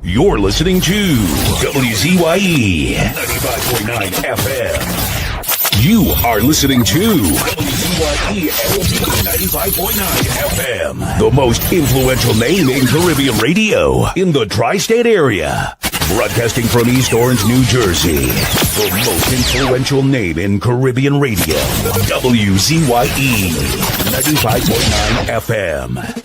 You're listening to WZYE 95.9 FM. You are listening to WZYE 95.9 FM. The most influential name in Caribbean radio in the tri-state area. Broadcasting from East Orange, New Jersey. The most influential name in Caribbean radio. WZYE 95.9 FM.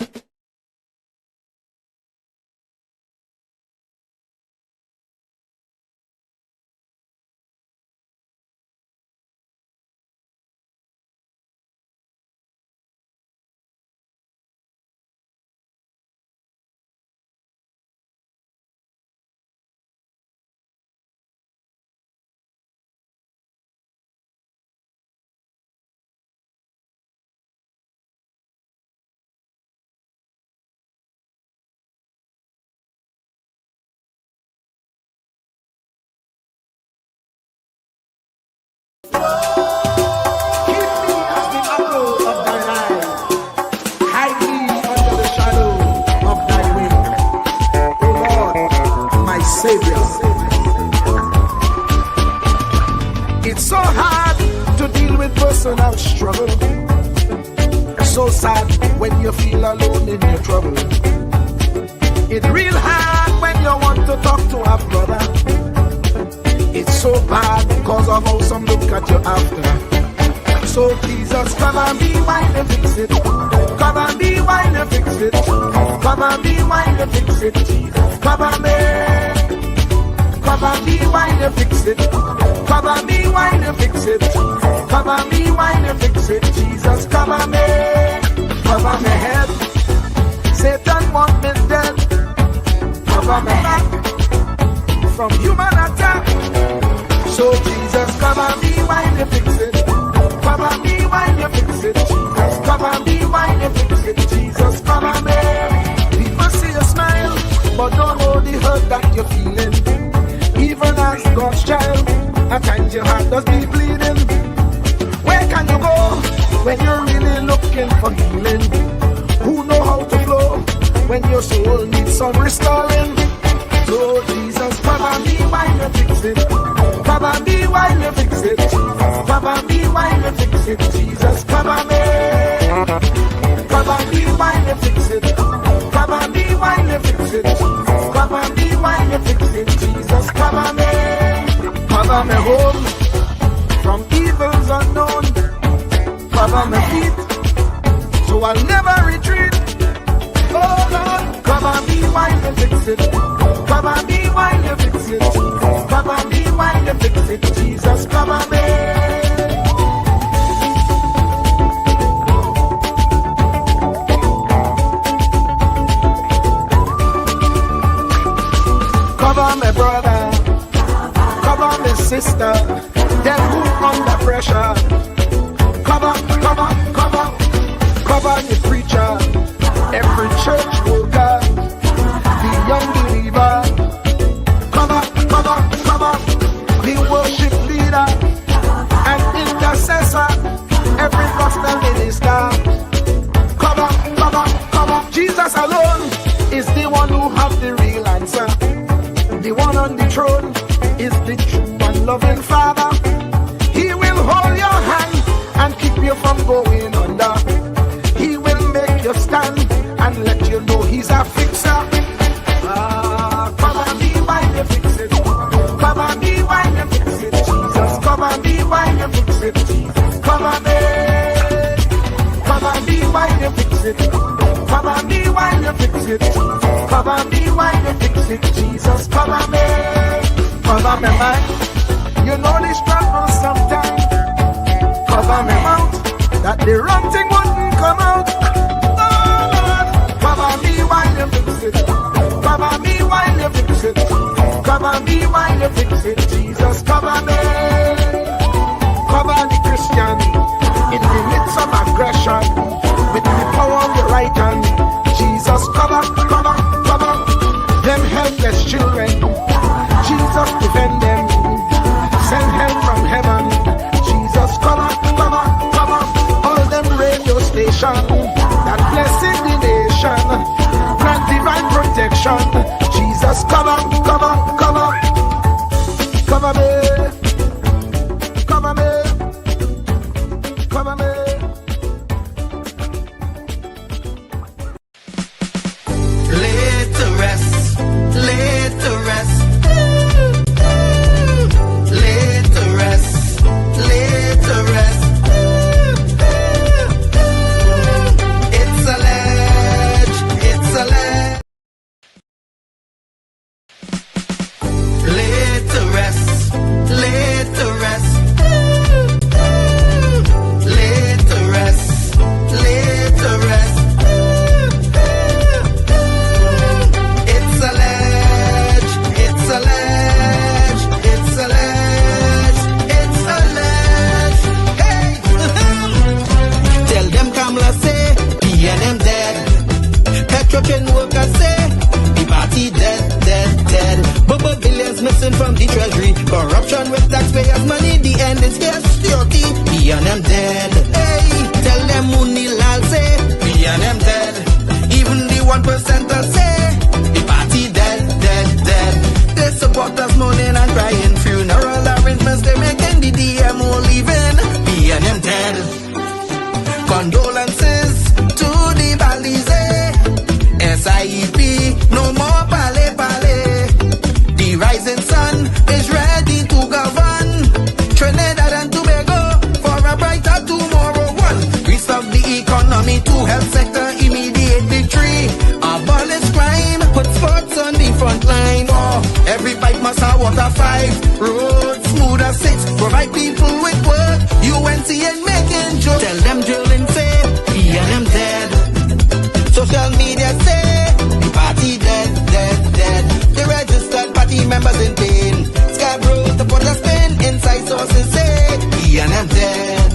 It's so hard to deal with personal struggle. So sad when you feel alone in your trouble. It's real hard when you want to talk to a brother. It's so bad because of how some look at you after. So Jesus, come and be while you fix it. Come and be while you fix it. Come and be while you fix it. Jesus, come and be. Come and be while you fix it. Come and be while you fix it. Come and be while you fix it. Jesus, come and be. Cover my head. Satan want me dead. Cover my back from human attack. So Jesus, come and be while you fix it. Come and be while you fix it. Jesus, come and be while you fix it. Jesus, come and be. People see you smile, but don't know the hurt that you're feeling. Even as God's child, at times your heart does be bleeding. Where can you go when you're really looking for healing? Who know how to flow when your soul needs some restoring? So Jesus, come and be while you fix it. Come and be while you fix it. Come and be while you fix it. Jesus, come and be. Come and be while you fix it. Come and be while you fix it. Come and be while you fix it. Jesus, come and be. Cover me home from evils unknown. Cover my feet so I'll never retreat. Oh Lord, come and be while you fix it. Come and be while you fix it. Come and be while you fix it. Jesus, come and be. Cover my brother, cover my sister, them who under pressure. Cover the preacher, every church worker, the young believer. Cover the worship leader and intercessor, every gospel minister. Cover. Jesus alone is the one who has the real answer. The one on the throne is the true and loving Father. He will hold your hand and keep you from going under. He will make you stand and let you know he's a fixer. Come and be while you fix it. Come and be while you fix it. Jesus, come and be while you fix it. Jesus, come and be. Come and be while you fix it. Come and be while you fix it. Come and be while you fix it. Jesus, come and be. Cover me mind. You know the struggle sometimes. Cover me mouth, that the wrong thing wouldn't come out. Oh Lord, cover me while you fix it. Cover me while you fix it. Cover me while you fix it. Jesus, cover me. Cover the Christian in the midst of aggression with the power of your right hand. Jesus, cover them helpless children. Jesus, defend them. Send help from heaven. Jesus, cover all them radio stations that blessing the nation. Grant divine protection. Jesus, just cover me. Cover me. Laid to rest. Laid to rest. Laid to rest. Laid to rest. It's a ledge. It's a ledge. Laid to rest. Laid to rest. Laid to rest. Laid to rest. It's a ledge. It's a ledge. It's a ledge. It's a ledge. Hey. Tell them Kamala say, PNM dead. Petrochem workers say, the party dead, dead, dead. Bubble billions missing from the treasury. Corruption with taxpayers' money. The end is here. Security. PNM dead. Hey. Tell them Munilal say, PNM dead. Even the 1%ers say, the party dead, dead, dead. The supporters moaning and crying. Funeral arrangements they making. The DMO leaving. PNM dead. Condolences to the Balize. SIEP, no more pale pale. The rising sun is ready to govern. Trinidad and Tobago for a brighter tomorrow. One, restart the economy. Two, health sector immediate victory. Abolish crime, put sports on the front line. Oh, every bike must have water. 5, roads smooth as 6. Provide people with work. UNC and making jokes. Tell them drilling say, PNM dead. Social media say, the party dead, dead, dead. The registered party members in pain. Scarborough to put a spin. Inside sources say, PNM dead.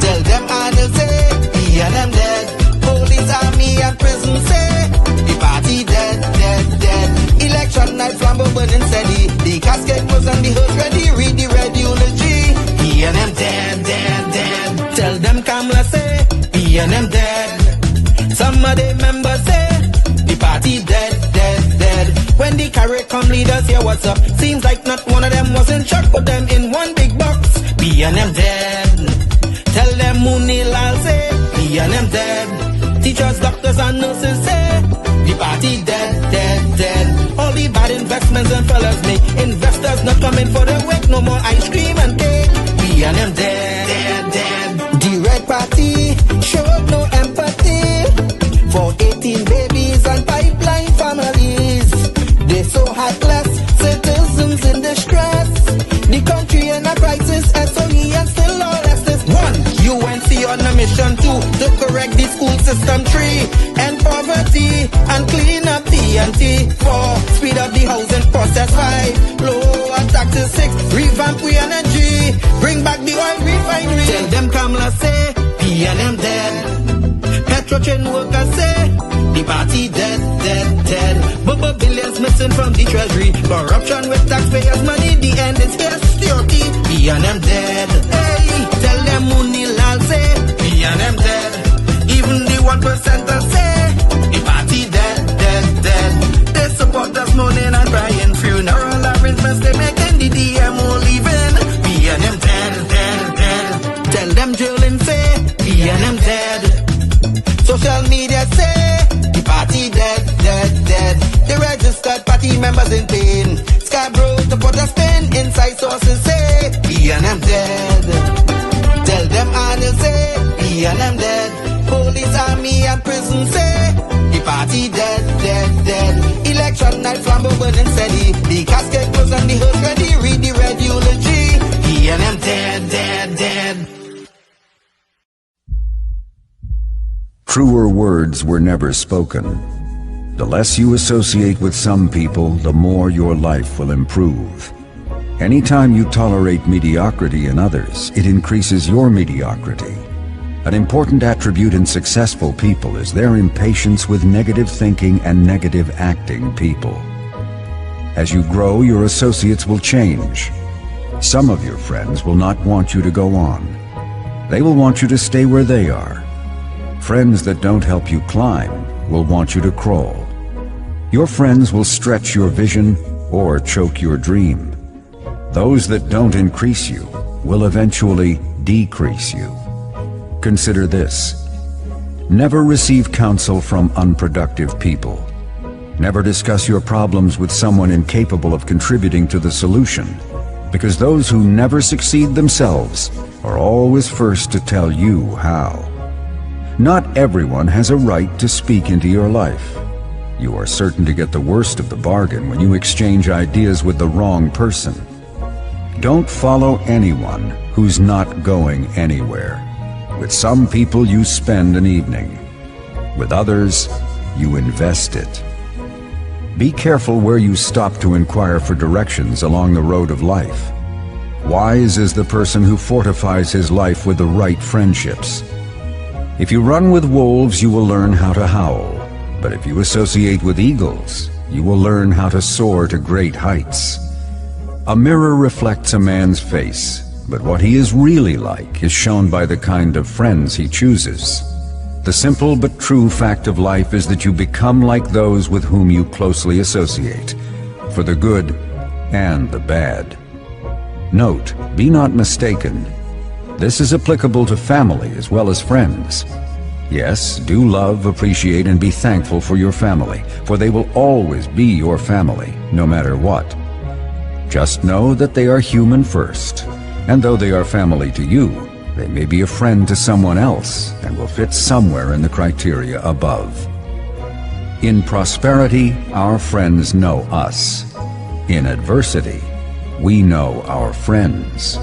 Tell them Arnold say, PNM dead. Police, army and prison say, the party dead, dead, dead. Election night flambeau burning steady. The casket was on the hood ready. Read the red eulogy. PNM dead, dead, dead. Tell them Kamala say, PNM dead. Some of the members say, the party dead, dead, dead. When the CARICOM leaders hear what's up, seems like not one of them was in shock. Put them in one big box. PNM dead. Tell them Munilal say, PNM dead. Teachers, doctors and nurses say, the party dead, dead, dead. All the bad investments and fellas make. Investors not coming for the wake. No more ice cream and cake. PNM dead, dead, dead. The Red Party showed no empathy for 18 babies and pipeline families. They so heartless, citizens in distress. The country in a crisis, SOE and still lawlessness. 1, UNC on a mission. 2, to correct the school system. 3, end poverty and clean up TNT. 4, speed up the housing process. 5, lower taxes. 6, revamp we energy. Bring back the oil refinery. Tell them Kamala say, PNM dead. Petrochem workers say, the party dead, dead, dead. Bubble billions missing from the treasury. Corruption with taxpayers' money. The end is here. Security. PNM dead. Hey, tell them Munilal say, PNM dead. Even the 1%ers say, the party dead, dead, dead. The supporters moaning and crying. Funeral arrangements they making. The DMO leaving. PNM dead, dead, dead. Tell them drilling say, PNM dead. Social media say, the party dead, dead, dead. The registered party members in pain. Scarborough to put a spin. Inside sources say, PNM dead. Tell them Arnold say, PNM dead. Police, army and prison say, the party dead, dead, dead. Election night flambeau burning steady. The casket was on the hood ready. Read the red eulogy. PNM dead, dead, dead. Truer words were never spoken. The less you associate with some people, the more your life will improve. Anytime you tolerate mediocrity in others, it increases your mediocrity. An important attribute in successful people is their impatience with negative thinking and negative acting people. As you grow, your associates will change. Some of your friends will not want you to go on. They will want you to stay where they are. Friends that don't help you climb will want you to crawl. Your friends will stretch your vision or choke your dream. Those that don't increase you will eventually decrease you. Consider this. Never receive counsel from unproductive people. Never discuss your problems with someone incapable of contributing to the solution, because those who never succeed themselves are always first to tell you how. Not everyone has a right to speak into your life. You are certain to get the worst of the bargain when you exchange ideas with the wrong person. Don't follow anyone who's not going anywhere. With some people you spend an evening. With others, you invest it. Be careful where you stop to inquire for directions along the road of life. Wise is the person who fortifies his life with the right friendships. If you run with wolves, you will learn how to howl. But if you associate with eagles, you will learn how to soar to great heights. A mirror reflects a man's face, but what he is really like is shown by the kind of friends he chooses. The simple but true fact of life is that you become like those with whom you closely associate, for the good and the bad. Note, be not mistaken. This is applicable to family as well as friends. Yes, do love, appreciate, and be thankful for your family, for they will always be your family, no matter what. Just know that they are human first, and though they are family to you, they may be a friend to someone else and will fit somewhere in the criteria above. In prosperity, our friends know us. In adversity, we know our friends.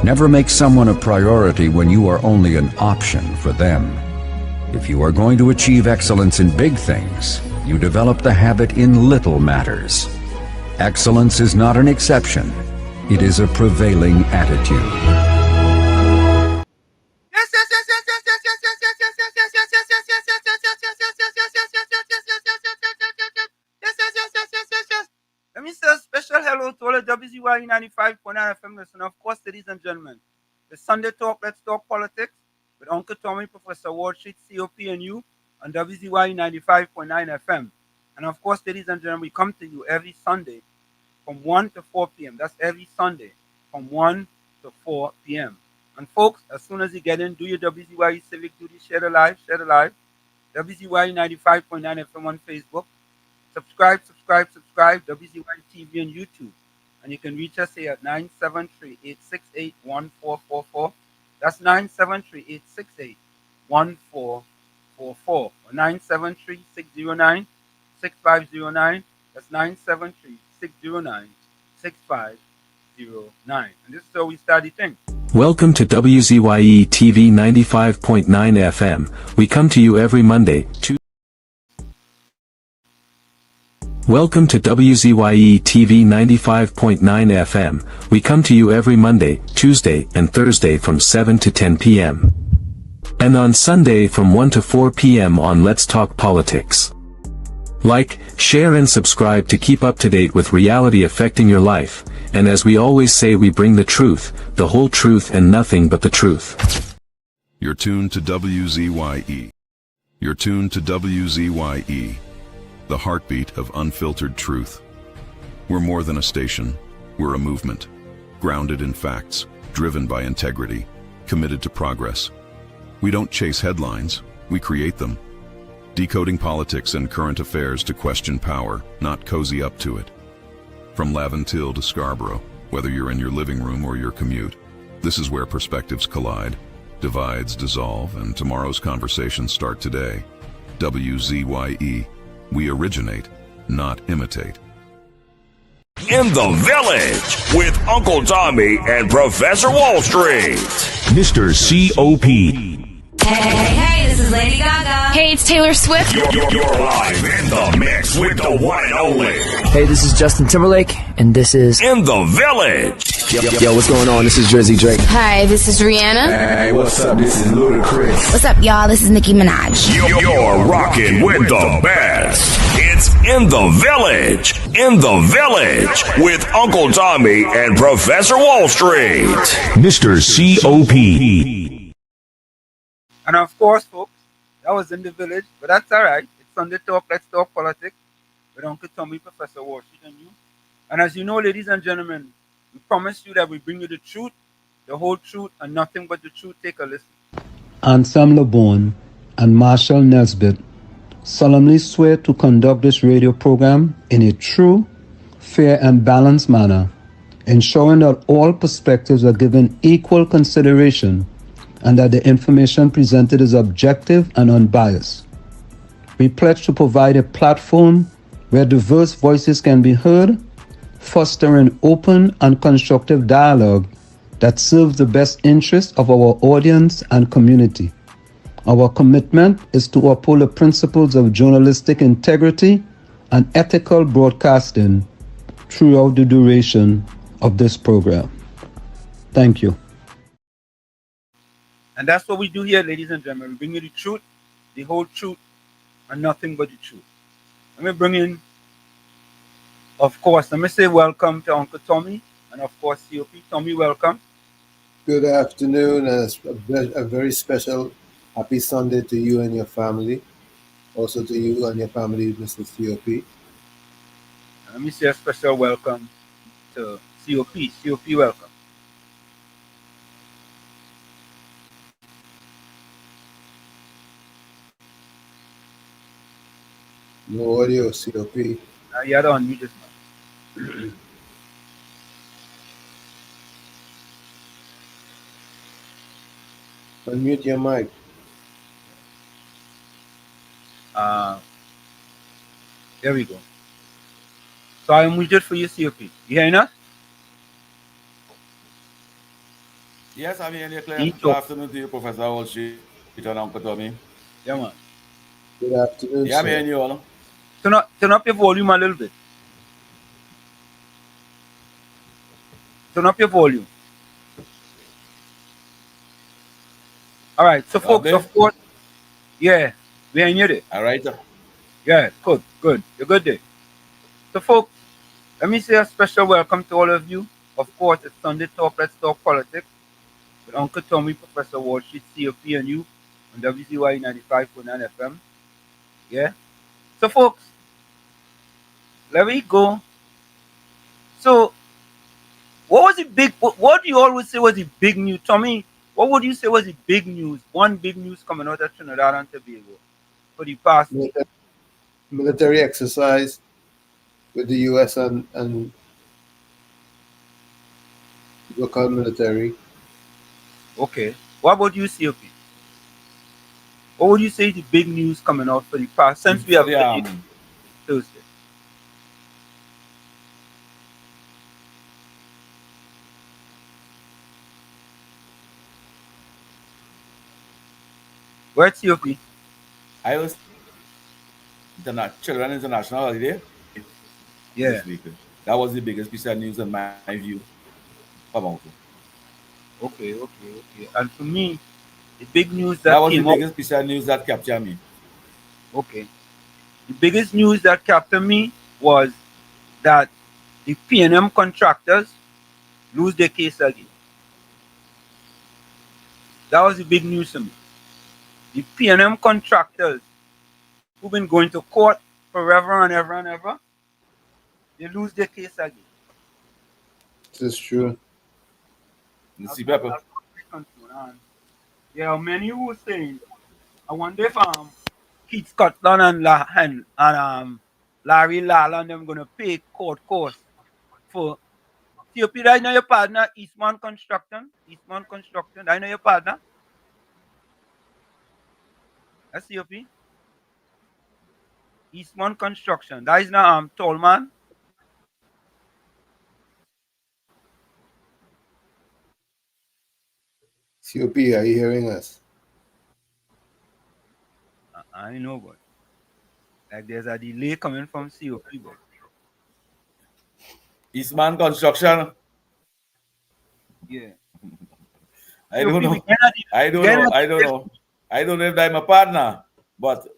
Never make someone a priority when you are only an option for them. If you are going to achieve excellence in big things, you develop the habit in little matters. Excellence is not an exception. It is a prevailing attitude. Let me say a special hello to all the WZYE 95.9 FM listeners. Of course, ladies and gentlemen, the Sunday Talk, Let's Talk Politics with Uncle Tommy, Professor Wall Street, COP, and you on WZYE 95.9 FM. And of course, ladies and gentlemen, we come to you every Sunday from 1 to 4 p.m. That's every Sunday from 1 to 4 p.m. And folks, as soon as you get in, do your WZYE civic duty, share the live, WZYE 95.9 FM on Facebook. Subscribe, WZYE TV on YouTube. And you can reach us here at 973-868-1444. That's 973-868-1444. Or 973-609-6509. That's 973-609-6509. And this is how we start the thing. Welcome to WZYE TV 95.9 FM. We come to you every Monday, Welcome to WZYE TV 95.9 FM. We come to you every Monday, Tuesday, and Thursday from 7 to 10 p.m. And on Sunday from 1 to 4 p.m. on Let's Talk Politics. Like, share and subscribe to keep up to date with reality affecting your life. And as we always say, we bring the truth, the whole truth, and nothing but the truth. You're tuned to WZYE. You're tuned to WZYE. The heartbeat of unfiltered truth. We're more than a station, we're a movement, grounded in facts, driven by integrity, committed to progress. We don't chase headlines, we create them. Decoding politics and current affairs to question power, not cozy up to it. From Laventille to Scarborough, whether you're in your living room or your commute, this is where perspectives collide, divides dissolve, and tomorrow's conversations start today. WZYE. We originate, not imitate. In the Village with Uncle Tommy and Professor Wall Street. Mr. COP. Hey, this is Lady Gaga. Hey, it's Taylor Swift. You're live in the mix with the one and only. Hey, this is Justin Timberlake, and this is In the Village. Yo, what's going on? This is Drizzy Drake. Hi, this is Rihanna. Hey, what's up? This is Ludacris. What's up, y'all? This is Nicki Minaj. You're rocking with the best. It's In the Village. In the Village with Uncle Tommy and Professor Wall Street. Mr. COP. And of course, folks, that was In the Village, but that's all right. It's Sunday Talk, Let's Talk Politics. with Uncle Tommy, Professor Walsh, and you. And as you know, ladies and gentlemen, we promise you that we bring you the truth, the whole truth, and nothing but the truth. Take a listen. Anselm LeBon and Marshall Nesbitt solemnly swear to conduct this radio program in a true, fair, and balanced manner, ensuring that all perspectives are given equal consideration and that the information presented is objective and unbiased. We pledge to provide a platform where diverse voices can be heard, fostering open and constructive dialogue that serves the best interests of our audience and community. Our commitment is to uphold the principles of journalistic integrity and ethical broadcasting throughout the duration of this program. Thank you. And that's what we do here, ladies and gentlemen. We bring you the truth, the whole truth, and nothing but the truth. Let me bring in, of course, let me say welcome to Uncle Tommy, and of course, COP. Tommy, welcome. Good afternoon, and a very special happy Sunday to you and your family. Also to you and your family, Mr. COP. Let me say a special welcome to COP. COP, welcome. No audio, COP. You had to unmute this man. Unmute your mic. There we go. So I unmuted for you, COP. You hearing us? Yes, I'm hearing you clear. Good afternoon to you, Professor Walsh and Uncle Tommy. Yeah, man. Good afternoon, yeah, I'm sir. hearing you all. Turn up your volume a little bit. Turn up your volume. All right, so folks, of course, yeah, we're in you there. All right. Yeah, good. You're good there. So folks, let me say a special welcome to all of you. Of course, it's Sunday Talk, Let's Talk Politics with Uncle Tommy, Professor Walsh, COP, and you on WZYE 95.9 FM. Yeah. So folks, let me go. So, what was the big? What do you always say was the big news, Tommy? What would you say was the big news? One big news coming out of Trinidad and Tobago for the past week? Military exercise with the U.S. and local military. Okay. What about you, COP? What would you say is the big news coming out for the past since we have Thursday? Where's COP? I was Children International Holiday. Yeah. This week. That was the biggest piece of news in my view. Okay. And for me, the big news that was came the biggest piece of news that captured me. Okay. The biggest news that captured me was that the P&M contractors lose their case again. That was the big news to me. The P&M contractors who've been going to court forever and ever, they lose their case again. This is true. Yeah, many who were saying, I wonder if Keith Scotland and Larry Lala and them gonna pay court costs for COP. I know your partner, Eastman Construction. I know your partner. That's COP. Eastman Construction. That is now tall man. COP, are you hearing us? I know, but like there's a delay coming from COP. But Eastman Construction. Yeah. I don't know if I'm a partner, but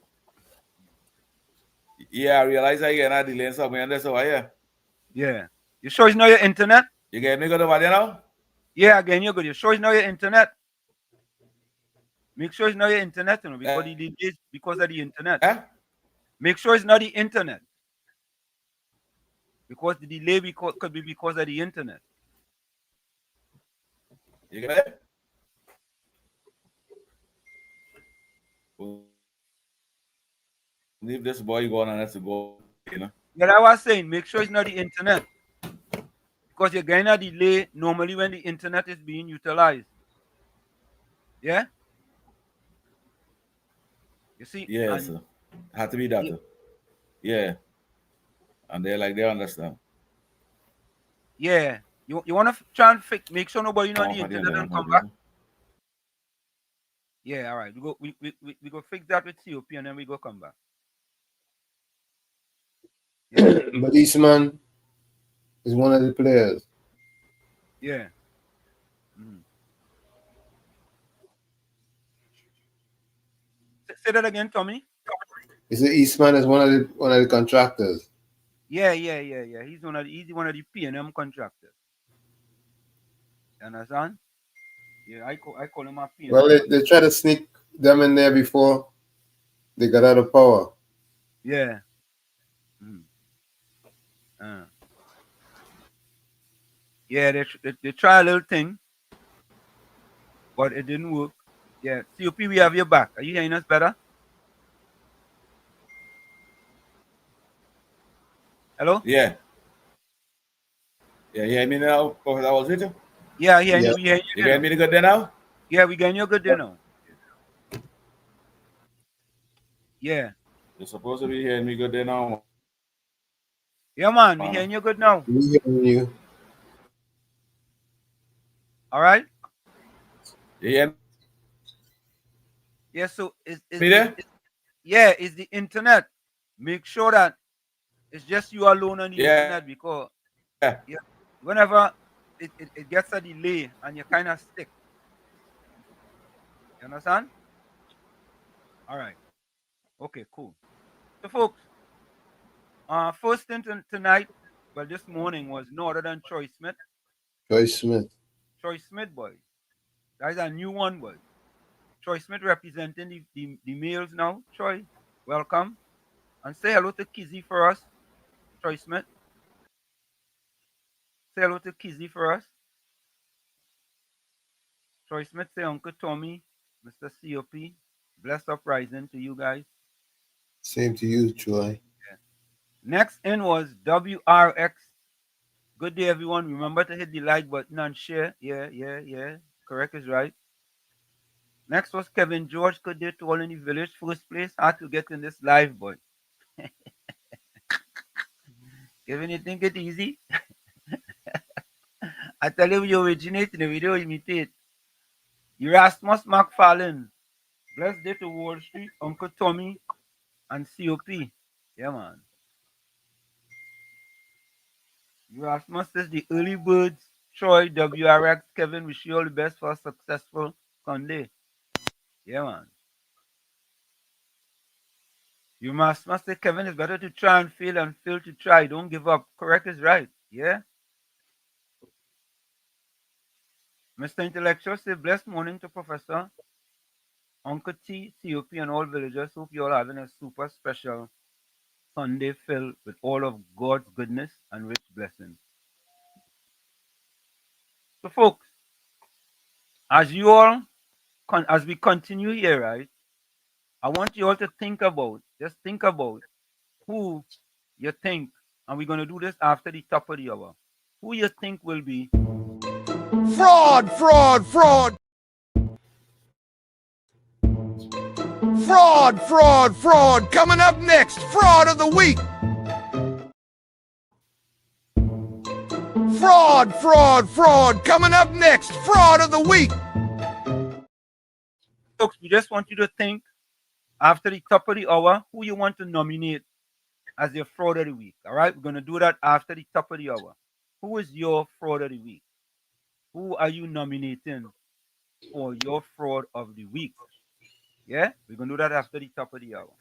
yeah, I realize I get a delay somewhere and that's why yeah. You sure it's not your internet? You get me good over there now? Yeah, again, you're good. You sure it's not your internet? Make sure it's not your internet, because the delays because of the internet. Eh? Make sure it's not the internet. Because the delay could be because of the internet. You get it? Leave this boy going and let's go, you know. Yeah, I was saying, make sure it's not the internet. Because you're getting a delay normally when the internet is being utilized. Yeah? You see? Yeah, And sir. Had to be that. Yeah. And they're like, they understand. yeah. You want to try and make sure nobody on the Off at the end internet of and the come month, back? you know. Yeah, all right. We go fix that with COP and then we go come back. Yeah. But Eastman is one of the players. Yeah. Mm. Say that again, Tommy. Is it Eastman is one of the contractors? Yeah. He's one of the P&M contractors. You understand? Yeah, I call him a P&M. Well, they try to sneak them in there before they got out of power. Yeah. Yeah, they try a little thing, but it didn't work. Yeah, COP, we have your back. Are you hearing us better? Hello? Yeah. Yeah, you hear me now, Professor Walter? Yeah, we hear You you hear now. me good there now? Yeah, we getting you good there now. Yeah. You're supposed to be hearing me good there now. Yeah, man, we hearing you good now. We hearing you. All right? You hear Yeah, so is me there? it's the internet. Make sure that it's just you alone on the internet because yeah, whenever it gets a delay and you kind of stick. You understand? All right. Okay, cool. So, folks, first thing tonight, well, this morning was no other than Troy Smith. Troy Smith. Troy Smith, boy. That is a new one, boy. Troy Smith representing the males now. Troy, welcome. And say hello to Kizzy for us. Troy Smith. Say hello to Kizzy for us. Troy Smith, say Uncle Tommy, Mr. COP. Blessed uprising to you guys. Same to you, Troy. Yeah. Next in was WRX. Good day, everyone. Remember to hit the like button and share. Yeah. Correct is right. Next was Kevin George. Good day to all in the village. First place. Had to get in this live, boy. Kevin, you think it easy? I tell you, you originate in the video, imitate. Erasmus McFarlane. Blessed day to Wall Street, Uncle Tommy, and COP. Yeah, man. Erasmus is the early birds. Troy, WRX, Kevin, wish you all the best for a successful Sunday. Yeah, man. You must say, Kevin, it's better to try and fail to try. Don't give up. Correct is right. Yeah? Mr. Intellectual say, blessed morning to Professor, Uncle T, COP, and all villagers. Hope you all having a super special Sunday filled with all of God's goodness and rich blessings. So, folks, as we continue here, right, I want you all to just think about who you think, and we're going to do this after the top of the hour, who you think will be fraud. Coming up next, fraud of the week. Fraud. Coming up next, fraud of the week. Folks, we just want you to think after the top of the hour who you want to nominate as your fraud of the week. All right, we're going to do that after the top of the hour. Who is your fraud of the week? Who are you nominating for your fraud of the week? Yeah, we're going to do that after the top of the hour.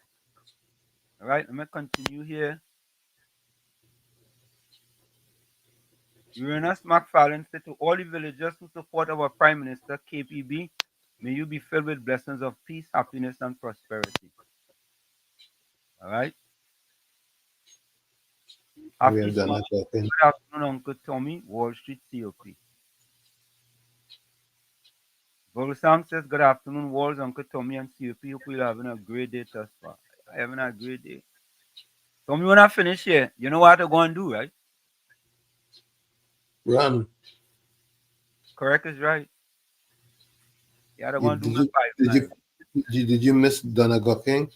All right, let me continue here. Uranus McFarlane said to all the villagers who support our Prime Minister, KPB, may you be filled with blessings of peace, happiness, and prosperity. All right? We have done a talking. Good afternoon, Uncle Tommy, Wall Street COP. Volsang says, good afternoon, Walls, Uncle Tommy, and COP. Hope you're having a great day thus far. I'm having a great day. Tommy, when I finish here, you know what to go and do, right? Run. Correct is right. You had to go and do Did my you did you miss Donegal King?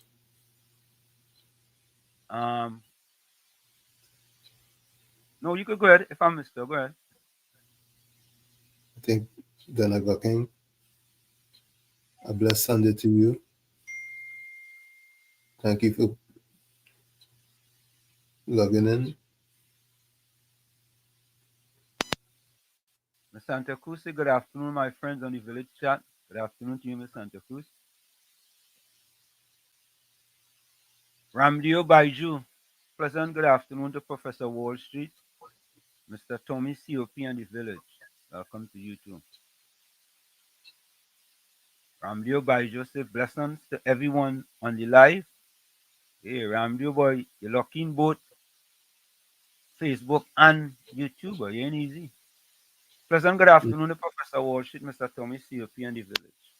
No, you could go ahead. If I missed it, go ahead. I think Donegal King. A blessed Sunday to you. Thank you for logging in. Miss Santa Cruz, say good afternoon, my friends on the village chat. Good afternoon to you, Miss Santa Cruz. Ramdio Baiju, pleasant good afternoon to Professor Wall Street, Mr. Tommy COP and the village. Welcome to you too. Ramdio Baiju, say blessings to everyone on the live. Hey, Ramdio boy, you're locking both Facebook and YouTube, but you ain't easy. Pleasant good afternoon to Professor Wall Street, Mr. Tommy COP and the village.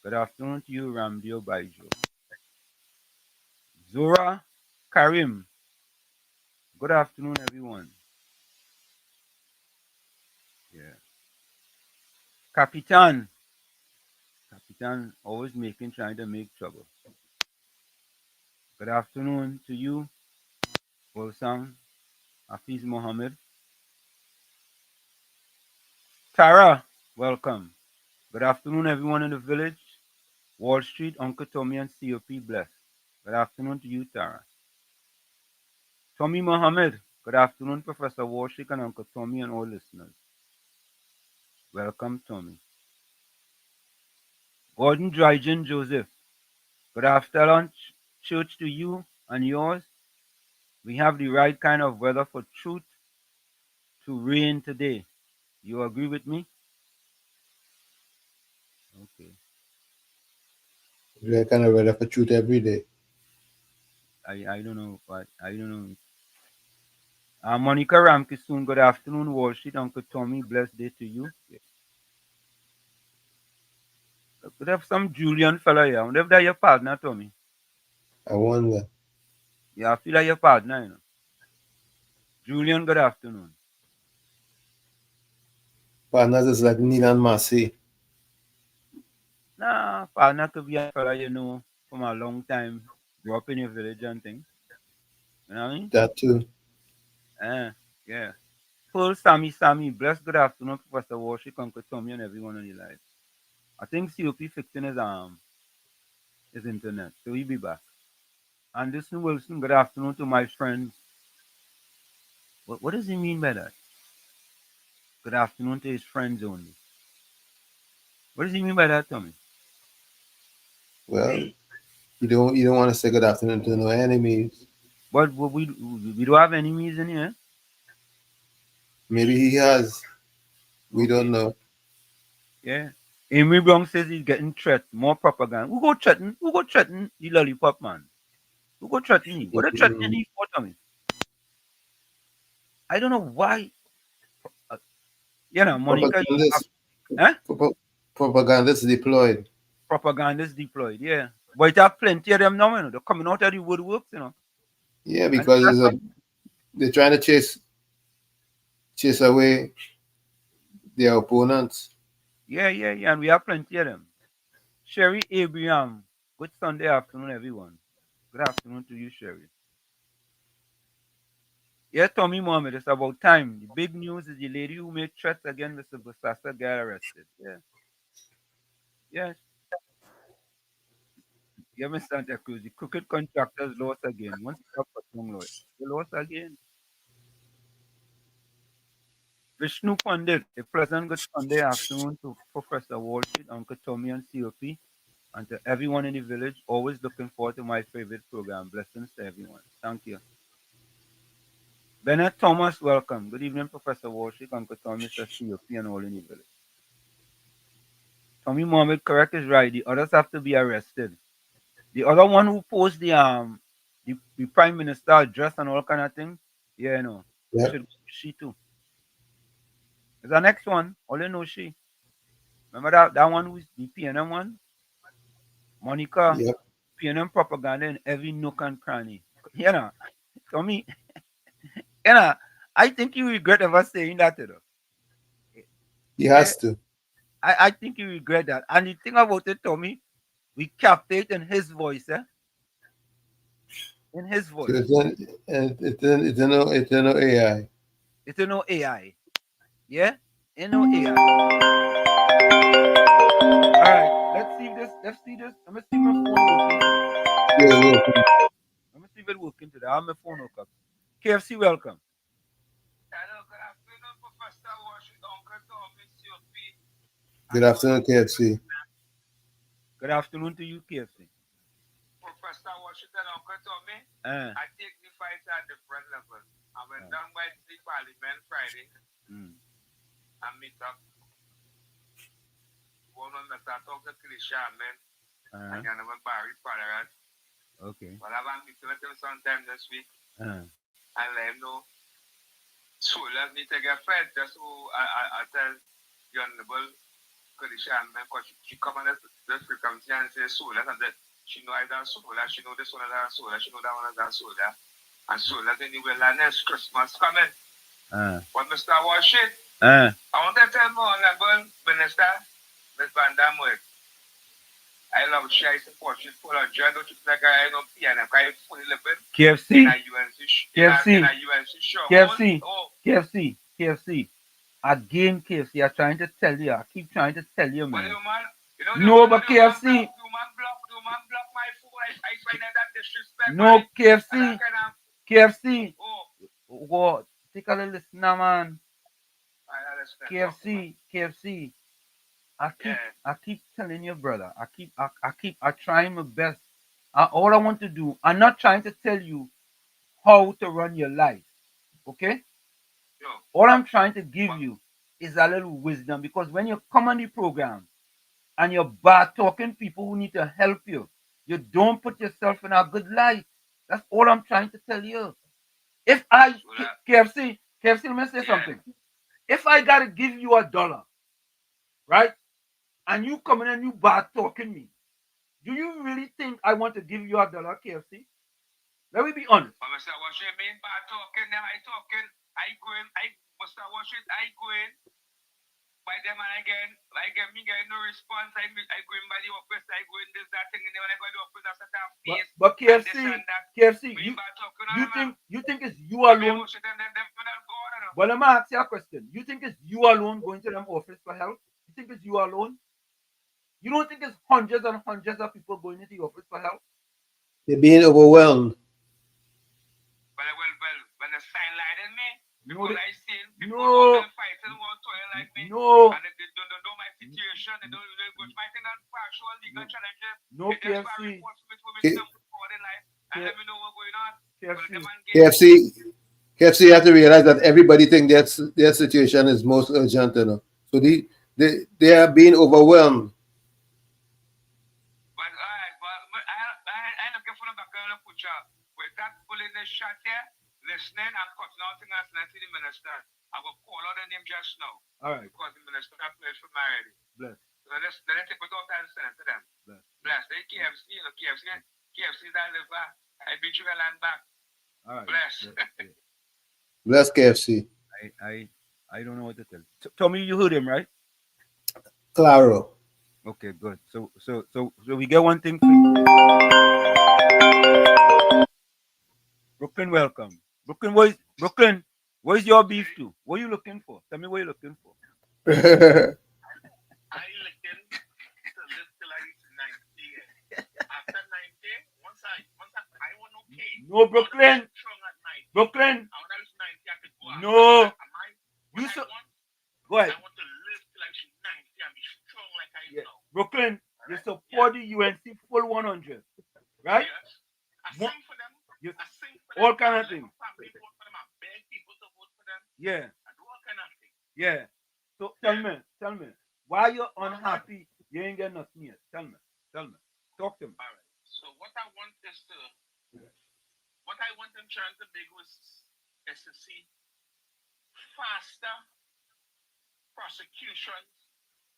Good afternoon to you, Ramdio Baiju. Zora Karim. Good afternoon, everyone. Yeah. Capitan. Capitan always trying to make trouble. Good afternoon to you, Wilson Hafiz Mohammed. Tara, welcome. Good afternoon, everyone in the village. Wall Street, Uncle Tommy and COP bless. Good afternoon to you, Tara. Tommy Mohammed. Good afternoon, Professor Wall Street and Uncle Tommy and all listeners. Welcome, Tommy. Gordon Dryden Joseph. Good afternoon, church to you and yours. We have the right kind of weather for truth to reign today. You agree with me? Okay. We're kind of ready for truth every day. I don't know, but I don't know. Monica Ramkisoon, good afternoon, Wall Street. Uncle Tommy, blessed day to you. Yes. Could have some Julian fella here. I wonder if that's your partner, Tommy. I wonder. Yeah, I feel like your partner, you know. Julian, good afternoon. Partners is like Neil and Marcy. Nah, partner could be a fella you know from a long time, grew up in your village and things. You know what I mean? That too. Yeah. Full Sammy, blessed good afternoon, Professor Warshik, Uncle Tommy, and everyone on the live. I think COP fixing his internet, so he'll be back. Anderson Wilson, good afternoon to my friends. What does he mean by that? Good afternoon to his friends only. What does he mean by that, Tommy? Well, you don't want to say good afternoon to no enemies. But we don't have enemies in here. Maybe he has. We don't know. Yeah. Amy Brown says he's getting threatened. More propaganda. Who go threaten? Who go threaten the lollipop man? Who go threaten him? What are threatening him for, Tommy? I don't know why. Monica. Propagandists deployed. Propagandists deployed, yeah. But it have plenty of them now, you know. They're coming out of the woodworks, you know. Yeah, because they're trying to chase away their opponents. Yeah, and we have plenty of them. Sherry Abraham, good Sunday afternoon, everyone. Good afternoon to you, Sherry. Yeah, Tommy Mohammed, it's about time. The big news is the lady who made threats against Mr. Busasa got arrested. Yeah. Yes. Yeah, Mr. Santa Cruz, the crooked contractors lost again. Once they have lawyer, they lost again. Vishnu Pandit, a pleasant good Sunday afternoon to Professor Wall Street, Uncle Tommy and COP, and to everyone in the village. Always looking forward to my favorite program. Blessings to everyone. Thank you. Bennett Thomas, welcome. Good evening, Professor Wall Street, Uncle Tommy, Mr. COP, and all in the village. Tommy Mohammed, correct is right. The others have to be arrested. The other one who posed the Prime Minister address and all kind of things, Yeah, no. Yeah. Should she too. There's the next one. Only know she. Remember that one who's the PNM one? Monica Yep. PNM propaganda in every nook and cranny. You know, Tommy, you know, I think you regret ever saying that, you know. He Yeah, has to. I think you regret that. And the thing about it, Tommy, we capture it in his voice, eh? In his So voice. it's no AI. It's no AI. Yeah? Ain't no AI. Alright, let's see this. Let's see this. Let me see my phone working today. Yeah, yeah. Let me see if it working today. I have my phone hooked up. KFC, welcome. Good afternoon, KFC. Good afternoon to you, KFC. Professor Washington, Uncle Tommy, Uh, I take the fight at different levels. I went down by the Parliament Friday and meet up. One on the talk to the shaman and you know Barry Parliament. Okay. But I've been meeting with him sometime this week. And let him know. So let me take a friend just so I tell the Honorable Kadisha because she come on this frequency and say solar and that she know I done solar, she know this one is done solar, she know that one is done solar. And solar anyway, next Christmas coming. But Mr. Washington, I want to tell more Honorable Minister, Ms. Van Damme. I love she, I support she full of joy, don't you think I know piano, I fully live in KFC. show. KFC. KFC. Again, KFC, I'm trying to tell you. I keep trying to tell you, man. No, but KFC. No, KFC. KFC. What? Take a little listen now, man. KFC. I keep telling you, brother. I trying my best. All I want to do, I'm not trying to tell you how to run your life. Okay? All I'm trying to give you is a little wisdom because when you come on the program and you're bad talking people who need to help you, you don't put yourself in a good light. That's all I'm trying to tell you. If I KFC, let me say something. If I gotta give you $1, right? And you come in and you bad talking me, do you really think I want to give you $1, KFC? Let me be honest. Mr. Washington, mean bad talking, now I talking, I Mr. Washington, I going by them and again, me get no response, I go in by the office, I go in this, that thing, and then when I go to the office, I set up face. But KFC, you think it's you alone? Well, let me ask you a question. You think it's you alone going to them office for help? You think it's you alone? You don't think it's hundreds and hundreds of people going into the office for help? They're being overwhelmed. Well, when the sign light in me, because I seen people fighting one toilet like me, and they don't know my situation, they don't go to my thing and partial legal challenges. No, KFC. And let me know what's going on. KFC, you have to realize that everybody think their situation is most urgent, you know. So they are being overwhelmed. But I look for the back of the picture. With that pulling this shot here, listening and cutting out things and listening to the minister. I will call out the name just now. All right. Because the minister got placed for married. Bless. So then I take it out and send it to them. Bless. They KFC, KFC that liver. I beat you a land back. All right. Bless. Bless KFC. I don't know what to tell. Tommy, you heard him, right? Claro. Okay, good. So we get one thing for you. Brooklyn, welcome. Brooklyn, where's your beef to? What are you looking for? Tell me what you're looking for. I looking to live till I reach 90. After 90, once I want okay. No, Brooklyn. Brooklyn. I want to reach 90, I could go out. No. Go ahead. I want to live till I reach 90 and be strong like I know. Brooklyn, you support the UNC full 100, right? Yes. I sing for them. I sing for them. All kind of things. Family vote for them. I beg people to vote for them. Yeah. I do all kind of things. Yeah. So tell me, why you're unhappy? You ain't get nothing yet. Tell me. Talk to me. All right. So what I want is what I want them trying to make was is to see faster prosecutions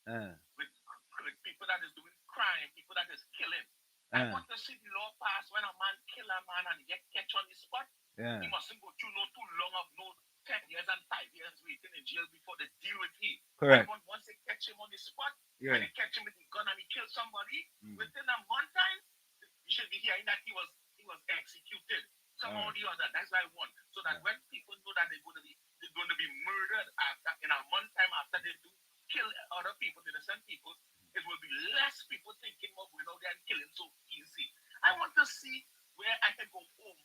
with people that is doing crime, people that is killing. I want to see the law pass when a man kill a man and get catch on the spot. He mustn't go through no too long of no 10 years and 5 years waiting in jail before they deal with him. Correct. I want once they catch him on the spot and they catch him with the gun and he kills somebody, within a month time, you should be hearing that he was executed somehow or the other. That's what I want. So that when people know that they're going to be murdered after in a month time after they do kill other people, innocent people, it will be less people thinking of going out there and killing so easy. I want to see where I can go home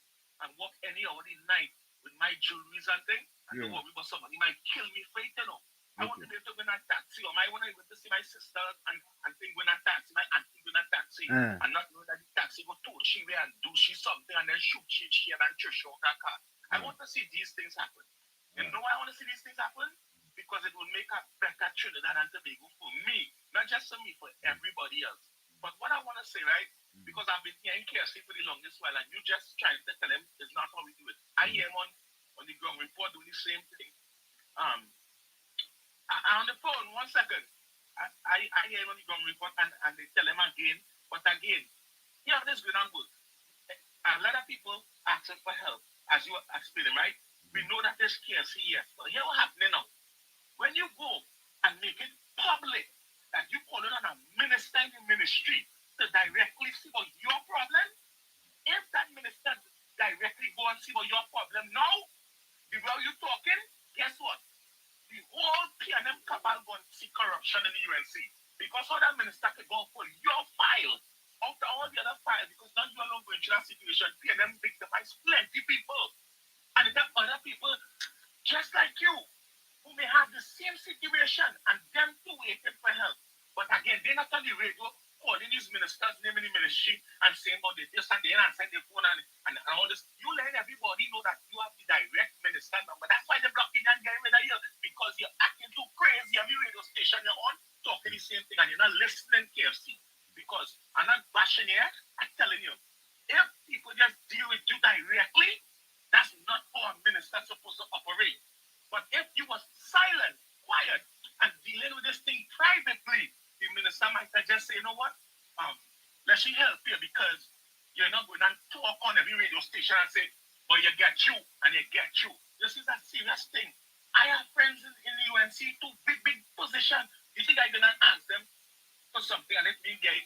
and walk any other night with my jewelries and things and don't worry about somebody might kill me for it, you know. I want to be able to go in a taxi, or I want to be able to see my sister and think when a taxi, my auntie go in a taxi, and not know that the taxi go told she way and do she something and then shoot she and then church out that car. I want to see these things happen. You know why I want to see these things happen? Because it will make a better Trinidad and Tobago for me, not just for me, for everybody else. But what I want to say, right, because I've been hearing KFC for the longest while, and you just trying to tell him it's not how we do it. I hear him on the ground report doing the same thing. On the phone, 1 second. I hear him on the ground report and they tell him again, but again, yeah, this going on good. A lot of people asking for help, as you are explaining, right? We know that there's KFC, yes, but here what happening now? When you go and make it public that you calling on a minister in the ministry to directly see about your problem, if that minister directly go and see about your problem now, the way you're talking, guess what? The whole PNM cabal going to see corruption in the UNC. Because all that minister can go for your file, after all the other files, because now you alone going through that situation, PNM victimize plenty people. And if other people just like you, who may have the same situation and them too waiting for help. But again, they're not on the radio calling these ministers, naming the ministry and saying about this and they answer the phone and all this. You let everybody know that you have the direct minister number. That's why they're blocking and getting rid of you, because you're acting too crazy. Every radio station you're on talking the same thing and you're not listening KFC. Because I'm not bashing here, I'm telling you, if people just deal with you directly, that's not how a minister's supposed to operate. But if you was silent, quiet, and dealing with this thing privately, the minister might just say, you know what? Let me help you, because you're not going to talk on every radio station and say, but you get you and you get you. This is a serious thing. I have friends in the UNC, two big positions. You think I'm going to ask them for something and it being gay?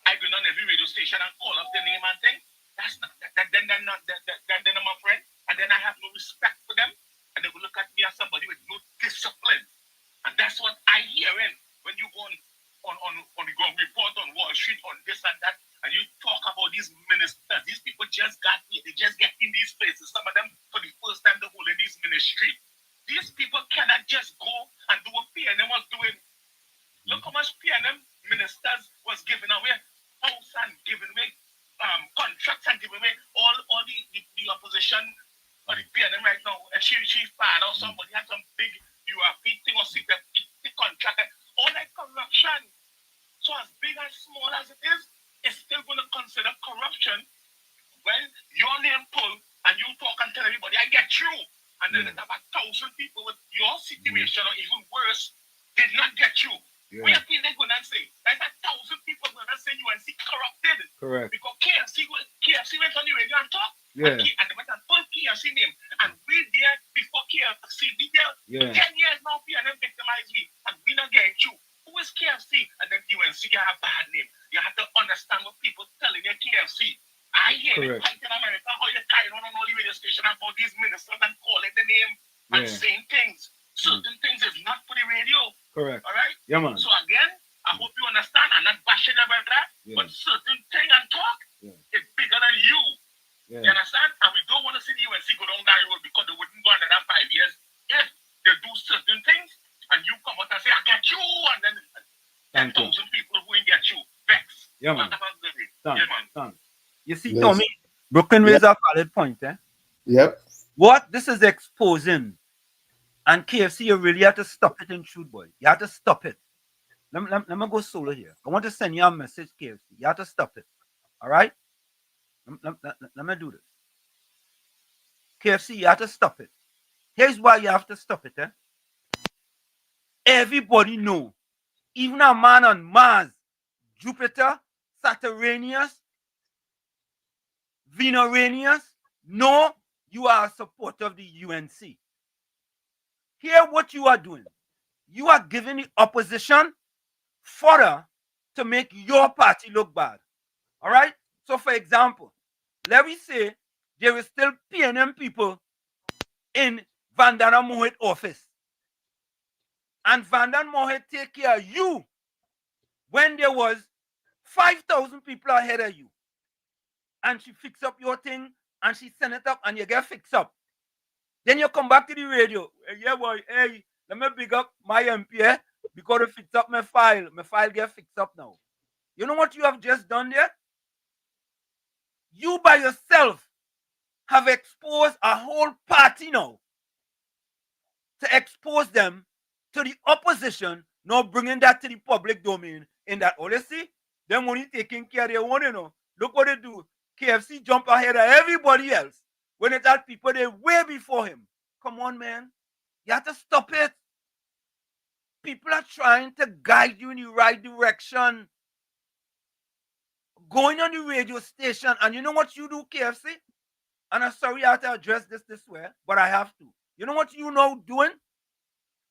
I go on every radio station and call up the name and thing. That's not then they're my friend, and then I have no respect for them, and they will look at me as somebody with no discipline. And that's what I hearing when you go on the ground report on Wall Street on this and that, and you talk about these ministers. These people just got here. They just get in these places. Some of them for the first time they hold in this ministry. These people cannot just go and do what PNM was doing. Look how much PNM ministers was giving away house and giving away contracts and giving away all the opposition or the PNM right now. And she filed or somebody had some big URP thing or see the contract. All that corruption. So as big and small as it is, it's still going to consider corruption when your name pull and you talk and tell everybody, I get you. And then there's about 1,000 people with your situation or even worse did not get you. What do you think they're going to say? There's 1,000 people going to say UNC corrupted. Correct. Because KFC went on the radio and talked. Yeah. And they went and pulled KFC name. And we there before KFC be there. 10 years now, PNM victimized me. And we not getting you. Who is KFC? And then UNC got a bad name. You have to understand what people telling you KFC. I hear it in America how you carry on all the radio station about these ministers and calling the name and saying things. Certain things is not for the radio. Correct. All right? Yeah, man. So again, I hope you understand. I'm not bashing about that. But certain thing and talk is bigger than you. You understand? And we don't want to see the UNC go down that road because they wouldn't go under that 5 years if they do certain things and you come out and say, I get you, and then 10,000 people who ain't get you. Vex. Yeah, man. Man. You see, Tommy, Brooklyn raised a valid point, eh? Yep. What this is exposing, and KFC, you really have to stop it in truth, boy. You have to stop it. Let me go solo here. I want to send you a message, KFC. You have to stop it. All right? Let me do this. KFC, you have to stop it. Here's why you have to stop it. Everybody know. Even a man on Mars, Jupiter, Saturnus, Venus, know you are a supporter of the UNC. Hear what you are doing. You are giving the opposition fodder to make your party look bad. All right? So, for example, let me say there is still PNM people in Vandana Mohit office. And Vandana Mohit take care of you when there was 5,000 people ahead of you. And she fix up your thing and she send it up and you get fixed up. Then you come back to the radio. Yeah, boy, hey, let me big up my MP, because it fix up my file. My file get fixed up now. You know what you have just done there? You by yourself have exposed a whole party now to expose them to the opposition, now bringing that to the public domain in that, oh, let's see, them only taking care of their own, Look what they do. KFC jump ahead of everybody else when it had people there way before him. Come on, man. You have to stop it. People are trying to guide you in the right direction. Going on the radio station, and you know what you do, KFC? And I'm sorry I have to address this way, but I have to. You know what you know doing?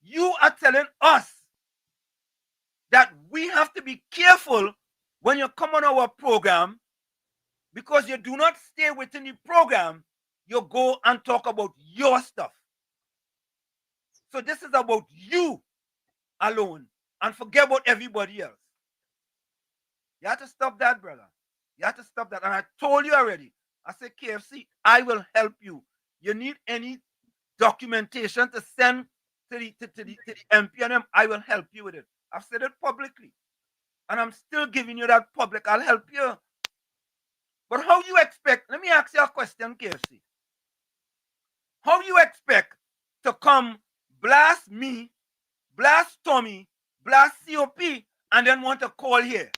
You are telling us that we have to be careful when you come on our program, because you do not stay within the program, you go and talk about your stuff. So this is about you alone, and forget about everybody else. You have to stop that, brother. You have to stop that. And I told you already. I said, KFC, I will help you. You need any documentation to send to the MPNM, I will help you with it. I've said it publicly. And I'm still giving you that public. I'll help you. But how you expect, let me ask you a question, KFC. How you expect to come blast me, blast Tommy, blast COP, and then want to call here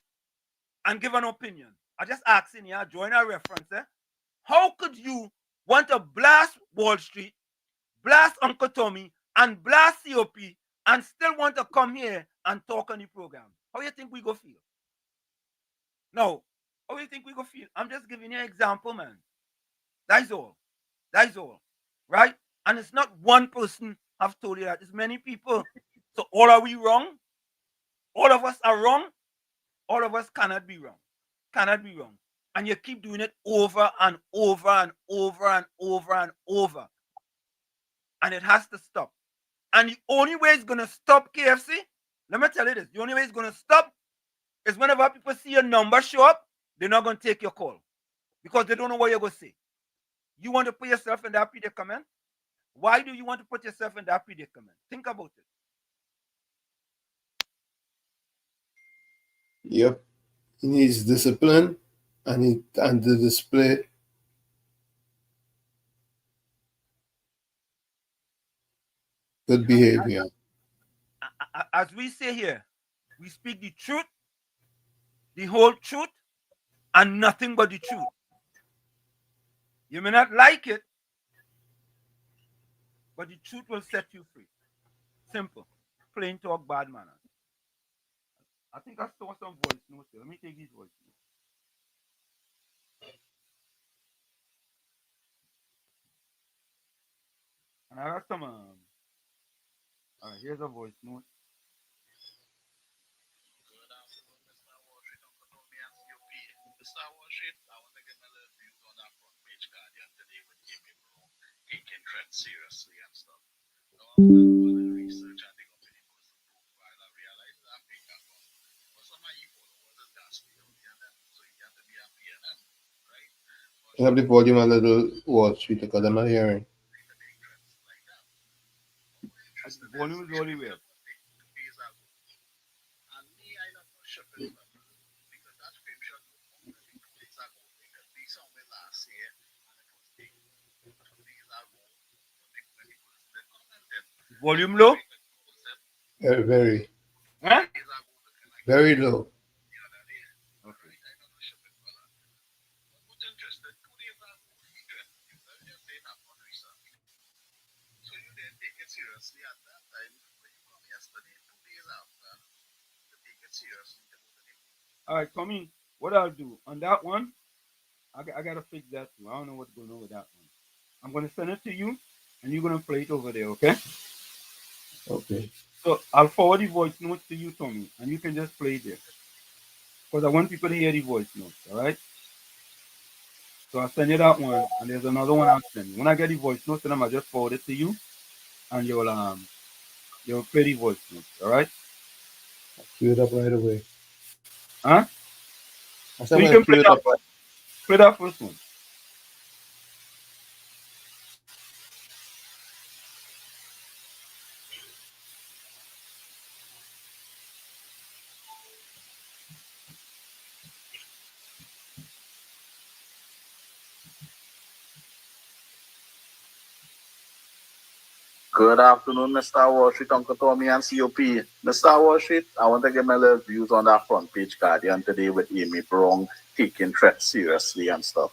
and give an opinion? I just asking you, join a reference. How could you want to blast Wall Street, blast Uncle Tommy, and blast COP, and still want to come here and talk on the program? How you think we go feel? No. How you think we go feel? I'm just giving you an example, man. That's all. That's all. Right? And it's not one person have told you that. It's many people. So all are we wrong? All of us are wrong? All of us cannot be wrong. Cannot be wrong. And you keep doing it over and over and over and over and over. And it has to stop. And the only way it's going to stop, KFC, let me tell you this. The only way it's going to stop is whenever people see your number show up, they're not going to take your call. Because they don't know what you're going to say. You want to put yourself in that predicament? Why do you want to put yourself in that predicament? Think about it. Yep. He needs discipline and to display good behavior. As we say here, we speak the truth, the whole truth, and nothing but the truth. You may not like it, but the truth will set you free. Simple. Plain talk, bad manners. I think I saw some voice notes here. Let me take these voice notes. And I got some. All right, here's a voice note. Seriously and stuff. Research and they company person profile. I realized that Africa but some of you followers is gospel, so you have to be a PNM, right? You have the volume a little Wall Street because I'm not hearing. The volume is really weird. And me, I don't know shipping because that scripture 2 days ago, because we somewhere last year and it was 2 days ago. Volume low? Very. Huh? Very low. seriously at that time, when you come yesterday, 2 days after, to take it seriously, to go to the All right, Tommy, what I'll do on that one, I gotta fix that too. I don't know what's going on with that one. I'm gonna send it to you, and you're gonna play it over there, okay? Okay. So I'll forward the voice notes to you, Tommy, and you can just play it there. Because I want people to hear the voice notes, all right? So I'll send you that one, and there's another one I'll send you. When I get the voice notes to them, I'll just forward it to you, and you'll play the voice notes, all right? Cue it up right away. Huh? I So said I'm you gonna can cue it up. play that first one. Good afternoon, Mr. Wall Street, Uncle Tommy and COP. Mr. Wall Street, I want to give my little views on that front page Guardian today with Amy Brown taking threats seriously and stuff.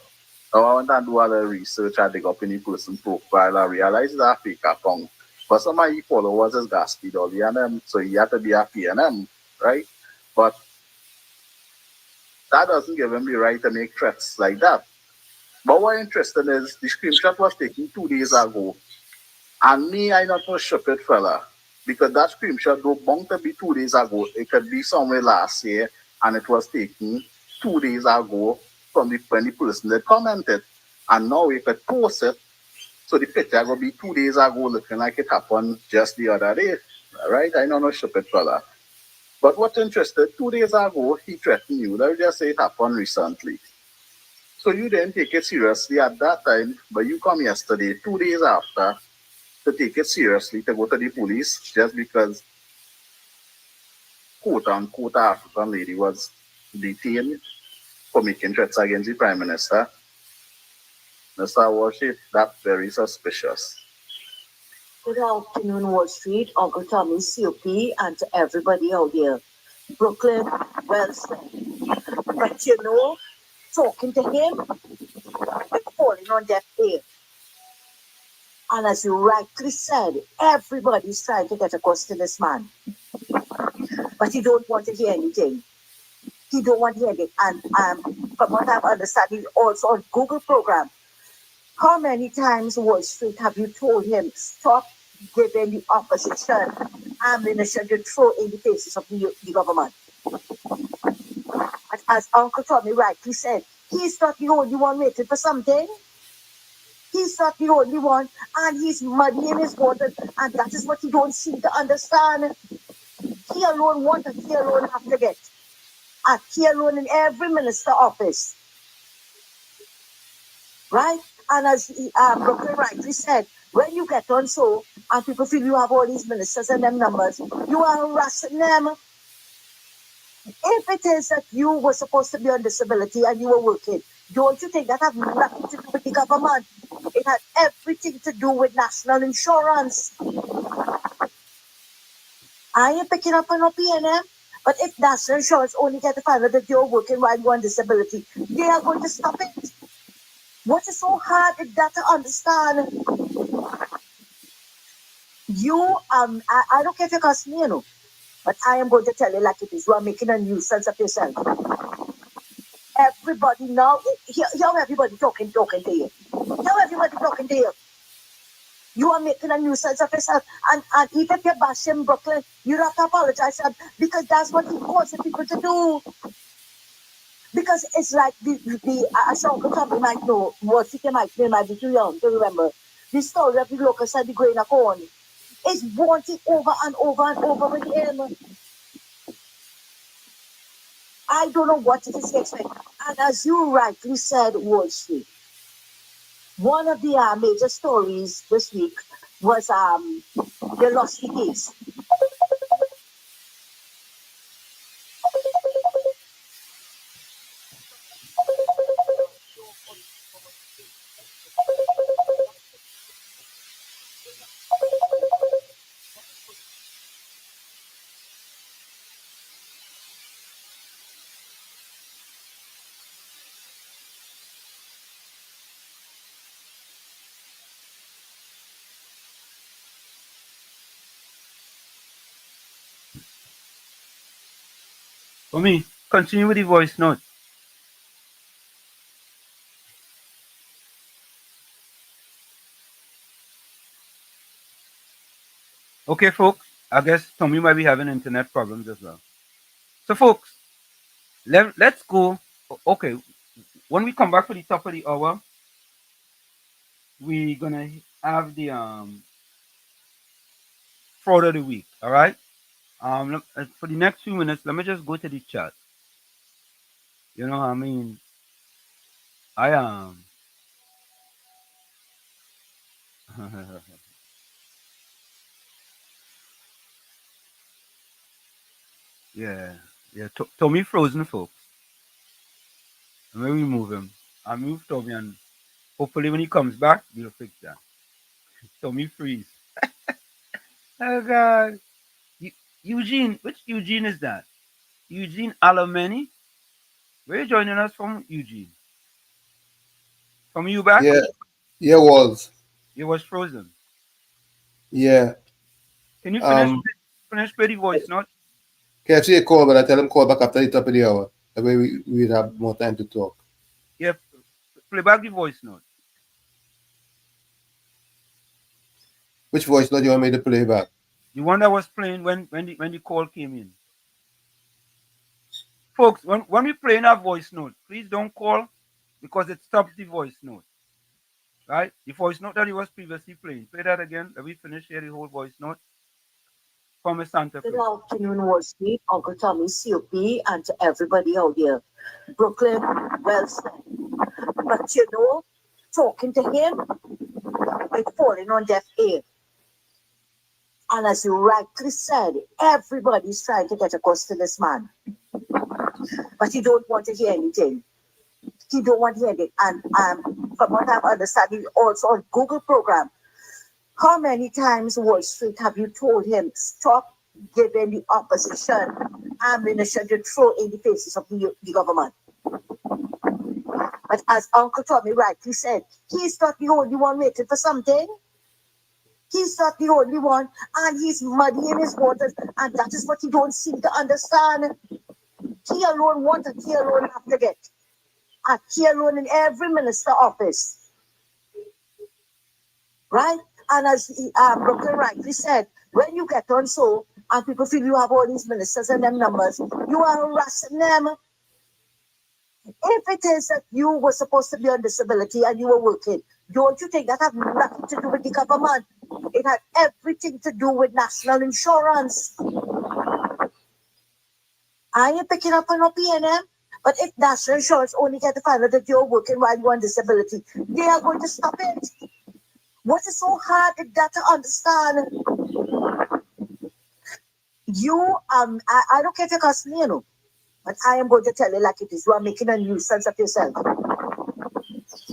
Now, I went and do a little research. I dig up any person profile. I realized it's a fake account. But some of his followers is Gatsby Dolly and them, so he had to be a PNM, right? But that doesn't give him the right to make threats like that. But what interesting is the screenshot was taken 2 days ago. And me, I not no stupid fella. Because that screenshot don't bound to be 2 days ago. It could be somewhere last year and it was taken 2 days ago from when the person that commented. And now we could post it. So the picture will be 2 days ago looking like it happened just the other day. Right? I know no stupid fella. But what's interesting, 2 days ago he threatened you. Let's just say it happened recently. So you didn't take it seriously at that time, but you come yesterday, 2 days after, to take it seriously, to go to the police just because quote unquote African lady was detained for making threats against the Prime Minister. Mr. Worship, that's very suspicious. Good afternoon, Wall Street, Uncle Tommy, COP, and to everybody out there. Brooklyn, well said. But you know, talking to him, we're falling on deaf ear. And as you rightly said, everybody's trying to get across to this man. But he don't want to hear anything. He don't want to hear it. And from what I'm understanding, also on Google program, how many times, Wall Street, have you told him, stop giving the opposition ammunition to throw in the faces of the government? As Uncle Tommy rightly said, he's not the only one waiting for something. He's not the only one, and he's muddying his water, and that is what he don't seem to understand. He alone want and he alone have to get. And he alone in every minister office. Right? And as Brooklyn rightly said, when you get on show and people feel you have all these ministers and them numbers, you are harassing them. If it is that you were supposed to be on disability and you were working, don't you think that had nothing to do with the government? It had everything to do with national insurance. I am picking up on PNM, but if national insurance only get to find out that you're working while you're on disability, they are going to stop it. What is so hard is that to understand? You, I don't care if you cuss me, you know, but I am going to tell you like it is. You are making a nuisance of yourself. Everybody now, hear everybody talking to you. Hear everybody talking to you. You are making a nuisance of yourself. And even if you bash him, Brooklyn, you have to apologize because that's what he causing people to do. Because it's like as Uncle Tommy might know, what he might be too young to remember. The story of the locust and the grain of corn is wanting over and over and over with him. I don't know what it is he expects. And as you rightly said, Wall Street, one of the major stories this week was the lost case. For me, continue with the voice note. Okay, folks. I guess Tommy might be having internet problems as well. So, folks, let's go. Okay, when we come back for the top of the hour, we're gonna have the fraud of the week. All right. For the next few minutes, let me just go to the chat. You know, I mean, I yeah, yeah. Tommy frozen, folks. Let me remove him. I move Tommy, and hopefully when he comes back, we'll fix that. Tommy freeze. Oh God. Eugene, which Eugene is that? Eugene Alameni? Where are you joining us from, Eugene? From you back? Yeah, was. You was frozen. Yeah. Can you finish play the voice note? KFC a call, but I tell him call back after the top of the hour. That way we'd have more time to talk. Yeah, play back the voice note. Which voice note you want me to play back? The one that was playing when the call came in. Folks, when we play in our voice note, please don't call because it stops the voice note. Right? The voice note that he was previously playing. Play that again. Let me finish here the whole voice note. From a Santa Good afternoon, Wall Street, Uncle Tommy, COP, and to everybody out there. Brooklyn, well said. But you know, talking to him, it's falling on deaf ear. And as you rightly said, everybody's trying to get across to this man. But he don't want to hear anything. He don't want to hear it. And from what I'm understanding, also on Google program, how many times, Wall Street, have you told him, stop giving the opposition ammunition to throw in the faces of the government? But as Uncle Tommy rightly said, he's not the only one waiting for something. He's not the only one, and he's muddying his waters, and that is what he don't seem to understand. He alone wants and he alone have to get. And he alone in every minister office. Right? And as Brooklyn rightly said, when you get on so, and people feel you have all these ministers and them numbers, you are harassing them. If it is that you were supposed to be on disability and you were working, don't you think that had nothing to do with the government? It had everything to do with national insurance. I ain't picking up on no PNM, but if national insurance only get to find out that you're working while you're on disability, they are going to stop it. What is so hard is that to understand? You, I don't care if you're cussing me, you know, but I am going to tell you like it is. You are making a nuisance of yourself.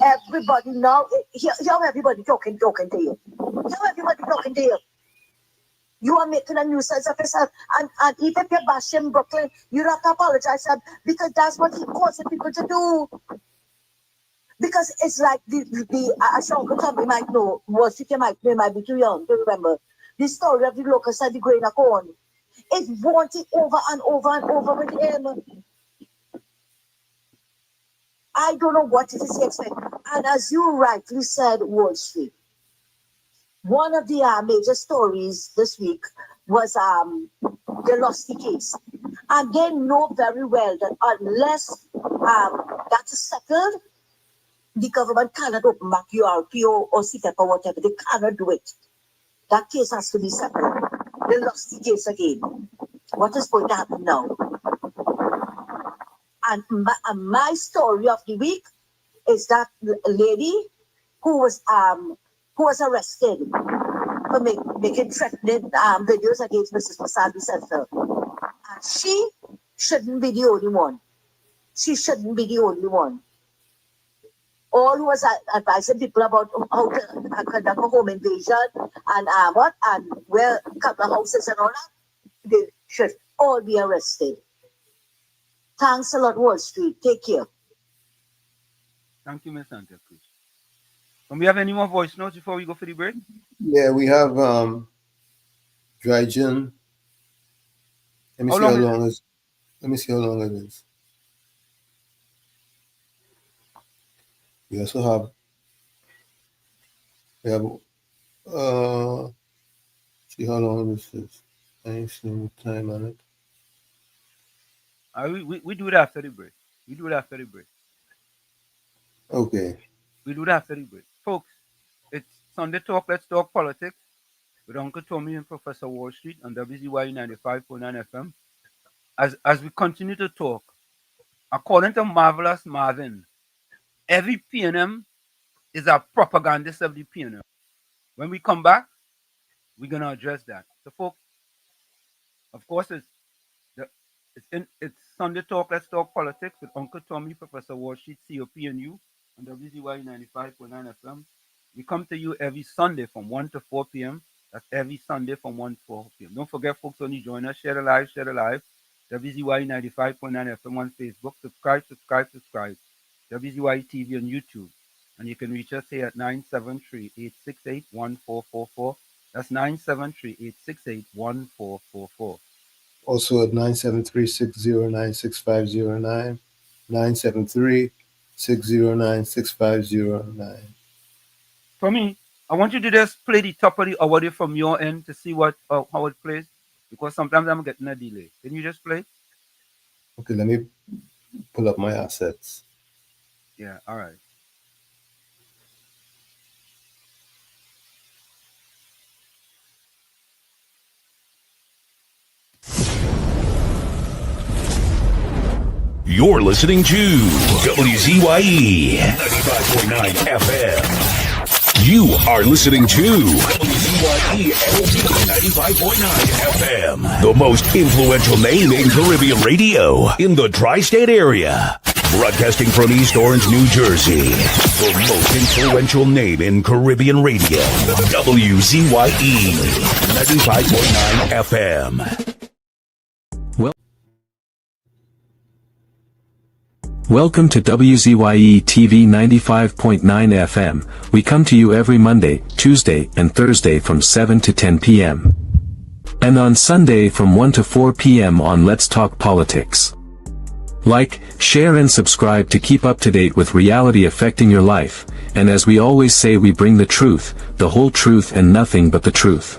Everybody now, hear everybody talking to you. Hear everybody talking to you. You are making a nuisance of yourself. And even if you're bashing Brooklyn, you have to apologize because that's what he causing people to do. Because it's like Uncle Tommy might know, Washington might be too young to remember. The story of the locust and the grain of corn. It's wanting over and over and over with him. I don't know what it is he expects. And as you rightly said, Wall Street, one of the major stories this week was the Lusty case. And they know very well that unless that is settled, the government cannot open back URPO or CPEP or whatever. They cannot do it. That case has to be settled. They lost the case again. What is going to happen now? And my story of the week is that lady who was arrested for making threatening videos against Mrs. Masadi Center. And she shouldn't be the only one. She shouldn't be the only one. All who was advising people about how to conduct a home invasion and where couple of houses and all that, they should all be arrested. Thanks a lot, Wall Street. Take care. Thank you, Ms. Santa Cruz. Do we have any more voice notes before we go for the break? Yeah, we have dry gin. Let me see how long is. Let me see how long it is. We also have see how long this is. I ain't seen the time on it. We do it after the break. Okay. We do it after the break. Folks, it's Sunday Talk, Let's Talk Politics with Uncle Tommy and Professor Wall Street on WZYE 95.9 FM. As we continue to talk, according to Marvelous Marvin, every PNM is a propagandist of the PNM. When we come back, we're going to address that. So, folks, of course, it's Sunday Talk, Let's Talk Politics with Uncle Tommy, Professor Wall Street, COP and you on WZYE 95.9 FM. We come to you every Sunday from 1 to 4 p.m. That's every Sunday from 1 to 4 p.m. Don't forget, folks, when you join us, share the live. WZYE 95.9 FM on Facebook. Subscribe. WZYE TV on YouTube. And you can reach us here at 973-868-1444. That's 973-868-1444. Also at 973-609-6509. 973-609-6509. For me, I want you to just play the top of the audio from your end to see what how it plays, because sometimes I'm getting a delay. Can you just play? Okay, let me pull up my assets. Yeah, all right. You're listening to WZYE 95.9 FM. You are listening to WZYE 95.9 FM, the most influential name in Caribbean radio in the tri-state area. Broadcasting from East Orange, New Jersey, the most influential name in Caribbean radio. WZYE 95.9 FM. Welcome to WZYE TV 95.9 FM. We come to you every Monday, Tuesday, and Thursday from 7 to 10 p.m. And on Sunday from 1 to 4 p.m. on Let's Talk Politics. Like, share and subscribe to keep up to date with reality affecting your life, and as we always say, we bring the truth, the whole truth and nothing but the truth.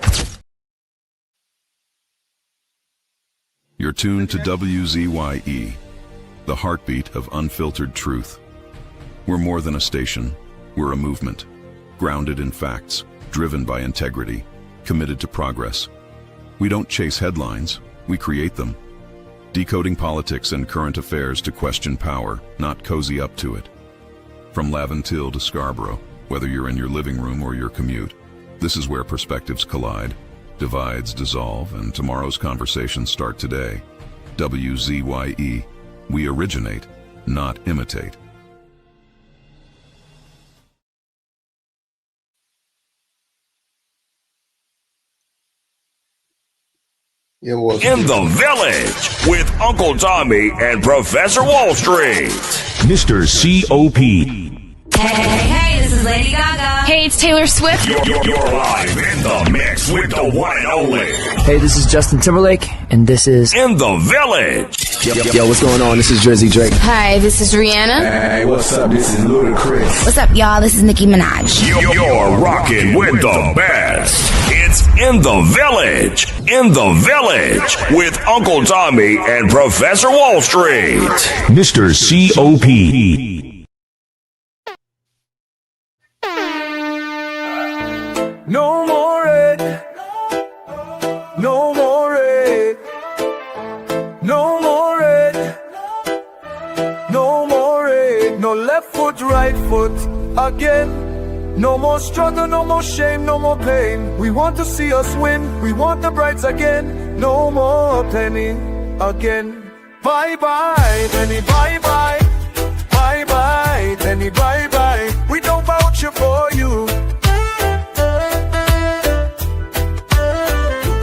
You're tuned to WZYE, the heartbeat of unfiltered truth. We're more than a station, we're a movement, grounded in facts, driven by integrity, committed to progress. We don't chase headlines, we create them. Decoding politics and current affairs to question power, not cozy up to it. From Laventille to Scarborough, whether you're in your living room or your commute, this is where perspectives collide, divides dissolve, and tomorrow's conversations start today. WZYE. We originate, not imitate. In the Village with Uncle Tommy and Professor Wall Street. Mr. C.O.P. Hey, this is Lady Gaga. Hey, it's Taylor Swift. You're live in the mix with the one and only. Hey, this is Justin Timberlake, and this is In the Village. Yo, what's going on? This is WZYE. Hi, this is Rihanna. Hey, what's up? This is Ludacris. What's up, y'all? This is Nicki Minaj. You're rocking with the best. It's In the Village. In the Village with Uncle Tommy and Professor Wall Street. Mr. C.O.P. No more red. No more red. No more red. No more red. No left foot, right foot again. No more struggle, no more shame, no more pain. We want to see us win. We want the brights again. No more penny again. Bye bye, penny, bye bye. Bye bye, penny, bye bye. We don't vouch for you.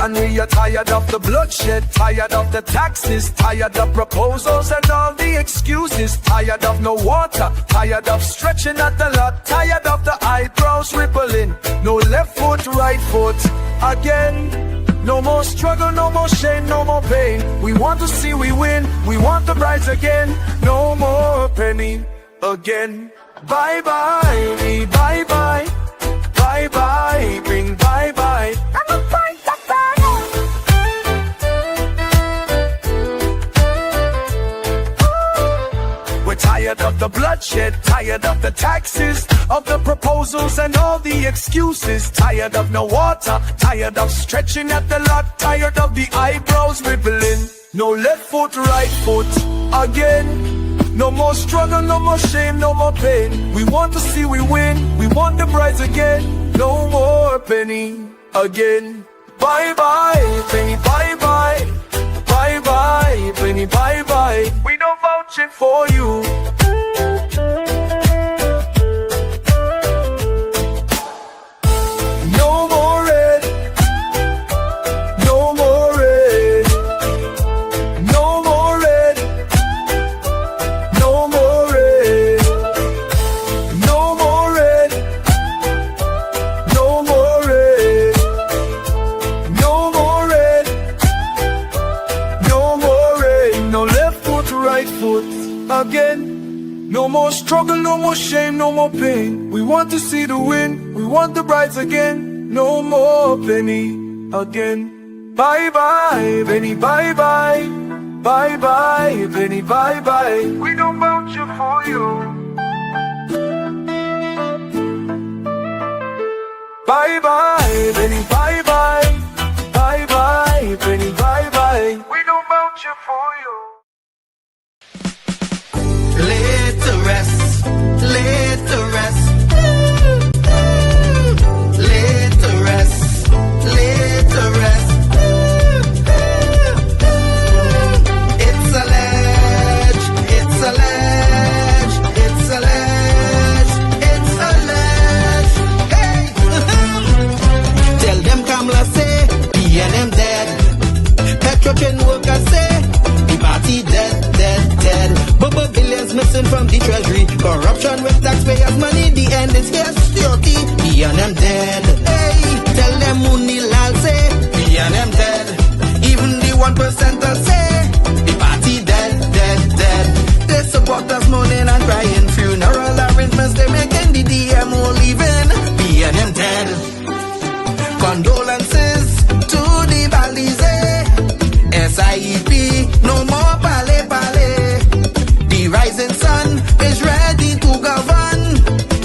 And we are tired of the bloodshed, tired of the taxes, tired of proposals and all the excuses, tired of no water, tired of stretching at the lot, tired of the eyebrows rippling. No left foot, right foot again. No more struggle, no more shame, no more pain. We want to see we win, we want the prize again. No more penny again. Bye bye, me bye bye. Bye bye, bring bye bye. We're tired of the bloodshed, tired of the taxes, of the proposals and all the excuses. Tired of no water, tired of stretching at the lot, tired of the eyebrows rippling. No left foot, right foot again. No more struggle, no more shame, no more pain. We want to see we win, we want the prize again. No more penny again. Bye bye, penny bye bye. Bye bye, penny bye bye. We don't vouching for you. No more red. No more red. No more red. No more red. No more red. No more red. No more red. No more rain, no left foot, right foot again. No more struggle, no more shame, no more pain. We want to see the win, we want the prize again. No more penny again. Bye bye, penny bye bye. Bye bye, penny bye bye. We don't vouch for you. Bye bye, penny bye bye. Bye bye, penny bye bye. We don't vouch for you. Laid to rest, laid to rest. Laid to rest, laid to rest. It's alleged, it's alleged, it's alleged, it's alleged. Hey! Tell them Kamala say, PNM dead. Petrotrain workers say, the party dead, dead, dead. Bubble billions missing from the treasury. Corruption with taxpayers' money, the end is here, security. PNM dead. Hey, tell them Munilal say, PNM dead. Even the 1% say, the party dead, dead, dead. They support us mourning and crying. Funeral arrangements they making, the DMO leaving. PNM dead. Condolences to the Balize. SIEP, no more pale pale. The rising sun is ready to govern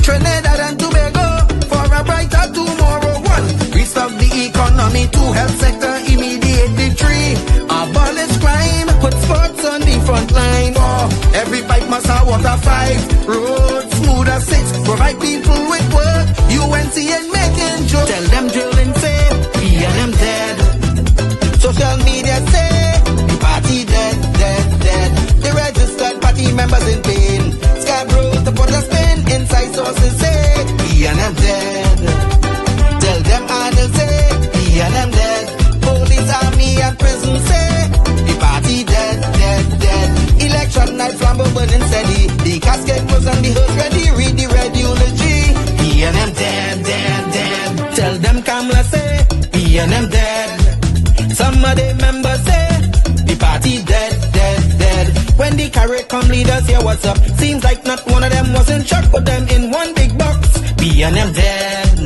Trinidad and Tobago for a brighter tomorrow. One, restart the economy, two, health sector, immediate victory. Abolish crime, put sports on the front line. Four, every pipe must have water. Five, roads smooth as six, provide people with work. UNC ain't making jokes. Tell them drilling say, PNM dead. Social media say, the party dead, dead, dead. The registered party members in pain. Scarborough, the put a spin. Inside sources say, PNM dead. Tell them Arnold say, PNM dead. Police, army and prison say, the party dead, dead, dead. Election night, flambeau burning steady. The casket was on the hearse ready. Read the red eulogy. PNM dead, dead, dead. Tell them Kamala say, PNM dead. Some of the members say, the party dead, dead, dead. When the CARICOM leaders hear what's up, seems like not one of them was in shock. Put them in one big box, PNM dead.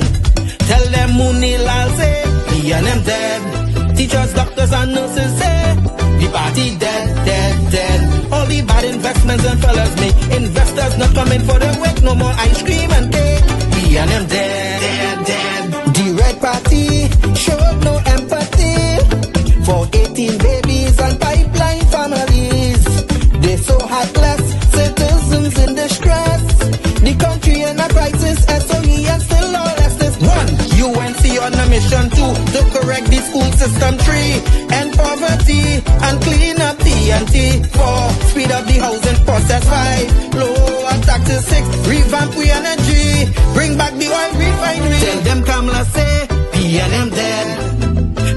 Tell them Munilal say, PNM dead. Teachers, doctors and nurses say, the party dead, dead, dead. All the bad investments and fellas make investors not coming for the wake. No more ice cream and cake, PNM dead, dead, dead. The Red Party showed no empathy for 18 babies and pipeline families. They so heartless, citizens in distress. The country in a crisis, SOE and still lawlessness. One, UNC on a mission to correct the school system. Three, end poverty and clean up TNT. Four, speed up the housing process. Five, lower taxes. Six, revamp we energy. Bring back the oil refinery. Tell them Kamala say, PNM dead.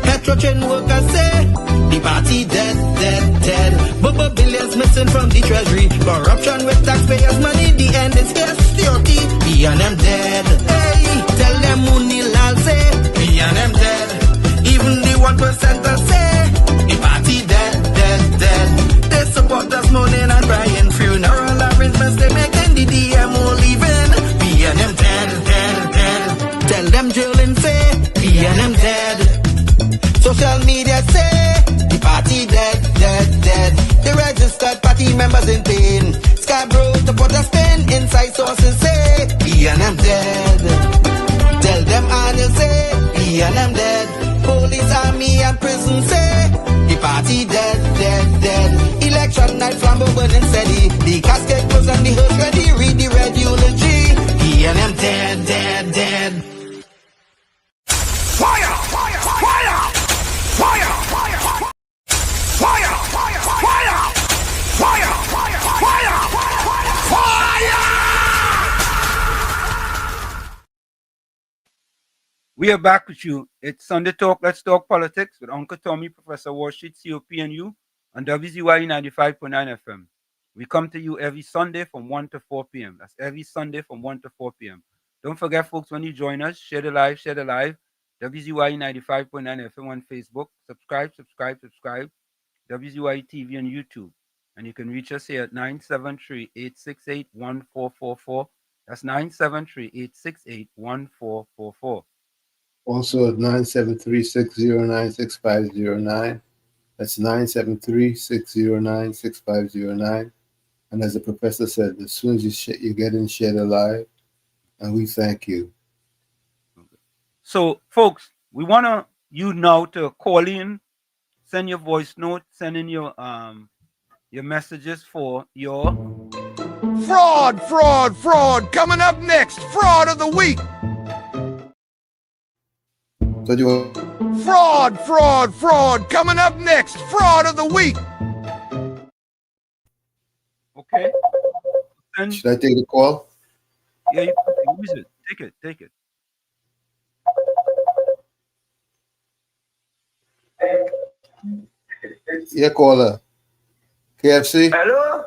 Petrotrain workers say, the party dead, dead, dead. Bubble billions missing from the treasury. Corruption with taxpayers' money, the end is here, security. PNM dead. Hey, tell them Munilal say, PNM dead. Even the 1% say he and them dead. Police, army, and prison say the party dead, dead, dead. Election night, flambeau burning steady. The casket closed and the hearse ready. Read the red eulogy. He and them dead, dead, dead. Fire! Fire! Fire! Fire! Fire! Fire! Fire! Fire! Fire! Fire! We are back with you. It's Sunday Talk. Let's talk politics with Uncle Tommy, Professor Wall Street, COP, and you on WZYE 95.9 FM. We come to you every Sunday from 1 to 4 p.m. That's every Sunday from 1 to 4 p.m. Don't forget, folks, when you join us, share the live, WZYE 95.9 FM on Facebook. Subscribe. WZYE TV on YouTube. And you can reach us here at 973-868-1444. That's 973-868-1444. Also at 973-609-6509. That's 973-609-6509. And as the professor said, as soon as you get in, share the live, and we thank you. So, folks, we want you now to call in, send your voice note, send in your messages for your Fraud, fraud, fraud. Coming up next, fraud of the week. So do you Fraud, fraud, fraud. Coming up next, fraud of the week. Okay. Should I take the call? Yeah, you use it. Take it. Yeah, caller. KFC? Hello?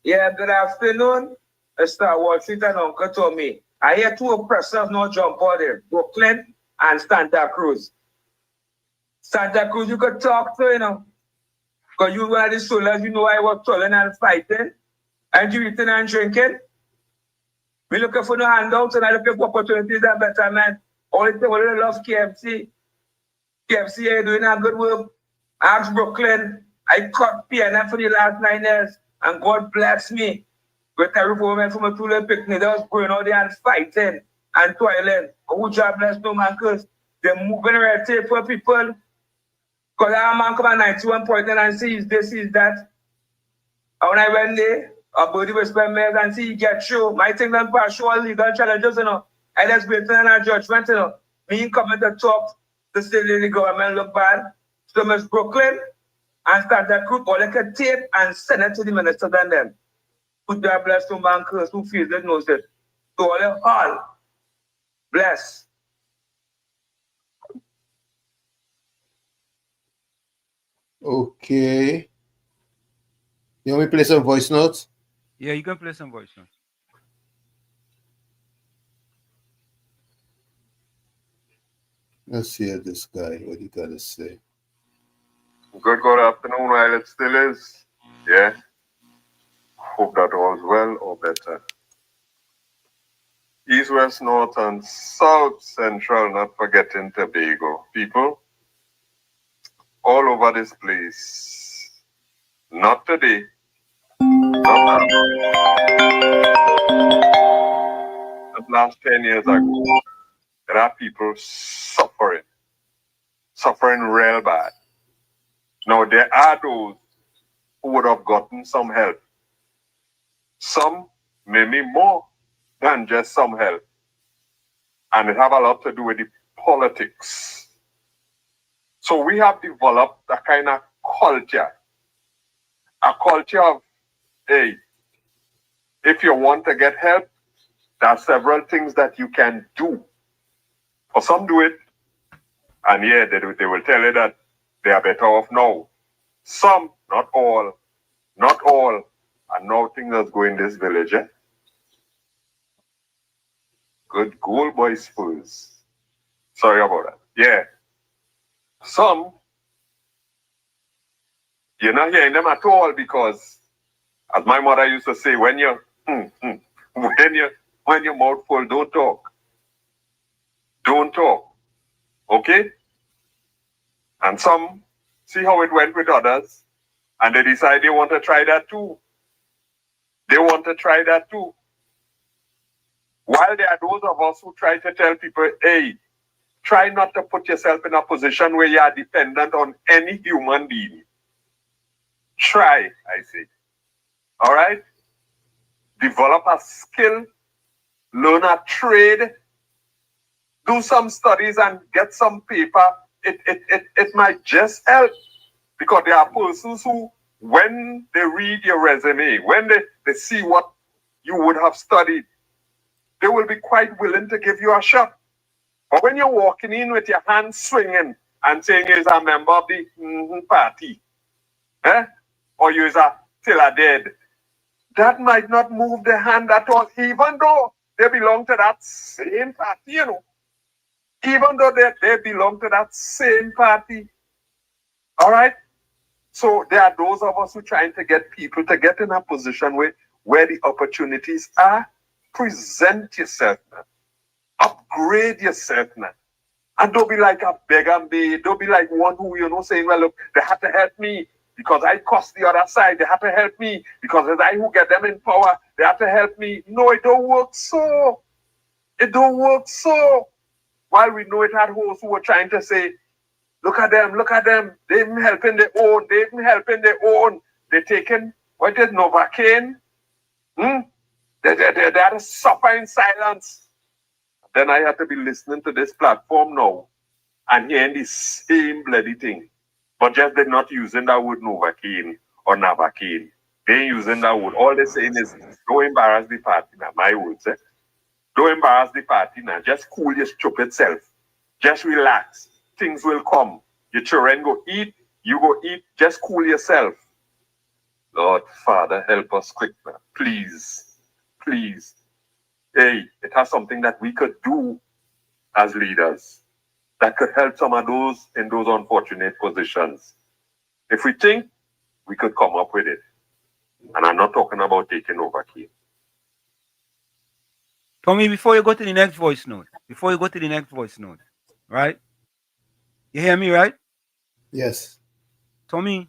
Yeah, good afternoon, Mr. Wall Street and Uncle Tommy. I hear two oppressors now jump out there, Brooklyn and Santa Cruz. Santa Cruz, you could talk to, because you were the soldiers, you know I was trolling and fighting, and you eating and drinking. We looking for no handouts and I looking for opportunities and betterment. Only thing we love KFC. KFC, you're doing a good work. Ask Brooklyn. I cut PNF for the last 9 years, and God bless me. With a roof over me from a two-little picnic, that was going out there and fighting and toiling. Who job bless no man, because they're moving red tape for people. Because our man come at 91.9 and sees this, sees that. And when I went there, our body was spend mails and see, get through. My thing done partial legal challenges, I just waiting on our judgment, Me coming to talk to say the government look bad. So Miss Brooklyn and Santa Cruz, all they can tape and send it to the ministers and them. Put their bless to bankers who feels it, knows it. So all bless. Okay. You want me to play some voice notes? Yeah, you can play some voice notes. Let's hear this guy, what he got to say. Good afternoon while it still is. Yeah. Hope that all's well or better. East, west, north, and south central, not forgetting Tobago. People, all over this place. Not today. Not the last 10 years ago. There are people suffering real bad. Now, there are those who would have gotten some help. Some, maybe more than just some help. And it have a lot to do with the politics. So we have developed a kind of culture. A culture of, hey, if you want to get help, there are several things that you can do. For some do it, and yeah, they will tell you that they are better off now. Some, not all, and now things that's going this village, eh? Good goal, boys, Spurs. Sorry about that. Yeah. Some, you're not hearing them at all because, as my mother used to say, when your mouth full, don't talk. Don't talk. Okay? And some see how it went with others, and they decide they want to try that too. While there are those of us who try to tell people, hey, Try not to put yourself in a position where you are dependent on any human being. Try, I say. All right? Develop a skill, learn a trade, do some studies and get some paper. It might just help, because there are persons who, when they read your resume, when they see what you would have studied, they will be quite willing to give you a shot. But when you're walking in with your hands swinging and saying you're a member of the party, or you're till a dead, that might not move the hand at all, even though they belong to that same party, you know. Even though they belong to that same party. All right? So there are those of us who are trying to get people to get in a position where the opportunities are. Present yourself now. Upgrade yourself now. And don't be like a beggar maid. Don't be like one who, saying, well, look, they have to help me because I cost the other side. They have to help me because it's I who get them in power. They have to help me. No, it don't work so. It don't work so. While we know it had hosts who were trying to say, look at them. They've been helping their own. They're taking, what is Novocaine? They had to suffer in silence. Then I had to be listening to this platform now and hearing the same bloody thing. But just they're not using that word Novocaine or Novocaine. They're using that word. All they're saying is, don't embarrass the party now. My words, Don't embarrass the party now. Just cool your stupid self. Just relax. Things will come. Your children go eat. You go eat. Just cool yourself. Lord, Father, help us quick now. Please. Please. Hey, it has something that we could do as leaders that could help some of those in those unfortunate positions. If we think, we could come up with it. And I'm not talking about taking over Key. Tommy, before you go to the next voice note, right? You hear me, right? Yes. Tommy,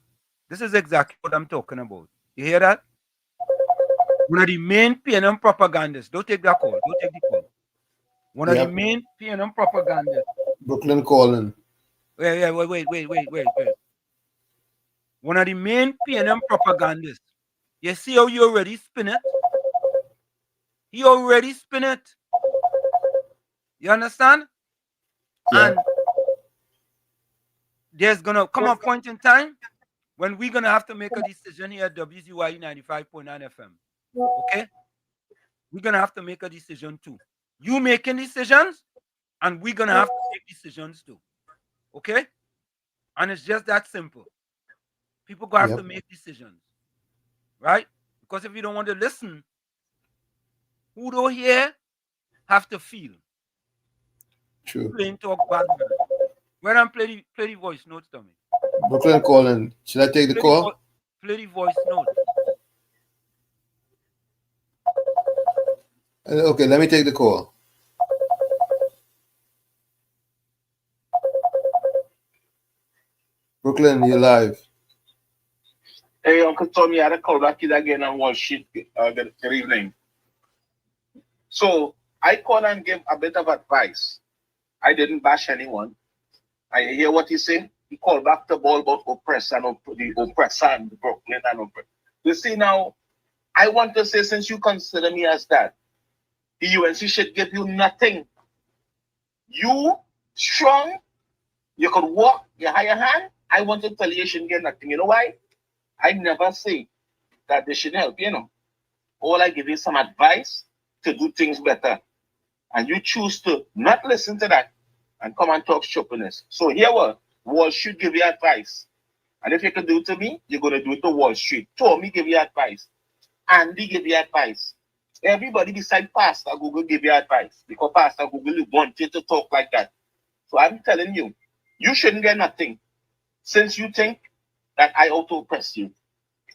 this is exactly what I'm talking about. You hear that? One of the main PNM propagandists, don't take that call, don't take the call. One of the main PNM propagandists. Brooklyn calling. Wait. One of the main PNM propagandists. You see how you already spin it? He already spin it. You understand? Yeah. And there's gonna come a point in time when we're gonna have to make a decision here at WZYE 95.9 FM. Okay? We're gonna have to make a decision too. You making decisions, and we're gonna have to make decisions too. Okay? And it's just that simple. People gonna have to make decisions. Right? Because if you don't want to listen, who don't hear have to feel. True. Plain talk bad. When I'm play the voice notes to me. Brooklyn calling. Should I take the call? Play the voice note. Okay, let me take the call. Brooklyn, you're live. Hey, Uncle Tommy, I had a call back again on Wall Street. Good evening. So I called and gave a bit of advice. I didn't bash anyone. I hear what he said. He called back the ball about oppressor and the oppressor and the Brooklyn and oppressor. You see now, I want to say, since you consider me as that, the UNC should give you nothing. You strong, you could walk, you higher hand. I want to tell you shouldn't get nothing. You know why? I never say that they should help, All I give you some advice to do things better. And you choose to not listen to that and come and talk stupidness. So here Wall Street give you advice. And if you can do it to me, you're going to do it to Wall Street. Tommy give you advice. Andy give you advice. Everybody beside Pastor Google give you advice. Because Pastor Google want you to talk like that. So I'm telling you, you shouldn't get nothing. Since you think that I auto-oppress you.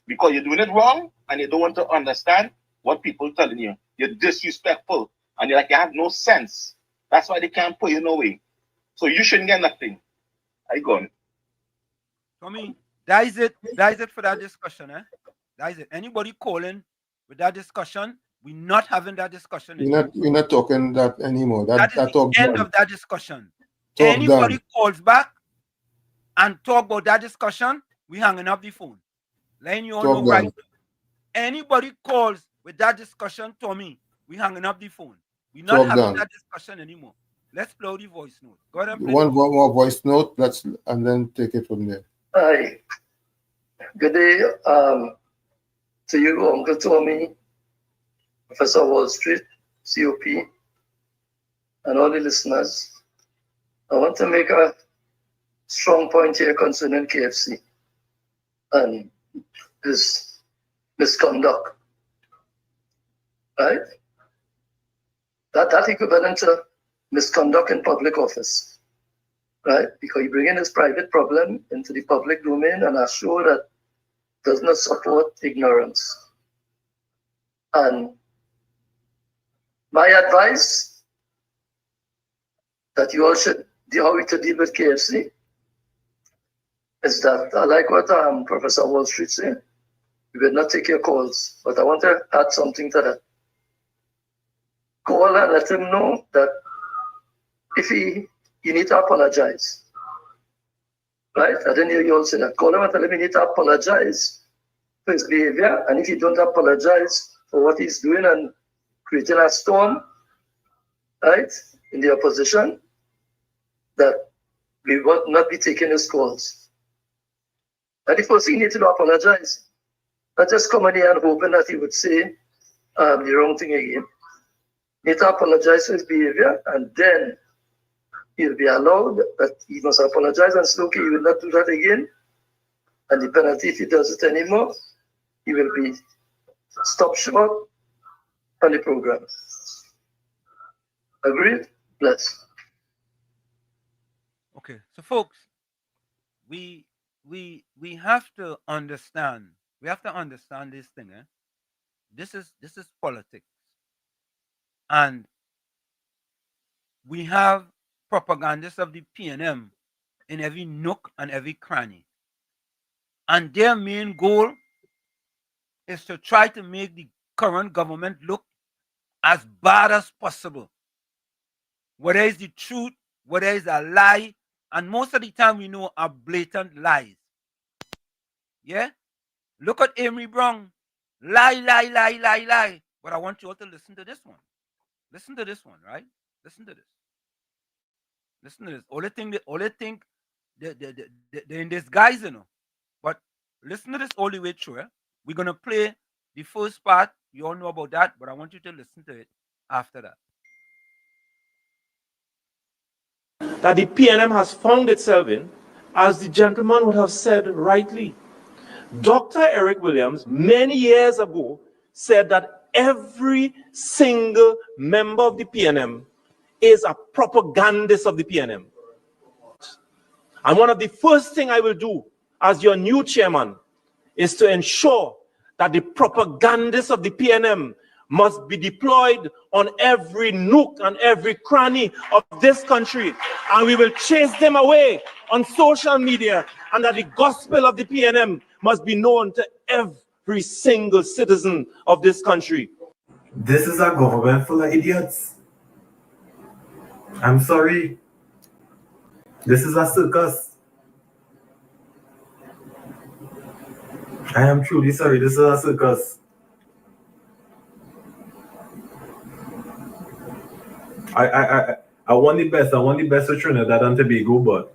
Because you're doing it wrong and you don't want to understand what people are telling you. You're disrespectful and you're like, you have no sense. That's why they can't put you no way. So you shouldn't get nothing. I gone. Tommy, that is it for that discussion, That is it. Anybody calling with that discussion, we're not having that discussion anymore. We're not talking that anymore. That is the end of that discussion. Anybody calls back and talk about that discussion, we hanging up the phone. Letting you all know right now. Anybody calls with that discussion to me, we hanging up the phone. We're not having that discussion anymore. Let's play the voice note. Go ahead and play one more voice note, and then take it from there. Hi. Good day to you, Uncle Tommy, Professor Wall Street, COP, and all the listeners. I want to make a strong point here concerning KFC and his misconduct. Right? That equivalent to misconduct in public office. Right? Because you bring in his private problem into the public domain and are sure that does not support ignorance. And my advice that you all should how to deal with KFC is that I like what Professor Wall Street said. We will not take your calls, but I want to add something to that. Call and let him know that if you need to apologize. Right? I didn't hear you all say that. Call him and tell him you need to apologize for his behavior. And if you don't apologize for what he's doing and creating a storm, right, in the opposition, that we will not be taking his calls. And the first thing you need to do, apologize. Not just come in here and hoping that he would say the wrong thing again. You need to apologize for his behavior, and then he'll be allowed that he must apologize and say, okay, he will not do that again. And the penalty, if he does it anymore, he will be stopped short on the program. Agreed? Bless. Okay, so folks, we have to understand. We have to understand this thing. This is politics, and we have propagandists of the PNM in every nook and every cranny, and their main goal is to try to make the current government look as bad as possible. Whether it's the truth, whether it's a lie, and most of the time we know are blatant lies. Yeah? Look at Amy Brown. Lie, lie, lie, lie, lie. But I want you all to listen to this one. Listen to this one, right? Listen to this. Listen to this. Only thing they're in disguise, you know. But listen to this all the way through. We're going to play the first part. You all know about that, but I want you to listen to it after that. That the PNM has found itself in, as the gentleman would have said rightly. Dr. Eric Williams, many years ago, said that every single member of the PNM is a propagandist of the PNM. And one of the first things I will do as your new chairman is to ensure that the propagandists of the PNM must be deployed on every nook and every cranny of this country. And we will chase them away on social media, and that the gospel of the PNM must be known to every single citizen of this country. This is a government full of idiots. I'm sorry. This is a circus. I am truly sorry. This is a circus. I want the best. I want the best for Trinidad and Tobago, but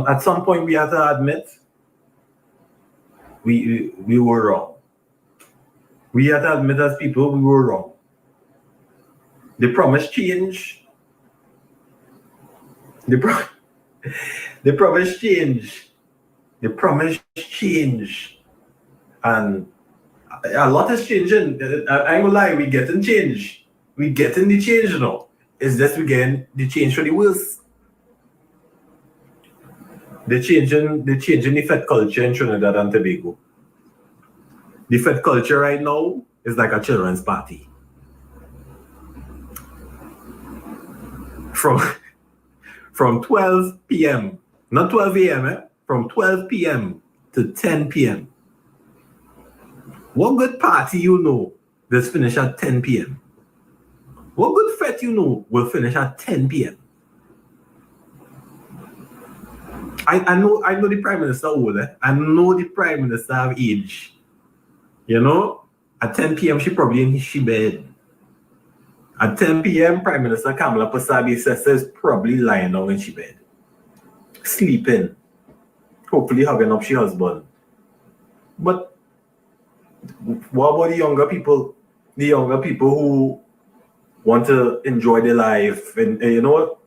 at some point we have to admit we were wrong. We have to admit as people we were wrong. The promise change. The promise change. The promise change. And a lot is changing. I ain't gonna lie, we getting change. We getting the change now. It's just we getting the change for the worse. The changing the Fed culture in Trinidad and Tobago. The Fed culture right now is like a children's party. From 12 p.m., not 12 a.m., from 12 p.m. to 10 p.m. What good party you know that's finish at 10 p.m.? What good fete you know will finish at 10 p.m.? I know the Prime Minister old. I know the Prime Minister have age. You know, at 10 p.m. she probably in she bed. At 10 p.m. Prime Minister Kamala Pasabi says probably lying down in she bed. Sleeping. Hopefully hugging up she husband. But what about the younger people? The younger people who want to enjoy their life and you know,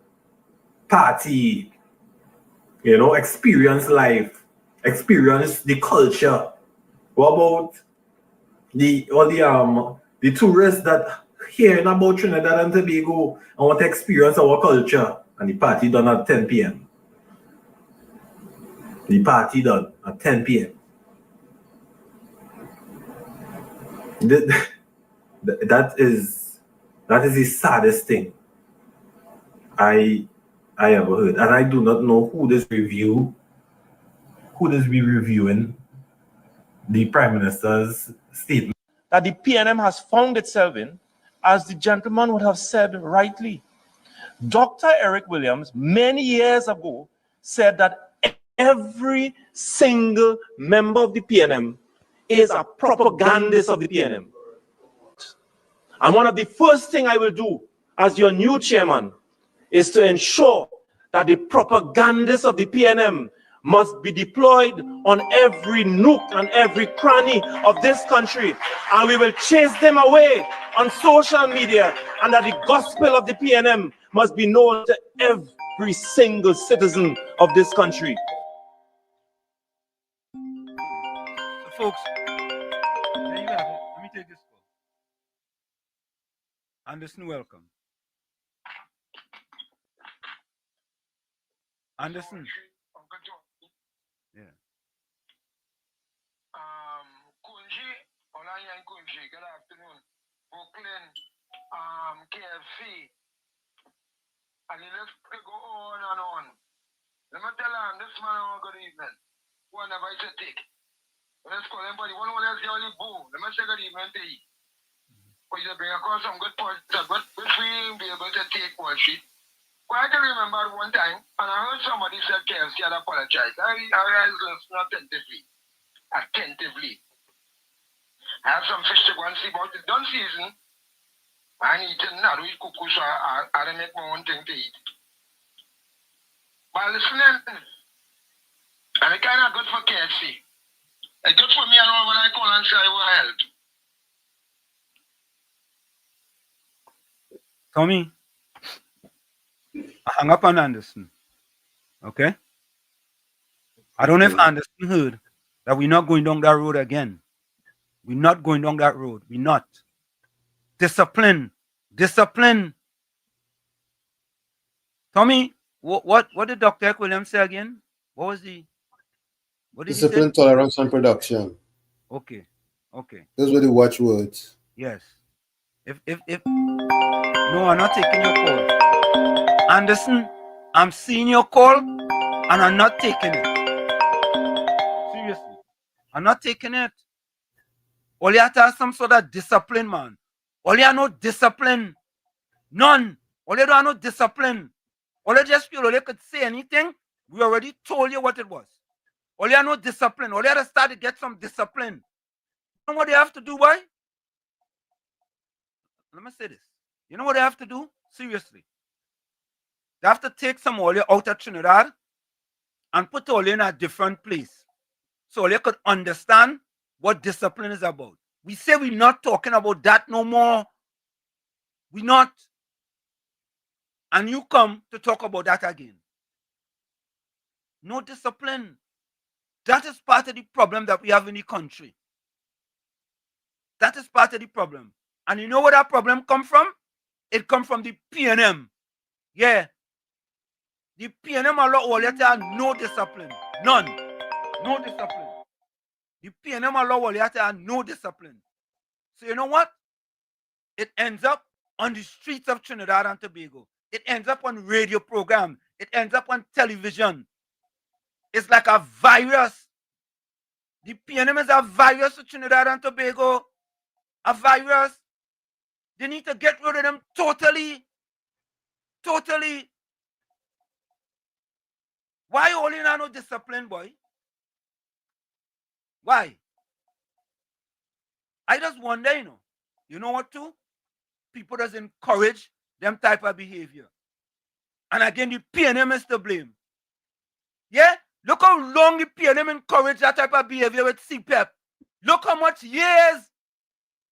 party, you know, experience life, experience the culture. What about the tourists that hearing about Trinidad and Tobago and want to experience our culture, and the party done at 10 p.m. The party done at 10 p.m. That is the saddest thing I ever heard, and I do not know who is reviewing the Prime Minister's statement that the PNM has found itself in, as the gentleman would have said rightly. Dr. Eric Williams, many years ago, said that every single member of the PNM is a propagandist of the PNM. And one of the first things I will do as your new chairman is to ensure that the propagandists of the PNM must be deployed on every nook and every cranny of this country. And we will chase them away on social media, and that the gospel of the PNM must be known to every single citizen of this country. So folks, there you have it. Let me take this call. Anderson, welcome. Anderson. Yeah. Kunji, Olayan Kunji, good afternoon. Brooklyn, KFC. And the list could go on and on. Let me tell him, this man, good evening. Whenever I say take. Let's call him, buddy. One else, the only boo. Let me say good evening to you. Because you bring across some good points, but we be able to take one sheet. Well, I can remember one time, and I heard somebody say KFC had apologized. I listened attentively. I have some fish to go and see about it. Done season. I need to not eat cuckoo, so I don't make my own thing to eat. But listening, and it's kind of good for KFC. It's good for me and all when I call and say I want help. Tommy, I hung up on Anderson. Okay? I don't know if Anderson heard that we're not going down that road again. We're not going down that road. We're not. Discipline. Discipline. Tommy, what did Dr. Williams say again? What was the... What did Discipline, he say? tolerance, and production. Okay. Okay. Those were the watchwords. Yes. No, I'm not taking your call. Anderson, I'm seeing your call and I'm not taking it. Seriously. I'm not taking it. All you have to have some sort of discipline, man. All you have no discipline. None. All you don't have no discipline. All you just feel all you could say anything, we already told you what it was. All you have no discipline. All you have to start to get some discipline. You know what you have to do, boy? Let me say this. You know what they have to do? Seriously. They have to take some oil out of Trinidad and put oil in a different place. So you could understand what discipline is about. We say we're not talking about that no more. We're not. And you come to talk about that again. No discipline. That is part of the problem that we have in the country. That is part of the problem. And you know where that problem come from? It come from the PNM. Yeah. The PNM allow all you to have no discipline. None. No discipline. The PNM allow all you to have no discipline. So you know what? It ends up on the streets of Trinidad and Tobago. It ends up on radio program. It ends up on television. It's like a virus. The PNM is a virus to Trinidad and Tobago. A virus. They need to get rid of them totally. Totally. Why only now no discipline, boy? Why? I just wonder, You know what too? People just encourage them type of behavior. And again, the PNM is to blame. Yeah? Look how long the PNM encourage that type of behavior with CPEP. Look how much years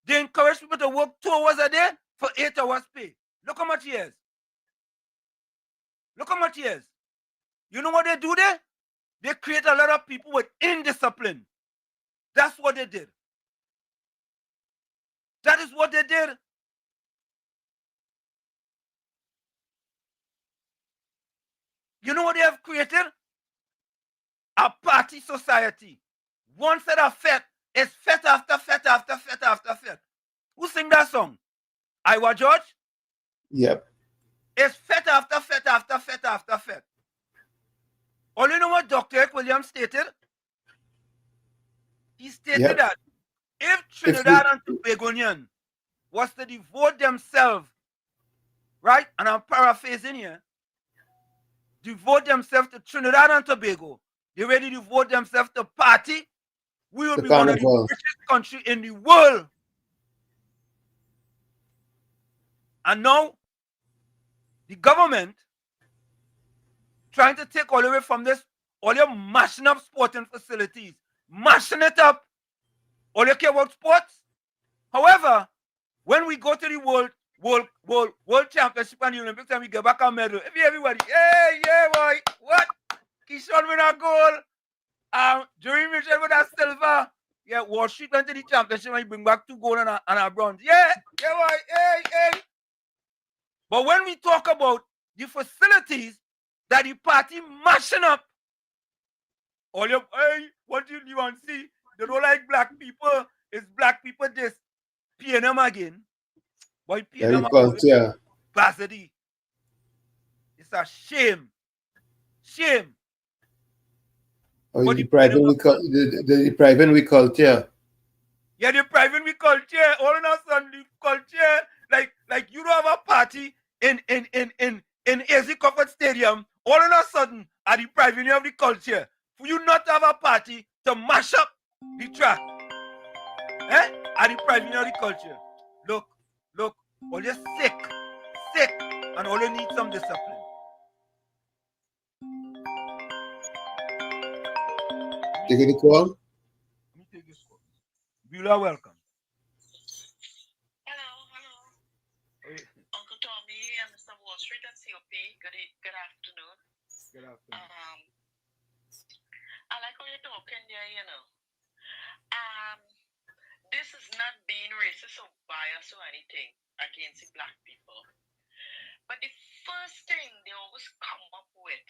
they encourage people to work 2 hours a day for 8 hours pay. Look how much years. Look how much years. You know what they do there? They create a lot of people with indiscipline. That's what they did. That is what they did. You know what they have created? A party society. One set of fete is fete after fete after fete after fete. Who sing that song? Iowa George? Yep. It's fete after fete after fete after fete. All you know what Dr. Eric Williams stated? He stated that if Trinidad and Tobagonian was to devote themselves, right? And I'm paraphrasing here, devote themselves to Trinidad and Tobago, they ready to devote themselves to party, we will be one of the richest countries in the world. And now, the government trying to take all away from this, all your mashing up sporting facilities, mashing it up. All you care about sports. However, when we go to the World Championship and the Olympics and we get back a medal, everybody, hey, yeah, boy, what? Keyshawn win a gold. Jerry Mitchell with a silver. Yeah, Wall Street went to the championship and he bring back 2 gold and a bronze. Yeah, boy, hey. But when we talk about the facilities that the party mashing up, all your, hey, what do you want to see? They don't like black people. It's black people this. PNM again. Boy, PNM capacity. It's a shame. Shame. Oh, depriving we culture. Yeah, depriving we culture. All of a sudden, the culture, like you don't have a party in AZ Comfort Stadium. All of a sudden, are depriving you of the culture. For you not to have a party to mash up the track. Are depriving you of the culture. Look, all you're sick, and all you need some discipline. Take any call? Let me take this call. Beulah, welcome. Hello. Uncle Tommy and Mr. Wall Street and COP. Good afternoon. Good afternoon. I like how you're talking there, This is not being racist or biased or anything against the black people. But the first thing they always come up with,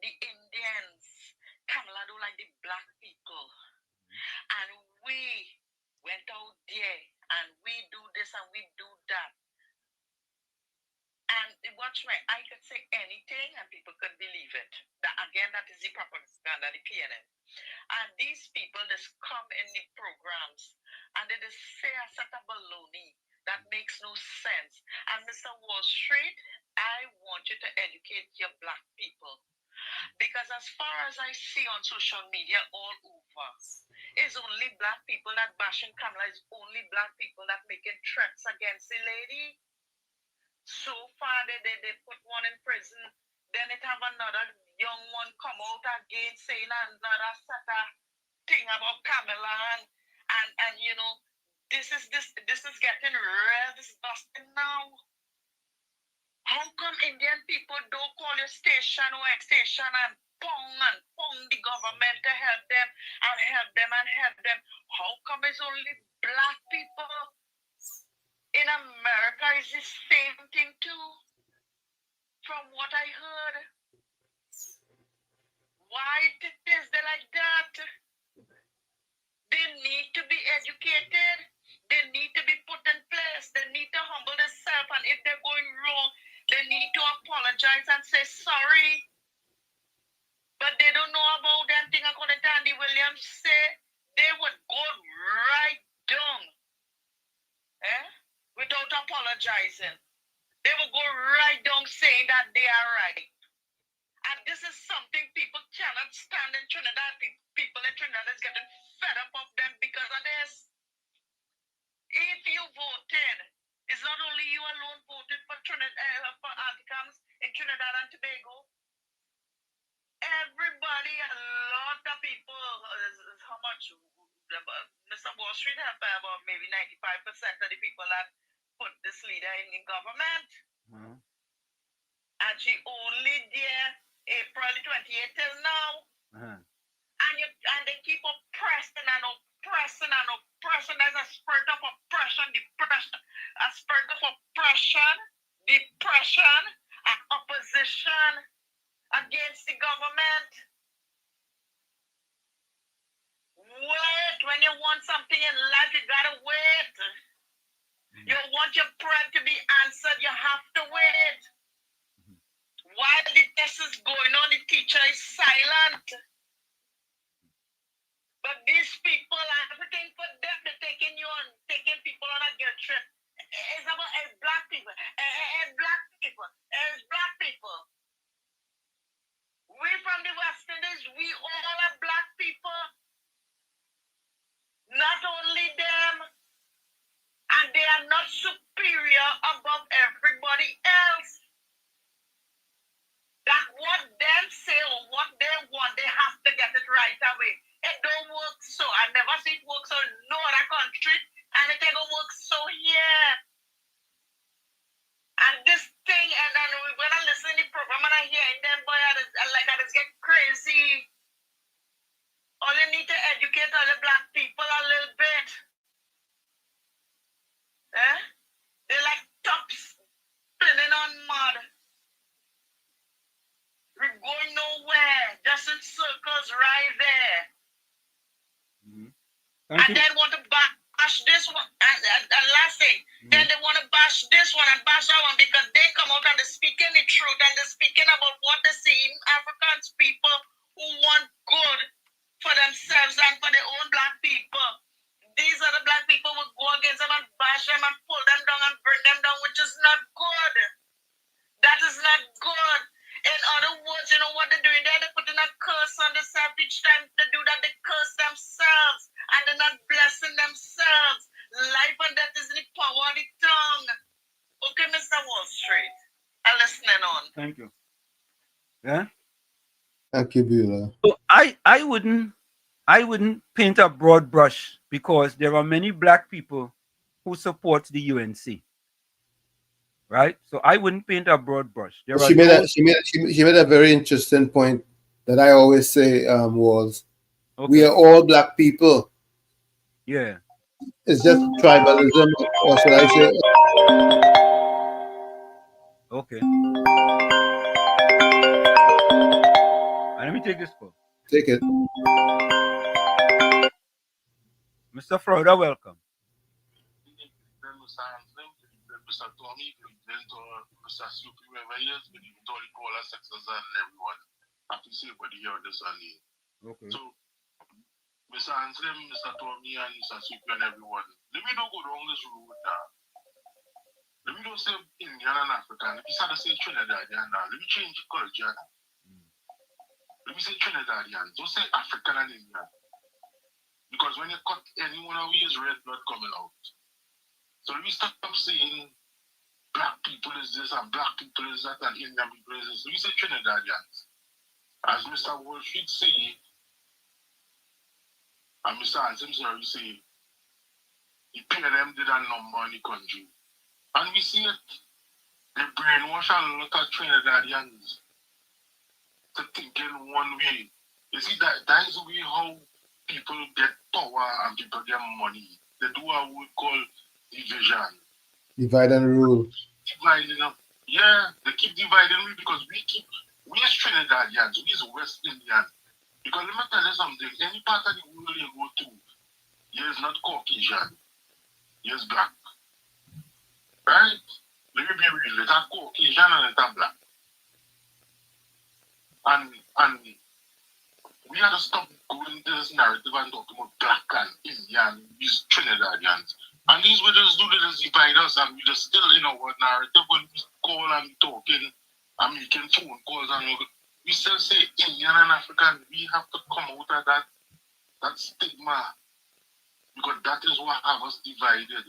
the Indians, Kamala don't like the black people. And we went out there and we do this and we do that. And watch me, I could say anything and people could believe it. That is the propaganda, the PNM. And these people just come in the programs and they just say a set of baloney that makes no sense. And Mr. Wall Street, I want you to educate your black people. Because as far as I see on social media all over, it's only black people that bashing Kamala, it's only black people that making threats against the lady. So far, they put one in prison. Then it have another young one come out again saying another set of thing about Kamala and this is getting real disgusting now. How come Indian people don't call your station or station and pong the government to help them and help them and help them? How come it's only black people? In America, it's the same thing too. From what I heard. Why is they like that? They need to be educated. They need to be put in place. They need to humble themselves. And if they're going wrong, they need to apologize and say sorry. But they don't know about them thing according to Andy Williams say. They would go right down. Without apologizing. They will go right down saying that they are right. And this is something in Trinidad and Tobago. Everybody, a lot of people, how much Mr. Wall Street have about maybe 95% of the people that put this leader in government. And she only there April 28th till now. And they keep oppressing and oppressing and oppressing. There's a spirit of oppression, depression, a spirit of oppression, depression, and opposition against the government. Wait, when you want something in life, you gotta wait. You want your prayer to be answered, you have to wait. While the test is going on, the teacher is silent. But these people, everything for them, they're taking people on a guilt trip. It's about black people. Black people. Black people. We from the West Indies, we all are black people. Not only them, and they are not superior above everybody else. That what them say or what they want, they have to get it right away. It don't work so. I never see it work so in no other country, and it ain't gonna work so here. And this thing, and then when I listen to the program and I hear them, boy, I just get crazy. All you need to educate all the black people a little bit. They like tops spinning on mud. We're going nowhere, just in circles right there. And then want to bash this one, and last thing, then they want to bash this one and bash that one because they come out and they're speaking the truth and they're speaking about what they see in Africans people who want good for themselves and for their own black people. These are the black people who go against them and bash them and pull them down and burn them down, which is not good. That is not good. In other words, you know what they're doing there? They're putting a curse on themselves each time they do that. They curse themselves and they're not blessing themselves. Life and death is in the power of the tongue. Okay, Mr. Wall Street. I'm listening on. Thank you. Yeah? Thank you, Beulah. So I wouldn't paint a broad brush because there are many black people who support the UNC. Right? So I wouldn't paint a broad brush. She made a very interesting point that I always say was we are all black people. Yeah. It's just tribalism, or should I say? Okay. Let me take this call. Take it. Mr. Florida, welcome. Mr. Tommy, Mr. Super, whoever he is, but even though he call us sexes and everyone, I have to say what he heard this Sunday. Okay. So, Mr. Anslim, Mr. Tommy, and Mr. Super and everyone, let me don't go down this road now. Let me don't say Indian and African. Let me start to say Trinidadian now. Let me change the culture now. Let me say Trinidadian. Don't say African and Indian. Because when you cut any one of these red blood coming out. So let me stop saying black people is this and black people is that and Indian people is this. We say Trinidadians. As Mr. Wall Street say, and Mr. Ansim Sir say, the PNM did a number in the country. And we see it. They brainwash a lot of Trinidadians to think in one way. You see, that is the way how people get power and people get money. They do what we call division. Divide and rule. Dividing up. Yeah, they keep dividing because we as Trinidadians, we as West Indians. Because let me tell you something, any part of the world you go to, here is not Caucasian, here is black. Right? Let me be real, it's a Caucasian and it's a black. And we have to stop going to this narrative and talking about black and Indian, these Trinidadians. And these we just do this divide us and we just still in our narrative when we call and talking and making phone calls and we still say Indian and African. We have to come out of that stigma because that is what have us divided.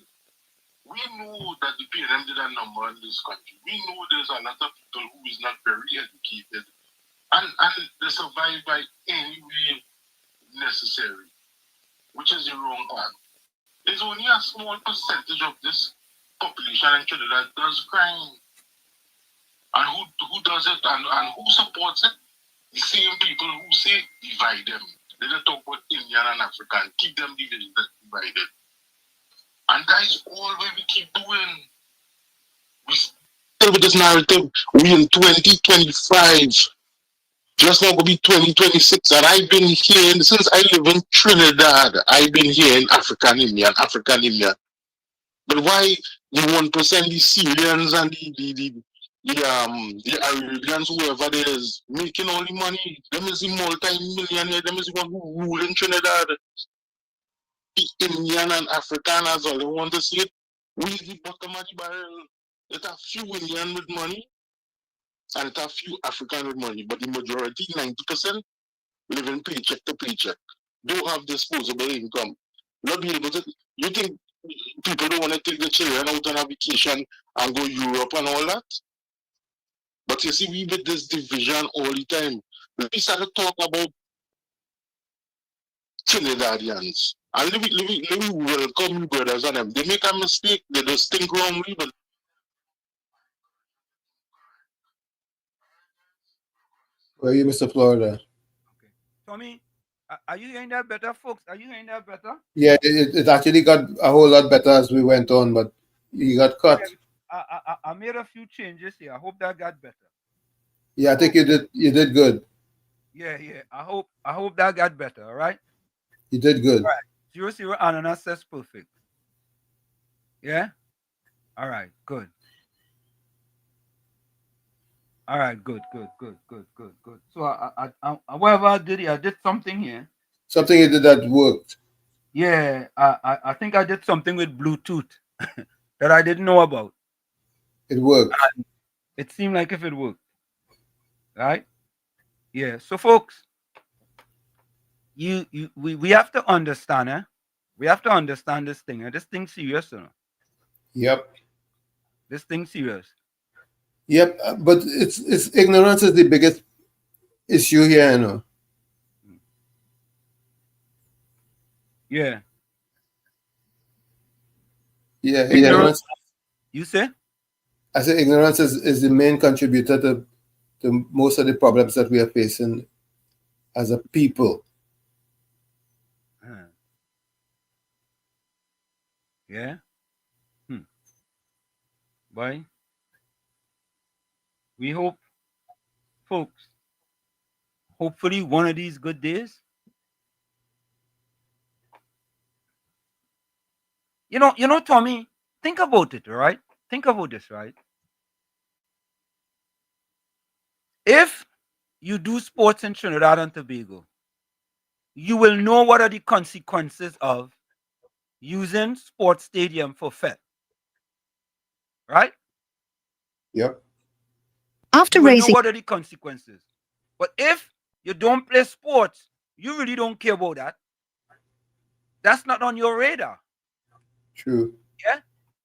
we know that the PNM did a number in this country. We know there's a lot of people who is not very educated and they survive by any way necessary, which is the wrong part. There's only a small percentage of this population in Trinidad that does crime. And who does it and who supports it? The same people who say divide them. They don't talk about Indian and African, keep them divided. And that is all we keep doing. We still with this narrative, we in 2025. Just now will be 2026. And I've been hearing, since I live in Trinidad, I've been hearing African Indian. But why the 1%, the Syrians and the Arabians, whoever it is, making all the money? Them is the multi-millionaire, them is the one who rule in Trinidad. The Indian and African as all. They want to see it. We the bottom of the barrel. It's a few Indian with money and it's a few African with money. But the majority, 90%, living paycheck to paycheck. Don't have disposable income. Not be able to. You think people don't want to take the children out on a vacation and go Europe and all that? But you see, we with this division all the time. We start to talk about Trinidadians. And let me welcome you brothers and them. They make a mistake, they just think wrongly, but Where are you, Mr. Florida? Tommy, are you hearing that better, folks? Are you hearing that better? Yeah, it actually got a whole lot better as we went on, but you got cut. I made a few changes here. I hope that got better. Yeah, I think you did good. Yeah. I hope that got better, all right? You did good. All right. 00 ananas says perfect. Yeah? All right, good. All right, good. So I whatever I did here, I did something here. Something you did that worked. Yeah, I think I did something with Bluetooth that I didn't know about. It worked. And it seemed like if it worked. Right? Yeah. So folks, we have to understand, we have to understand this thing. This thing serious, you know? Yep. This thing serious. Yep. But it's ignorance is the biggest issue here, you know. Yeah. Yeah, ignorance. You say? I say ignorance is the main contributor to most of the problems that we are facing as a people. Yeah. Boy, we hope, folks, hopefully one of these good days, you know, Tommy, think about it, right? Think about this, right? If you do sports in Trinidad and Tobago, you will know what are the consequences of using sports stadium for FET. Right? Yep. You will know what are the consequences. But if you don't play sports, you really don't care about that. That's not on your radar. True. Yeah?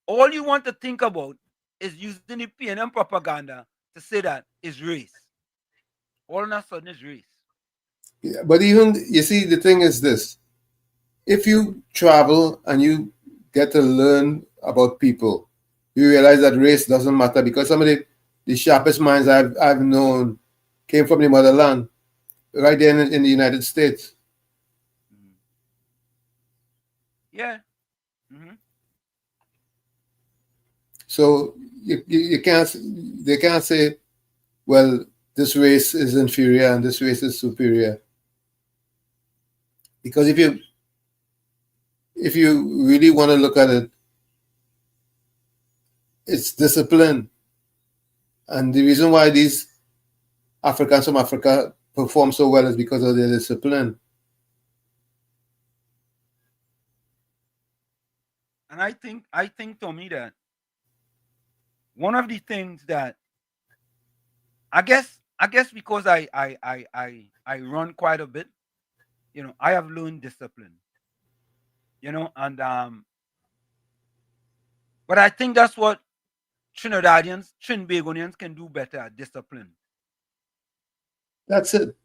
All you want to think about is using the PNM propaganda to say that is race. All of a sudden is race. Yeah, but even you see, the thing is this: if you travel and you get to learn about people, you realize that race doesn't matter, because some of the sharpest minds I've known came from the motherland, right there in the United States. Yeah. So you can't, they can't say, well, this race is inferior and this race is superior, because if you really want to look at it, it's discipline. And the reason why these Africans from Africa perform so well is because of their discipline. And I think, Tommy, that one of the things that I guess because I run quite a bit, you know, I have learned discipline. You know, and But I think that's what Trinidadians, Trinbagonians can do better at discipline. That's it.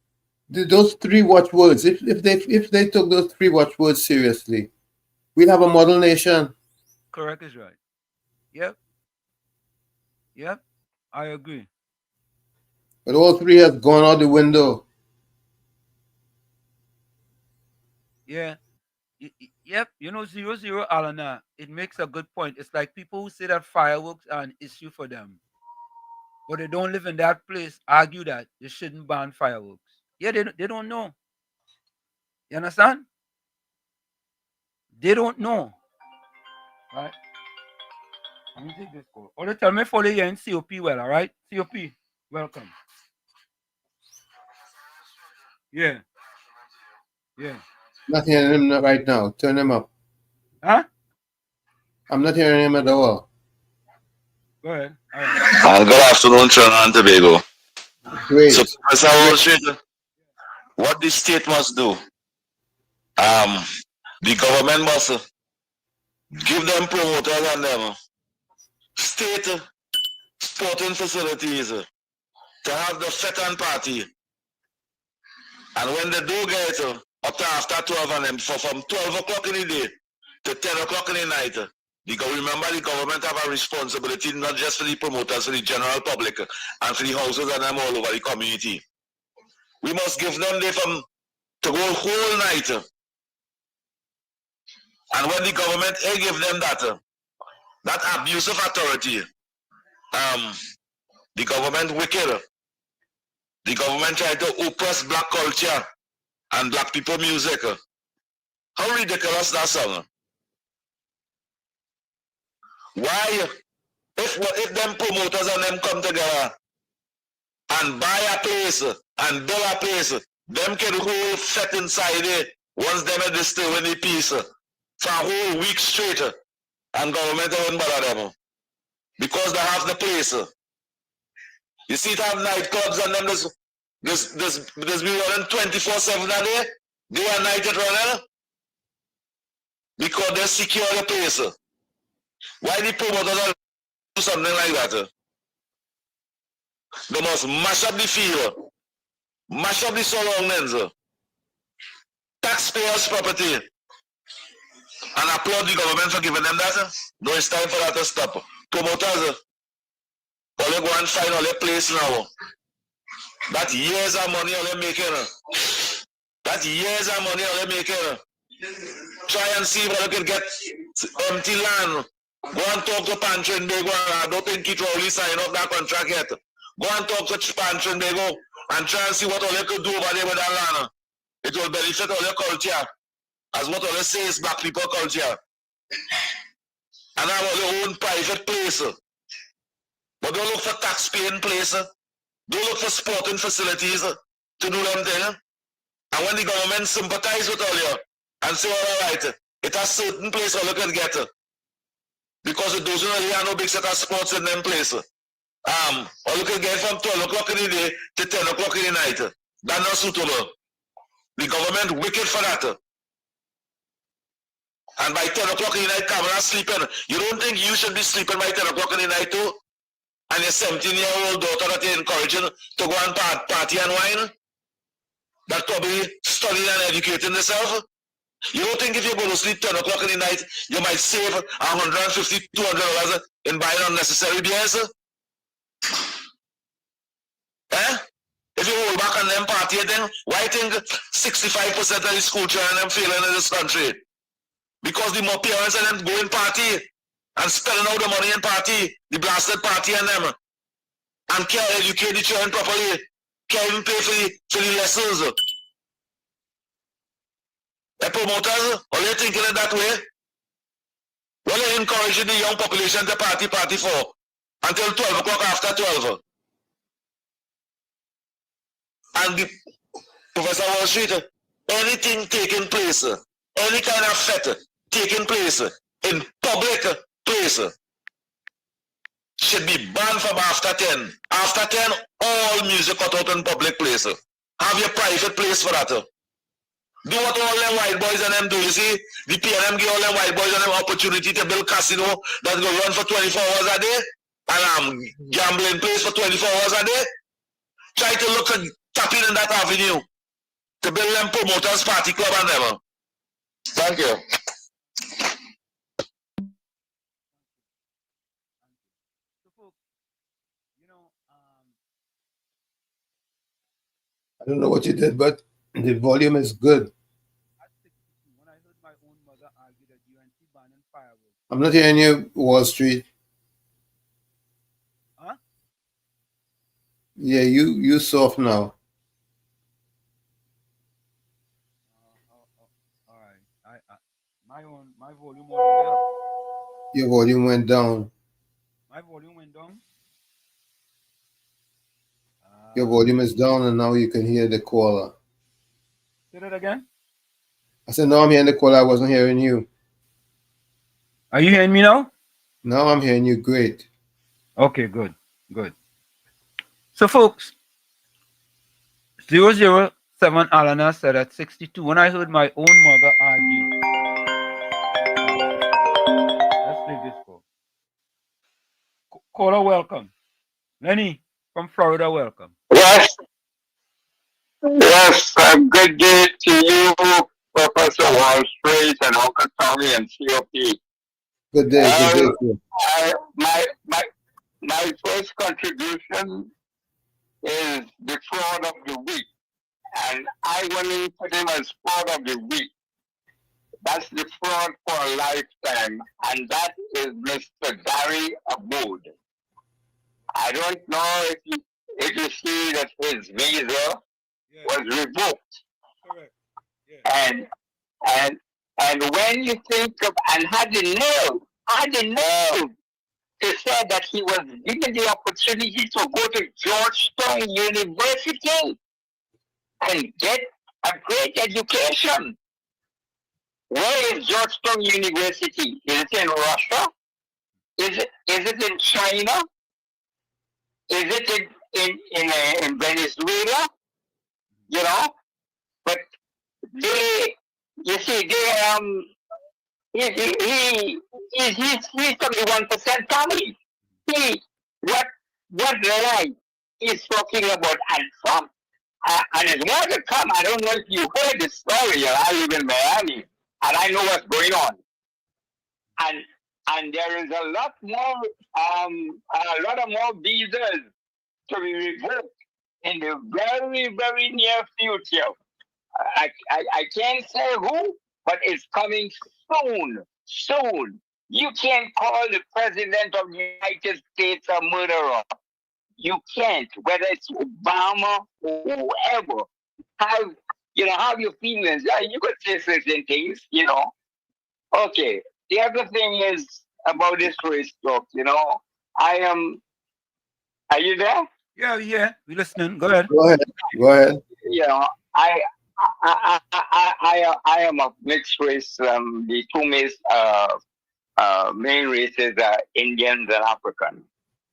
Those three watchwords. If they took those three watchwords seriously, we'd have a model nation. Correct is right. Yep. Yep. I agree. But all three has gone out the window. Yeah. Yep. 0-0, Alana. It makes a good point. It's like people who say that fireworks are an issue for them, but they don't live in that place, argue that they shouldn't ban fireworks. Yeah, they don't know. You understand? They don't know. Right? Let me take this call. Or they tell me follow you in COP well, all right? COP, welcome. Yeah. Yeah. Not hearing him right now. Turn him up. Huh? I'm not hearing him at all. Go ahead. All right. Good afternoon, Trinidad and Tobago. Great. So, Mr. Wall Street, what the state must do, the government must give them promoters and them state sporting facilities to have the Fetan party. And when they do get up to after 12 and them, from 12 o'clock in the day to 10 o'clock in the night, remember the government have a responsibility not just for the promoters, for the general public and for the houses and them all over the community. We must give them to go whole night. And when the government give them that abusive authority, the government wicked. The government try to oppress black culture and black people music. How ridiculous that song. Why? If them promoters and them come together and buy a place and build a place, them can hold set inside it once them are disturbing the peace for a whole week straight, and government won't bother them because they have the place. You see, it have nightclubs and them this be running 24/7 a day, day and night it running because they secure the place. Why the promoters do something like that? They must mash up the field, mash up the surroundings, taxpayers' property, and applaud the government for giving them that. No, it's time for that to stop. Promoters, all they go and find all their place now. That years of money all they making. That years of money all they making. Try and see if they can get empty land. Go and talk to Pantry Bago. I don't think it will only sign up that contract yet. Go and talk to Pantry Bago and try and see what all they could do over there with that land. It will benefit all your culture. As what all they say is black people culture. And have all their own private place. But don't look for tax-paying place. Don't look for sporting facilities to do them things. And when the government sympathize with all you and say, all right, it has certain place all you can get. Because it doesn't really have no big set of sports in them place. All you can get from 12 o'clock in the day to 10 o'clock in the night. That's not suitable. The government wicked for that. And by 10 o'clock in the night, come and sleeping. You don't think you should be sleeping by 10 o'clock in the night too? And your 17-year-old daughter that you're encouraging to go and party and wine? That probably studying and educating themselves? You don't think if you go to sleep 10 o'clock in the night, you might save $150, $200 in buying unnecessary beers? Eh? If you hold back on them party, then why think 65% of the school children them failing in this country? Because the more parents and them go in party and spending out the money in party, the blasted party and them, and can't educate the children properly, can't even pay for the lessons. The promoters, are they thinking it that way? What are they encouraging the young population to party for? Until 12 o'clock after 12. And the Professor Wall Street, anything taking place, any kind of fete taking place in public place should be banned from after 10. After 10, all music cut out in public place. Have your private place for that. Do what all them white boys and them do. You see, the PNM give all them white boys and them opportunity to build casino that go run for 24 hours a day and gambling place for 24 hours a day. Try to look at tapping in that avenue to build them promoters party club and them. Thank you. I don't know what you did, but the volume is good. I'm not hearing you, Wall Street. Huh? Yeah, you soft now. All right. My volume was up. Your volume went down. My volume went down. Your volume is down, and now you can hear the caller. Say that again. I said, no, I'm hearing the caller. I wasn't hearing you. Are you hearing me now? Now I'm hearing you great. Okay, good. So, folks, 007 Alana said at 62, when I heard my own mother argue. Let's take this call. Caller, welcome. Lenny from Florida, welcome. Yes. Yes, good day to you, Professor Wall Street and Uncle Tommy and COP. Good day. My first contribution is the fraud of the week. And I will put him as fraud of the week. That's the fraud for a lifetime. And that is Mr. Gary Abood. I don't know if you see that his visa was revoked. Correct. Yeah. And when you think of, and had the nerve to say that he was given the opportunity to go to Georgetown University and get a great education. Where is Georgetown University? Is it in Russia? Is it in China? Is it in Venezuela? You know, but he's from the 1% family. What lie he's talking about, and from and it's more to come. I don't know if you heard the story. I live in Miami, and I know what's going on. And there is a lot of more visas to be revoked in the very, very near future. I can't say who, but it's coming soon. You can't call the president of the United States a murderer. You can't, whether it's Obama or whoever. Have your feelings. Yeah, you could say certain things, Okay. The other thing is about this race talk, are you there? Yeah. We're listening. Go ahead. Go ahead. I am of mixed race. The two main races are Indians and African.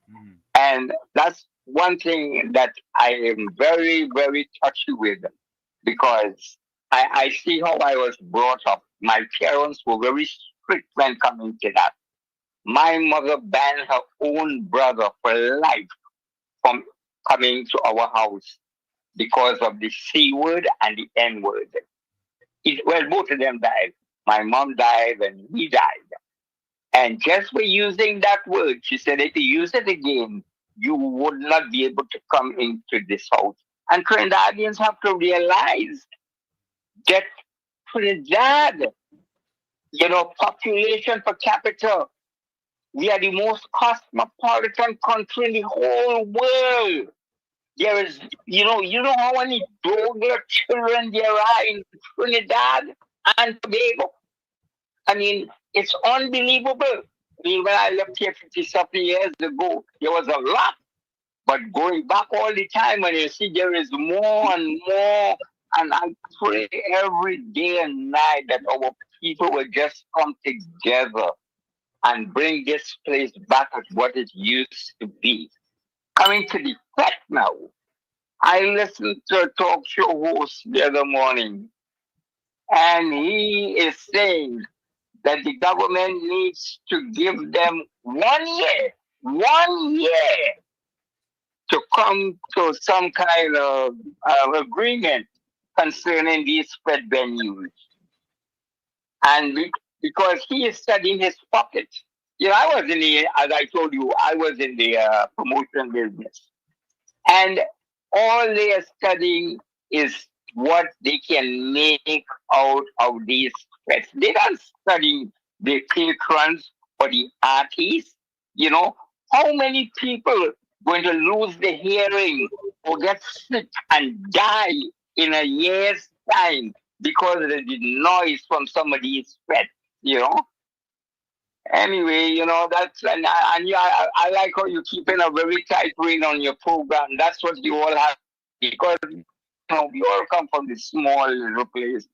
Mm-hmm. And that's one thing that I am very, very touchy with, because I see how I was brought up. My parents were very strict when coming to that. My mother banned her own brother for life from coming to our house because of the C word and the N word. Both of them died. My mom died and he died. And just for using that word, she said, if you use it again, you would not be able to come into this house. And Trinidadians have to realize that Trinidad, population per capita, we are the most cosmopolitan country in the whole world. There is, you know how many Douglas children there are in Trinidad and Tobago? I mean, it's unbelievable. I mean, when I left here 50-something years ago, there was a lot. But going back all the time, and you see there is more and more. And I pray every day and night that our people will just come together and bring this place back at what it used to be. Coming to the fact now, I listened to a talk show host the other morning, And he is saying that the government needs to give them 1 year to come to some kind of agreement concerning these spread venues. And because he is studying his pocket. You know, I was in the, as I told you, I was in the promotion business. And all they are studying is what they can make out of these spreads. They don't study the patrons or the artists. You know, how many people going to lose the hearing or get sick and die in a year's time because of the noise from some of these spreads, you know? Anyway, you know, that's, and yeah, I like how you keeping a very tight rein on your program. That's what you all have, because, you know, we all come from this small little place.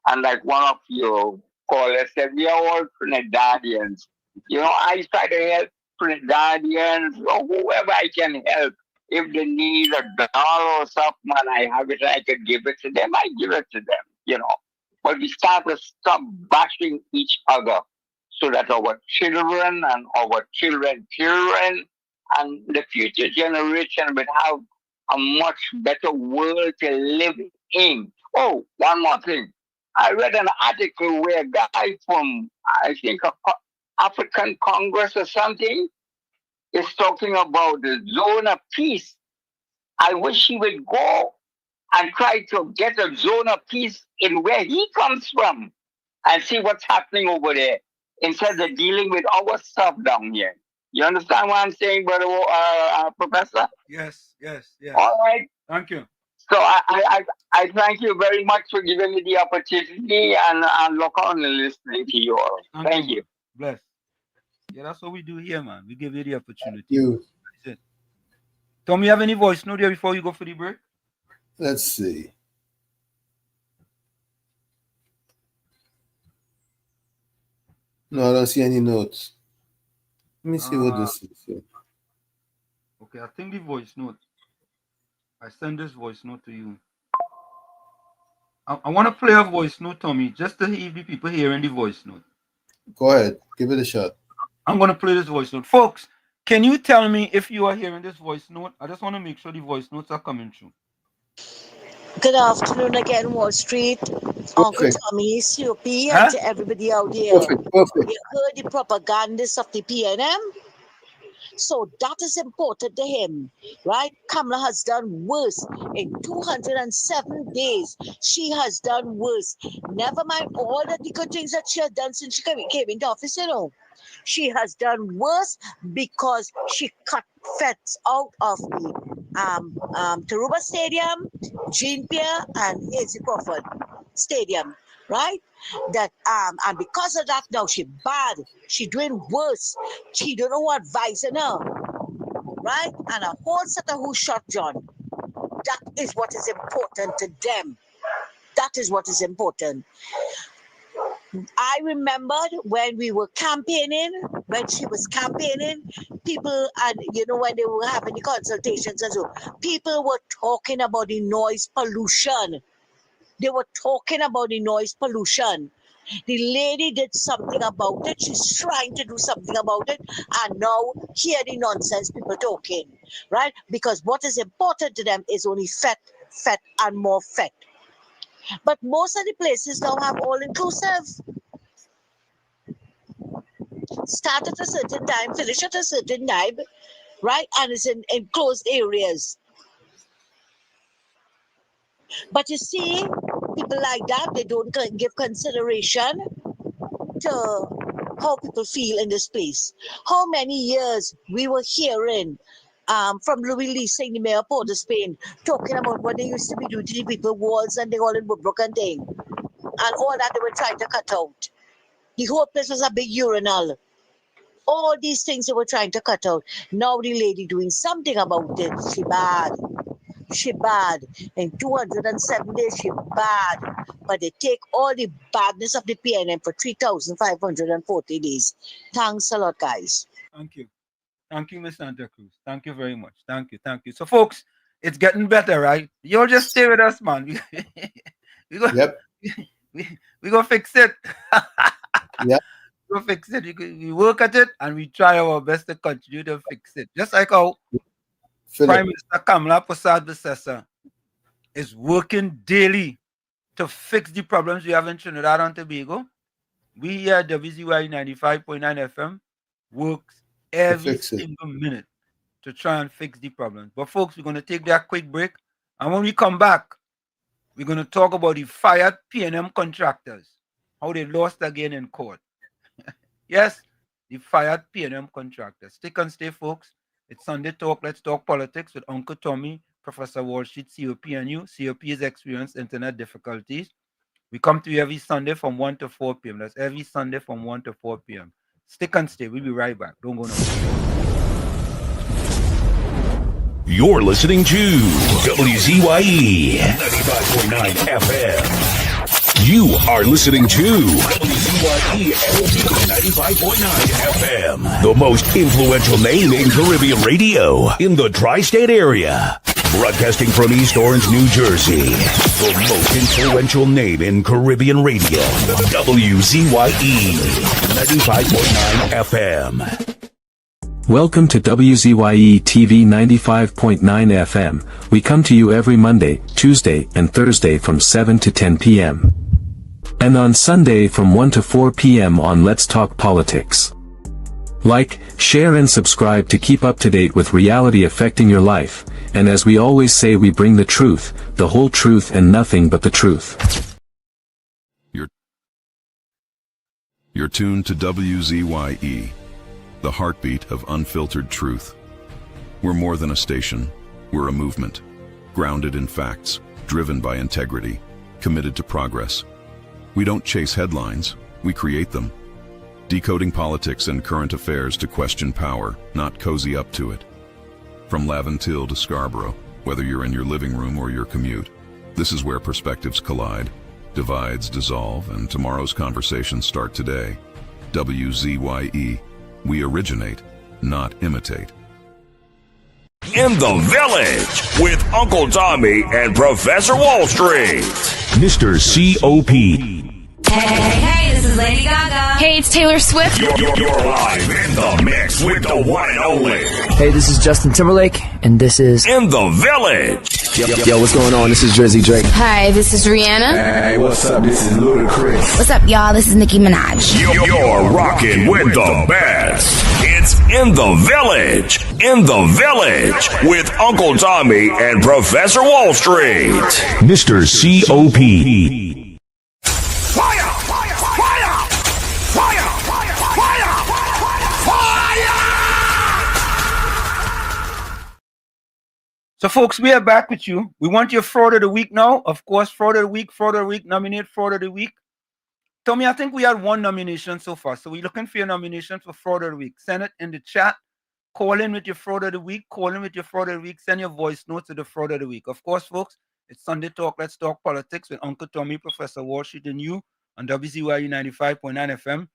And like one of your callers said, we are all Trinidadians. You know, I try to help Trinidadians or whoever I can help. If they need $1 or something and I have it and I could give it to them, I give it to them, you know. But we start to stop bashing each other so that our children and our children's children and the future generation will have a much better world to live in. Oh, one more thing. I read an article where a guy from, I think, African Congress or something is talking about the zone of peace. I wish he would go and try to get a zone of peace in where he comes from and see what's happening over there instead of dealing with our stuff down here. You understand what I'm saying, brother, Professor? Yes. All right. Thank you. So I thank you very much for giving me the opportunity and look on and listening to you all. Thank you. Bless. Yeah, that's what we do here, man. We give you the opportunity. You. That's it. Tom, you have any voice note there before you go for the break? Let's see. No, I don't see any notes. Let me see what this is. Okay, I think the voice note. I send this voice note to you. I want to play a voice note, Tommy, just to hear the people hearing the voice note. Go ahead. Give it a shot. I'm going to play this voice note. Folks, can you tell me if you are hearing this voice note? I just want to make sure the voice notes are coming through. Good afternoon again, Wall Street. Uncle Tommy, COP, and to everybody out there. Perfect. You heard the propagandists of the PNM? So that is important to him, right? Kamala has done worse. In 207 days, she has done worse. Never mind all the good things that she has done since she came into office, you know. She has done worse because she cut feds out of the Taruba Stadium, Jean Pierre, and Hazy Crawford Stadium, right? That and because of that, now she bad. She doing worse. She don't know what advising her, right? And a whole set of who shot John. That is what is important to them. That is what is important. I remembered when we were campaigning, when she was campaigning, people, and you know, when they were having the consultations and so, people were talking about the noise pollution. They were talking about the noise pollution. The lady did something about it. She's trying to do something about it. And now hear the nonsense people talking, right? Because what is important to them is only fat, and more fat. But most of the places now have all-inclusive. Start at a certain time, finish at a certain time, right? And it's in enclosed areas. But you see, people like that, they don't give consideration to how people feel in this place. How many years we were hearing from Louis Lee, saying the mayor of Port of Spain, talking about what they used to be doing to the people, walls and they all in Woodbrook and thing. And all that they were trying to cut out. The whole place was a big urinal. All these things they were trying to cut out. Now the lady doing something about it. She bad. She bad. In 207 days, she bad. But they take all the badness of the PNM for 3,540 days. Thanks a lot, guys. Thank you. Thank you, Miss Santa Cruz. Thank you very much. Thank you. So, folks, it's getting better, right? You'll just stay with us, man. We gonna fix it. Yeah. We fix it. We work at it and we try our best to continue to fix it. Just like how Prime Minister Kamala Persad is working daily to fix the problems we have in Trinidad and Tobago. We here at WZYE 95.9 FM works every single minute to try and fix the problems. But folks, we're going to take that quick break. And when we come back, we're going to talk about the fired P&M contractors, how they lost again in court. Yes, the fired P&M contractors. Stick and stay, folks. It's Sunday Talk. Let's talk politics with Uncle Tommy, Professor Wall Street, COP, and you. COP has experienced internet difficulties. We come to you every Sunday from 1 to 4 p.m. That's every Sunday from 1 to 4 p.m. Stick and stay. We'll be right back. Don't go nowhere. You're listening to WZYE 95.9 FM. You are listening to WZYE 95.9 FM, the most influential name in Caribbean radio in the tri-state area. Broadcasting from East Orange, New Jersey, the most influential name in Caribbean radio, WZYE 95.9 FM. Welcome to WZYE TV 95.9 FM. We come to you every Monday, Tuesday, and Thursday from 7 to 10 p.m. And on Sunday from 1 to 4 p.m. on Let's Talk Politics. Like, share and subscribe to keep up to date with reality affecting your life, and as we always say, we bring the truth, the whole truth and nothing but the truth. You're tuned to WZYE, the heartbeat of unfiltered truth. We're more than a station, we're a movement, grounded in facts, driven by integrity, committed to progress. We don't chase headlines, we create them. Decoding politics and current affairs to question power, not cozy up to it. From Laventille to Scarborough, whether you're in your living room or your commute, this is where perspectives collide, divides dissolve, and tomorrow's conversations start today. WZYE, we originate, not imitate. In the Village with Uncle Tommy and Professor Wall Street. Mr. COP. Hey, this is Lady Gaga. Hey, it's Taylor Swift. You're live in the mix with the one and only. Hey, this is Justin Timberlake, and this is In the Village. Yo, what's going on? This is Drizzy Drake. Hi, this is Rihanna. Hey, what's up? This is Ludacris. What's up, y'all? This is Nicki Minaj. You're rocking with the best. It's In the Village. In the Village with Uncle Tommy and Professor Wall Street. Mr. COP. So, folks, we are back with you. We want your fraud of the week now. Of course, fraud of the week, nominate fraud of the week. Tommy, I think we had one nomination so far. So we're looking for your nomination for fraud of the week. Send it in the chat. Call in with your fraud of the week. Send your voice note to the fraud of the week. Of course, folks, it's Sunday Talk. Let's talk politics with Uncle Tommy, Professor Wall Street, and you on WZYE 95.9 FM.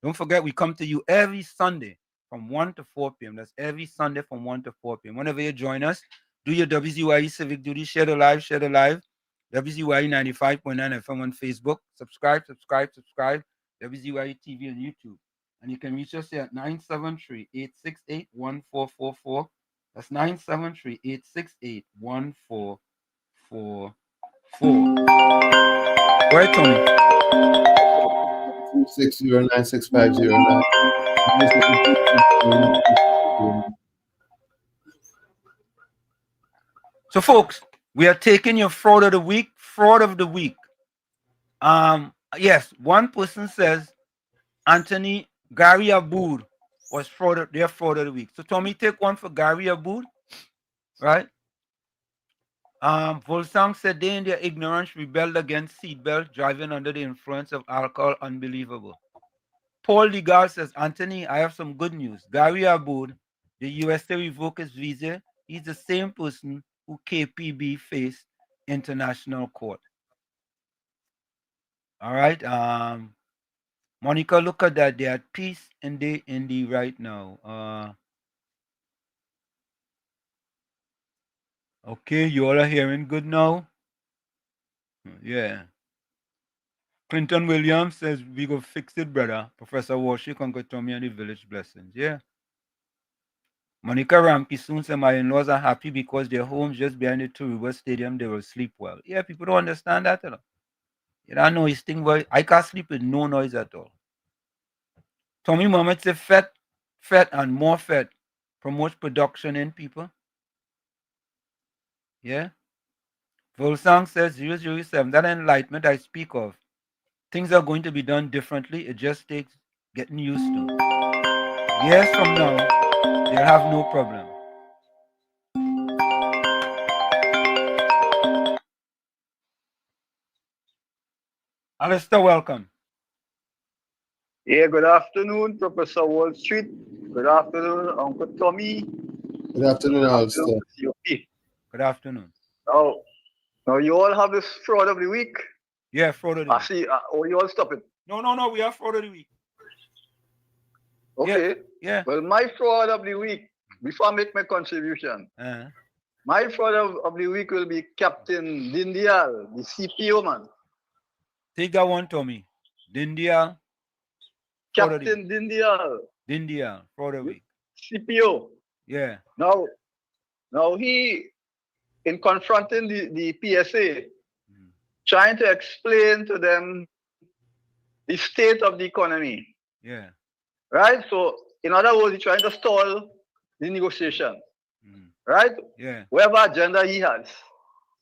Don't forget, we come to you every Sunday from 1 to 4 p.m. That's every Sunday from 1 to 4 p.m. Whenever you join us, do your WZYE civic duty. Share the live. WZYE 95.9 FM on Facebook. Subscribe. WZYE TV on YouTube. And you can reach us here at 973-868-1444. That's 973-868-1444. Go ahead, Tony. 260-9650. So, folks, we are taking your fraud of the week. Yes, one person says Anthony Gary Aboud was their fraud of the week. So, Tommy, take one for Gary Aboud, right? Volsang said they in their ignorance rebelled against seatbelt driving under the influence of alcohol. Unbelievable. Paul Legal says, Anthony, I have some good news. Gary Aboud, the USA revoked his visa. He's the same person who KPB faced international court. All right. Monica, look at that. They're at peace in the right now. Okay, you all are hearing good now? Yeah. Clinton Williams says we go fix it, brother. Professor Warshik, Uncle Tommy, and the village blessings. Yeah. Monica Rampi soon said my in-laws are happy because their home's just behind the Turuba Stadium. They will sleep well. Yeah, people don't understand that. You know, noise thing, but I can't sleep with no noise at all. Tommy Mohammed said fat and more fat promotes production in people. Yeah. Volsang says 007, that enlightenment I speak of. Things are going to be done differently. It just takes getting used to. Years from now, they'll have no problem. Alistair, welcome. Yeah, good afternoon, Professor Wall Street. Good afternoon, Uncle Tommy. Good afternoon, Alistair. Good afternoon. Now you all have this fraud of the week. Yeah, fraud of the week. I see. You all stop it. No. We have fraud of the week. Okay. Yeah. Well, my fraud of the week, before I make my contribution, my fraud of the week will be Captain Dindial, the CPO man. Take that one, Tommy. Dindial. Captain Dindial. Dindial, fraud of the week. CPO. Yeah. Now he, in confronting the PSA, trying to explain to them the state of the economy. Yeah. Right? So, in other words, he's trying to stall the negotiation. Right? Yeah. Whatever agenda he has.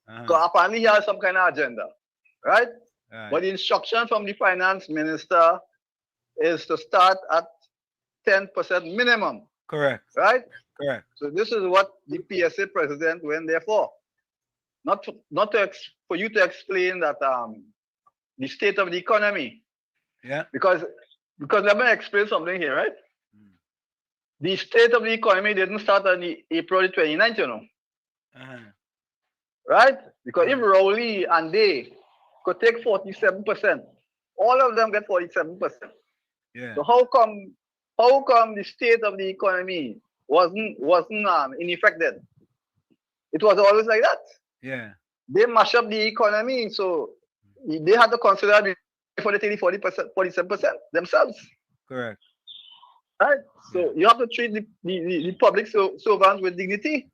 Because apparently he has some kind of agenda. Right? But the instruction from the finance minister is to start at 10% minimum. Correct. Right? Correct. So this is what the PSA president went there for. For you to explain that the state of the economy. Yeah. Because let me explain something here, right? The state of the economy didn't start on April 29th, you know. Right? Because if Rowley and they could take 47%, all of them get 47%. Yeah. So how come the state of the economy wasn't in effect then? It was always like that. Yeah. They mash up the economy, so they had to consider before they take the 47% themselves. Correct. Right? So you have to treat the public servants with dignity.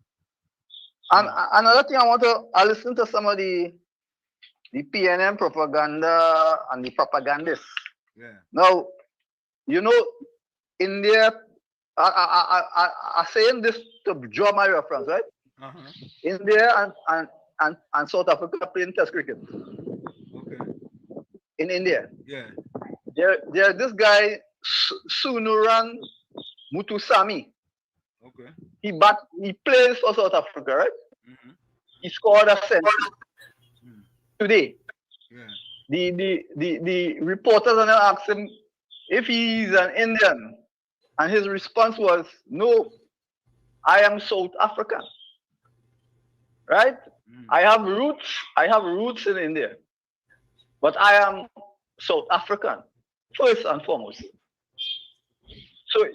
And another thing I listen to some of the PNM propaganda and the propagandists. Yeah. Now, you know, India, I saying this to draw my reference, right? India and South Africa playing test cricket. Okay. In India. Yeah. There this guy Sunuran Mutusami. Okay. He plays for South Africa, right? He scored a century today. Yeah. The reporters and asked him if he's an Indian, and his response was, "No, I am South African." Right? I have roots in India, but I am South African first and foremost. So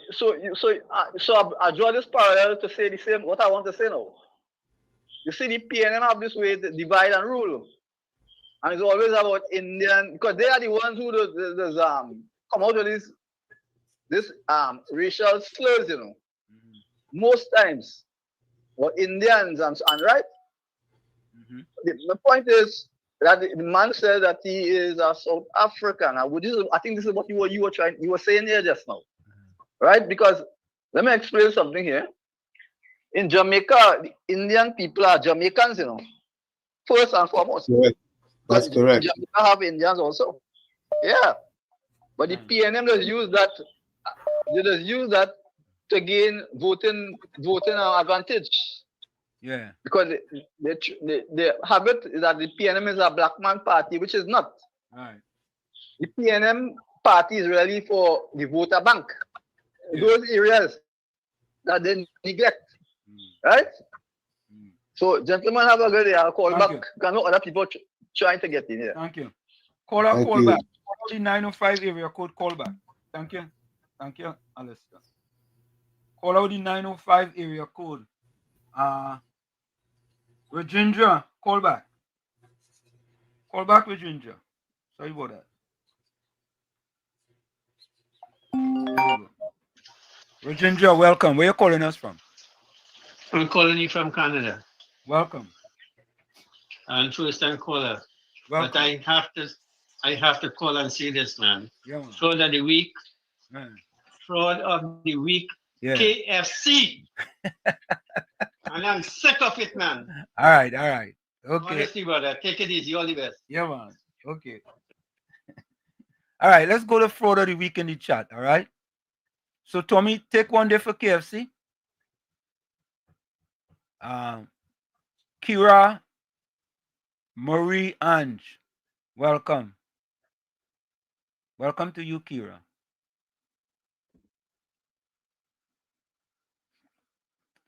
I draw this parallel to say the same. What I want to say now. You see, the PNM have this way to divide and rule, and it's always about Indian, because they are the ones who come out with this racial slurs, you know. Most times, or Indians and right. The point is that the man said that he is a South African. I think this is what you were saying here just now, right? Because let me explain something here. In Jamaica, the Indian people are Jamaicans, you know, first and foremost. Correct. That's correct. Jamaica have Indians also, yeah. But the PNM does use that. They just use that to gain voting advantage. Yeah. Because the habit is that the PNM is a black man party, which is not. Right. The PNM party is really for the voter bank. Those areas that they neglect. Right? So, gentlemen, have a good day. I'll call back. Because no other people trying to get in here. Thank you. Call back. Call the 905 area code, call back. Thank you. Thank you, Alistair. Call out the 905 area code. With Ginger, call back. Call back with Ginger. Sorry about that. Rajendra, welcome. Where you calling us from? I'm calling you from Canada. Welcome. And first time caller. Welcome. But I have to call and say this, man. Yeah, man. Fraud of the week. Man. Fraud of the week. Yeah. KFC. And I'm sick of it, man. All right. Okay. Honestly, brother, take it easy. All the best. Yeah, man. Okay. All right, let's go to fraud of the week in the chat. All right. So Tommy, take one day for KFC. Kira, Marie Ange, welcome. Welcome to you, Kira.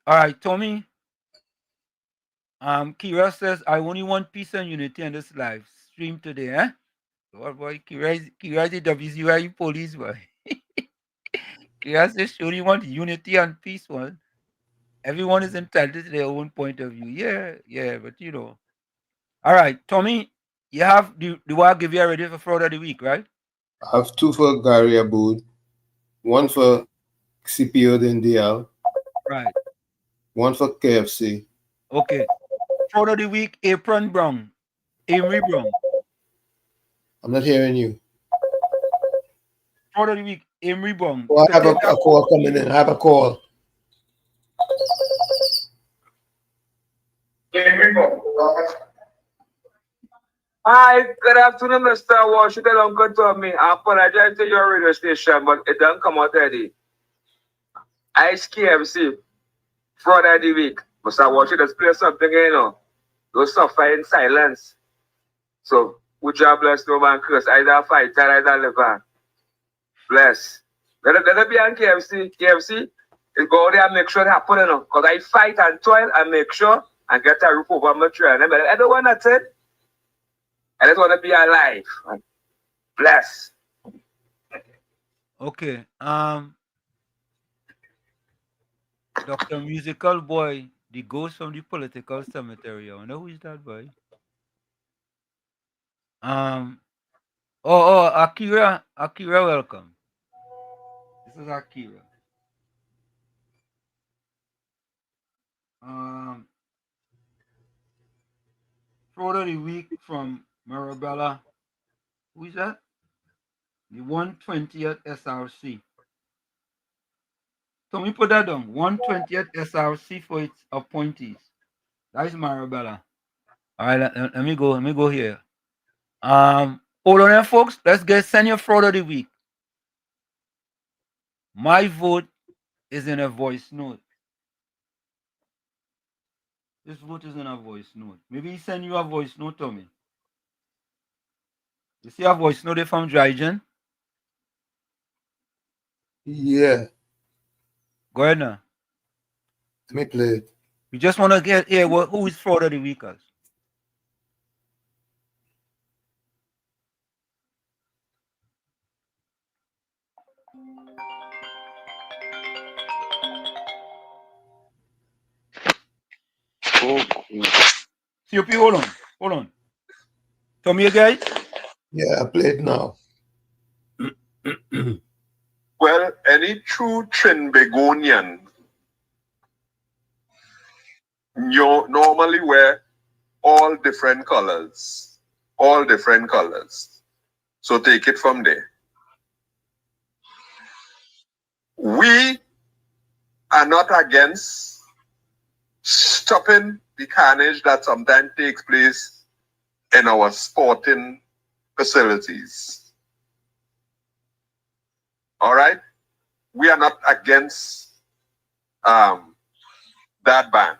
All right, Tommy. Kira says, I only want peace and unity in this live stream today, eh? What boy, Kira is the WZYE police boy. Kira says she only want unity and peace one. Everyone is entitled to their own point of view. Yeah, but you know. All right, Tommy, you have do I give you already for fraud of the week, right? I have 2 for Gary Aboud, 1 for CPO Dindial, right, 1 for KFC. Okay. Fraud of the week, Apron Brown. Amory Brown. I'm not hearing you. Fraud of the week, Amory Brown. Oh, I have a call coming in. I have a call. Hi, good afternoon, Mr. Washington. Uncle Tommy. I apologize to your radio station, but it don't come out already. Ice KFC, fraud of the week. Mr. Washington, play something, you know. Don't suffer in silence. So, would you bless no man curse? Either fight, either live. Bless. Let it be on KFC. KFC is go there and make sure it happen, you know. Because I fight and toil and make sure and get a roof over my tree. I don't want that. I just want to be alive. Bless. Okay. Dr. Musical Boy, the ghost from the political cemetery. I wonder who is that boy? Akira, welcome. This is Akira. Fraud of the week from Marabella. Who is that? The 120th SRC. So we put that down. 120th SRC for its appointees. That is Marabella. All right, let me go here. Hold on there, folks. Let's send your fraud of the week. My vote is in a voice note. This vote is in a voice note. Maybe he send you a voice note, Tommy. You see a voice note from Drygen? Yeah. Go ahead now. Let me play it. We just want to get here who is fraud of the week. COP, hold on. Tommy again? Yeah, I play it now. Well, any true Trinbagonian you normally wear all different colors. So take it from there. We are not against stopping the carnage that sometimes takes place in our sporting facilities. All right? We are not against that ban.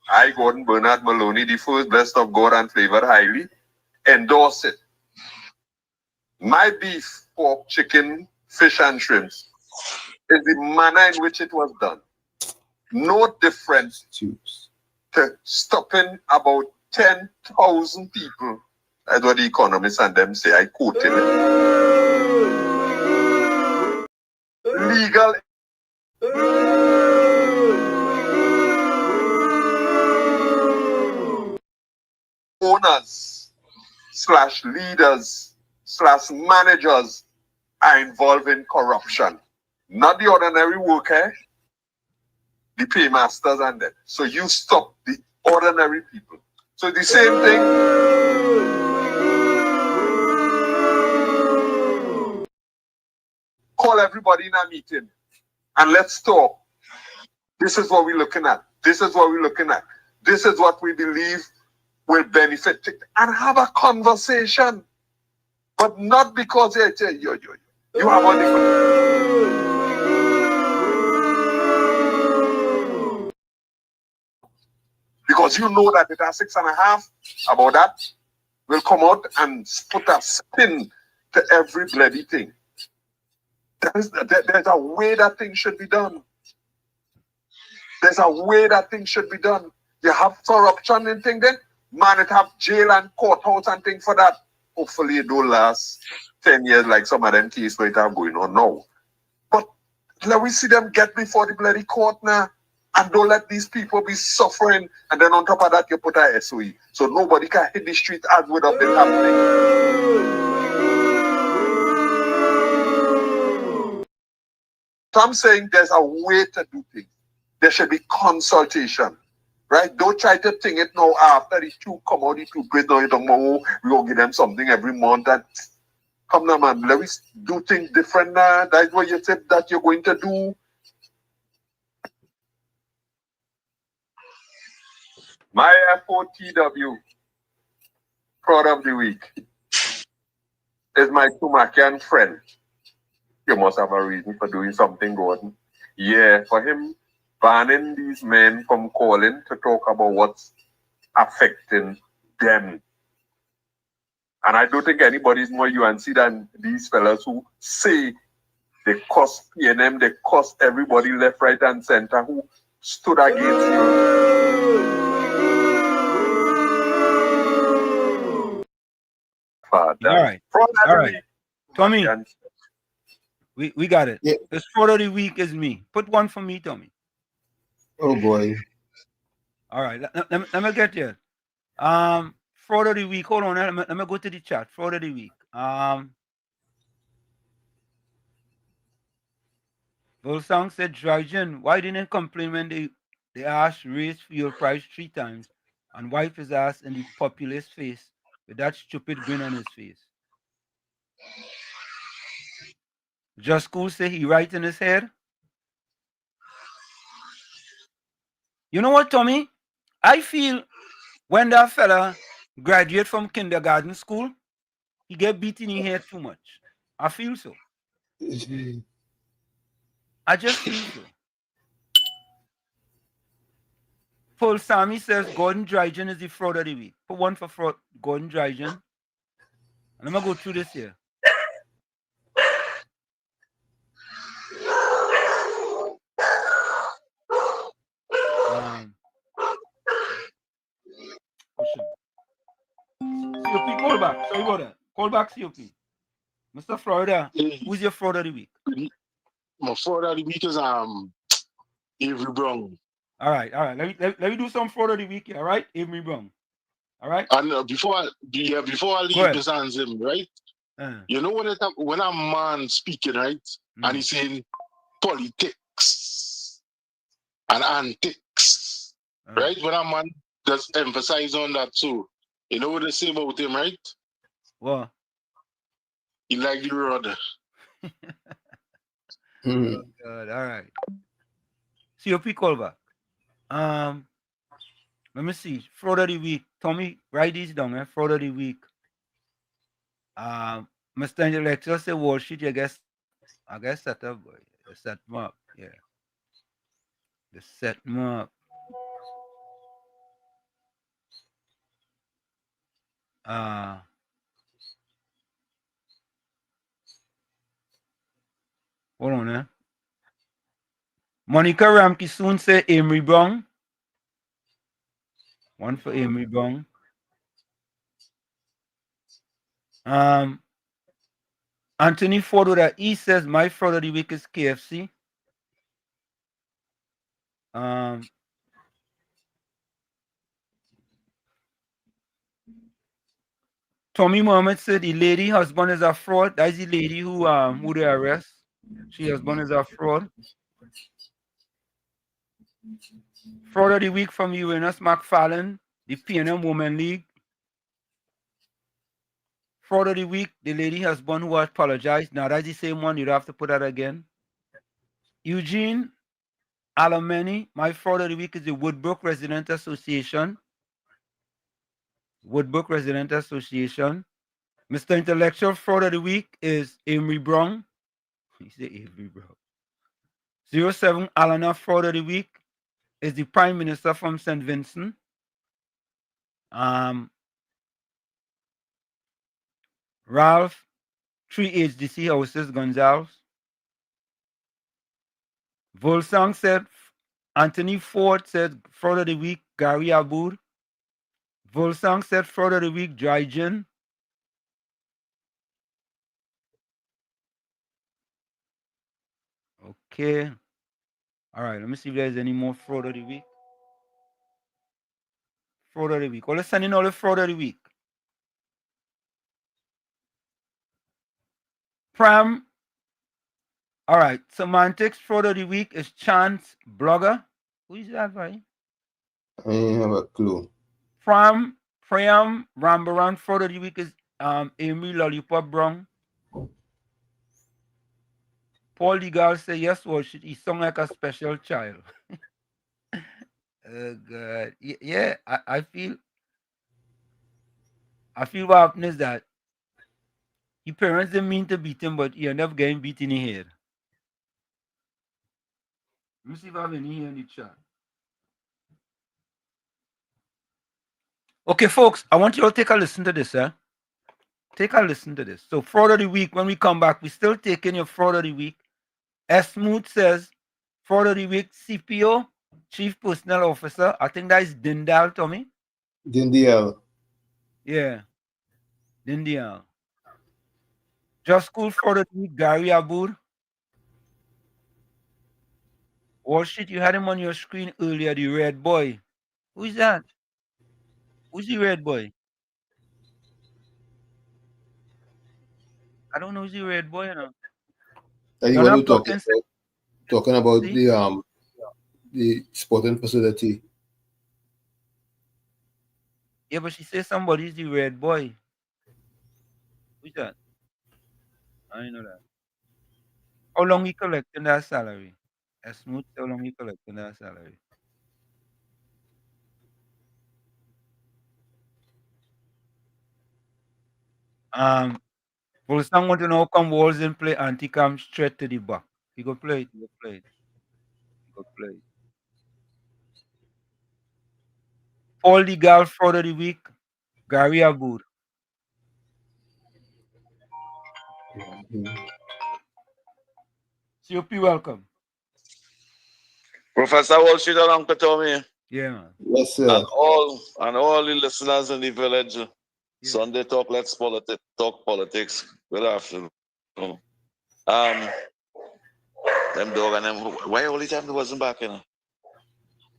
I, Gordon Bernard Maloney, the first blessed of God and favored highly, endorse it. My beef, pork, chicken, fish, and shrimps is the manner in which it was done. No difference to stopping about 10,000 people. That's what the economists and them say. I quote it. Legal. Owners / leaders / managers are involved in corruption. Not the ordinary worker, the paymasters and them. So you stop the ordinary people. So the same thing. Call everybody in a meeting and let's talk. This is what we're looking at. This is what we're looking at. This is what we believe will benefit it. And have a conversation. But not because you have a different. Because you know that it has 6.5 about that will come out and put a spin to every bloody thing. There's a way that thing should be done. There's a way that thing should be done. You have corruption and thing then, man, it have jail and courthouse and thing for that. Hopefully it don't last 10 years like some of them cases where it have going on now. But let we see them get before the bloody court now. And don't let these people be suffering. And then on top of that, you put a SOE. So nobody can hit the street as without this happening. So I'm saying there's a way to do things. There should be consultation. Right? Don't try to think it now after the two come out, the two great now you talk about, oh, we will give them something every month. And come now, man, let us do things different now. That's what you said that you're going to do. My FOTW product of the week is my Tumakian friend. You must have a reason for doing something, Gordon. Yeah, for him banning these men from calling to talk about what's affecting them. And I don't think anybody's more UNC than these fellas who say they cost PNM, they cost everybody left, right, and center who stood against you. Father. All right. All right. Tommy, we got it. Yeah. The fraud of the week is me. Put one for me, Tommy. Oh, boy. All right. Let me get you. Fraud of the week. Hold on. Let me go to the chat. Fraud of the week. Volsang said, Drajan, why didn't they complain when they asked raise fuel price 3 times and wipe his ass in the populist face with that stupid grin on his face? Just Cool say he right in his head. You know what, Tommy? I feel when that fella graduate from kindergarten school, he get beat in his head too much. I feel so. I just feel so. Paul Sammy says Gordon Dryden is the fraud of the week. Put one for fraud, Gordon Dryden. And I'm going to go through this here. COP, call back. Sorry about that. Call back, COP. Mr. Florida, who's your fraud of the week? My fraud of the week is Avery Brown. All right. Let me do some fraud of the week here, all right? Avery Brown. All right? And before I leave this answer him, right? You know when a man speaking, right? And he's saying politics and antics, right? When a man just emphasize on that too. You know what they say about him, right? What? He like the rod. Oh God, all right. COP callback. Let me see. Fraud of the week. Tommy, write these down, man. Fraud of the week. Mr. Intellectual say Wall Street, I guess set up, boy. Set them up. Yeah. They set them up. Hold on, eh? Monica Ramke soon say Amory Brown. One for Amory Brown. Anthony Ford with he says my fraud of the week is KFC. Tommy Mohammed said the lady husband is a fraud. That's the lady who they arrest. She husband is a fraud. Fraud of the week from Uranus McFarlane, the PNM Women League. Fraud of the week, the lady husband who apologized. Now that's the same one, you'd have to put that again. Eugene Alameni, my fraud of the week is the Woodbrook Resident Association. Woodbrook Resident Association. Mr. Intellectual fraud of the week is Amory Brown. He said Avery Brown. 07 Alana fraud of the week is the Prime Minister from St. Vincent. Ralph 3HDC Houses Gonzalez. Volsang said Anthony Ford said fraud of the week Gary Aboud. Volsang said fraud of the week Drygen. Okay. All right, let me see if there's any more fraud of the week. Fraud of the week. Well, let's send in all the fraud of the week. Pram. All right, semantics fraud of the week is Chance Blogger. Who is that, right? I ain't have a clue. Priam Rambaran fraud of the week is Amy Lollipop Brown. Paul Degal say yes, well, he sung like a special child. Oh God. Yeah, I feel what happened is that your parents didn't mean to beat him, but he ended up getting beat in the head. Let me see if I have any here in the chat. Okay, folks, I want you all to take a listen to this, eh? Take a listen to this. So, fraud of the week, when we come back, we're still taking your fraud of the week. S. Smooth says, fraud of the week, CPO, Chief Personnel Officer. I think that is Dindal, Tommy. Dindial. Yeah. Dindial. Just School fraud of the week, Gary Aboud. Wall Street, you had him on your screen earlier, the red boy. Who is that? Who's the red boy? I don't know who's the red boy, you know. Are you want to talking about the sporting facility? Yeah, but she says somebody's the red boy. Who's that? I didn't know that. How long he collecting that salary? As smooth, how long he collecting that salary? Volsang want to know how come Walls didn't play anti-cam straight to the back. He go play it, he go play it. He go play it. Paul the Gal fraud of the week, Gary Aboud. COP, welcome. Professor Wall Street and Uncle Tommy. Yeah, man. Yes, sir. And all the listeners in the village. Yeah. Sunday talk, let's talk politics. Good afternoon. Them dog and them. Why all the time they wasn't back, you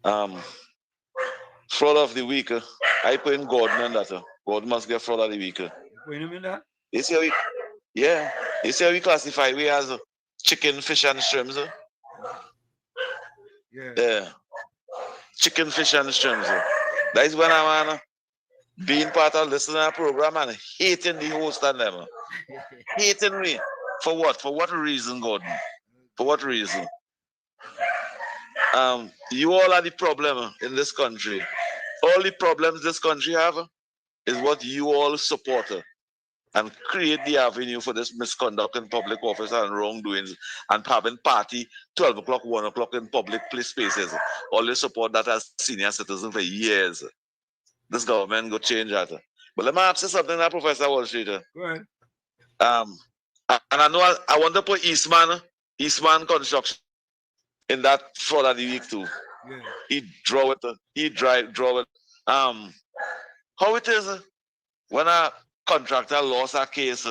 know? Fraud of the week. I put in Gordon and that. Gordon must get fraud of the week. You put him in that? You see how we, yeah. You see how we classify we as chicken, fish, and shrimps. Yeah. Chicken, fish, and shrimps. That is when I'm being part of listening program and hating the host and them. Hating me. For what? For what reason, Gordon? For what reason? You all are the problem in this country. All the problems this country have is what you all support and create the avenue for this misconduct in public office and wrongdoings and having party 12 o'clock, 1 o'clock in public place spaces. All the support that as senior citizens for years. This government go change that. But let me ask you something, Professor Wall Street. Go ahead. And I know I want to put Eastman Construction in that fraud of the week too. Yeah. He draw it. How it is when a contractor lost a case,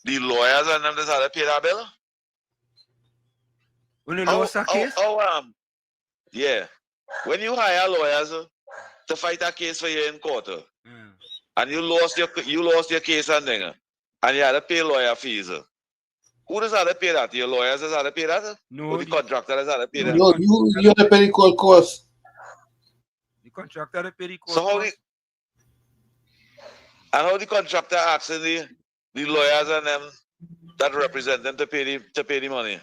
the lawyers and them decided to pay that bill? When they lost a case? Yeah. When you hire lawyers to fight a case for you in court, and you lost your case and then, and you had to pay lawyer fees. Who does have to pay that? Your lawyers does have to pay that? No, Or the contractor does have to pay that? No, you have to pay the court costs. The contractor pay the court So how the contractor asking the lawyers and them that represent them to pay the money?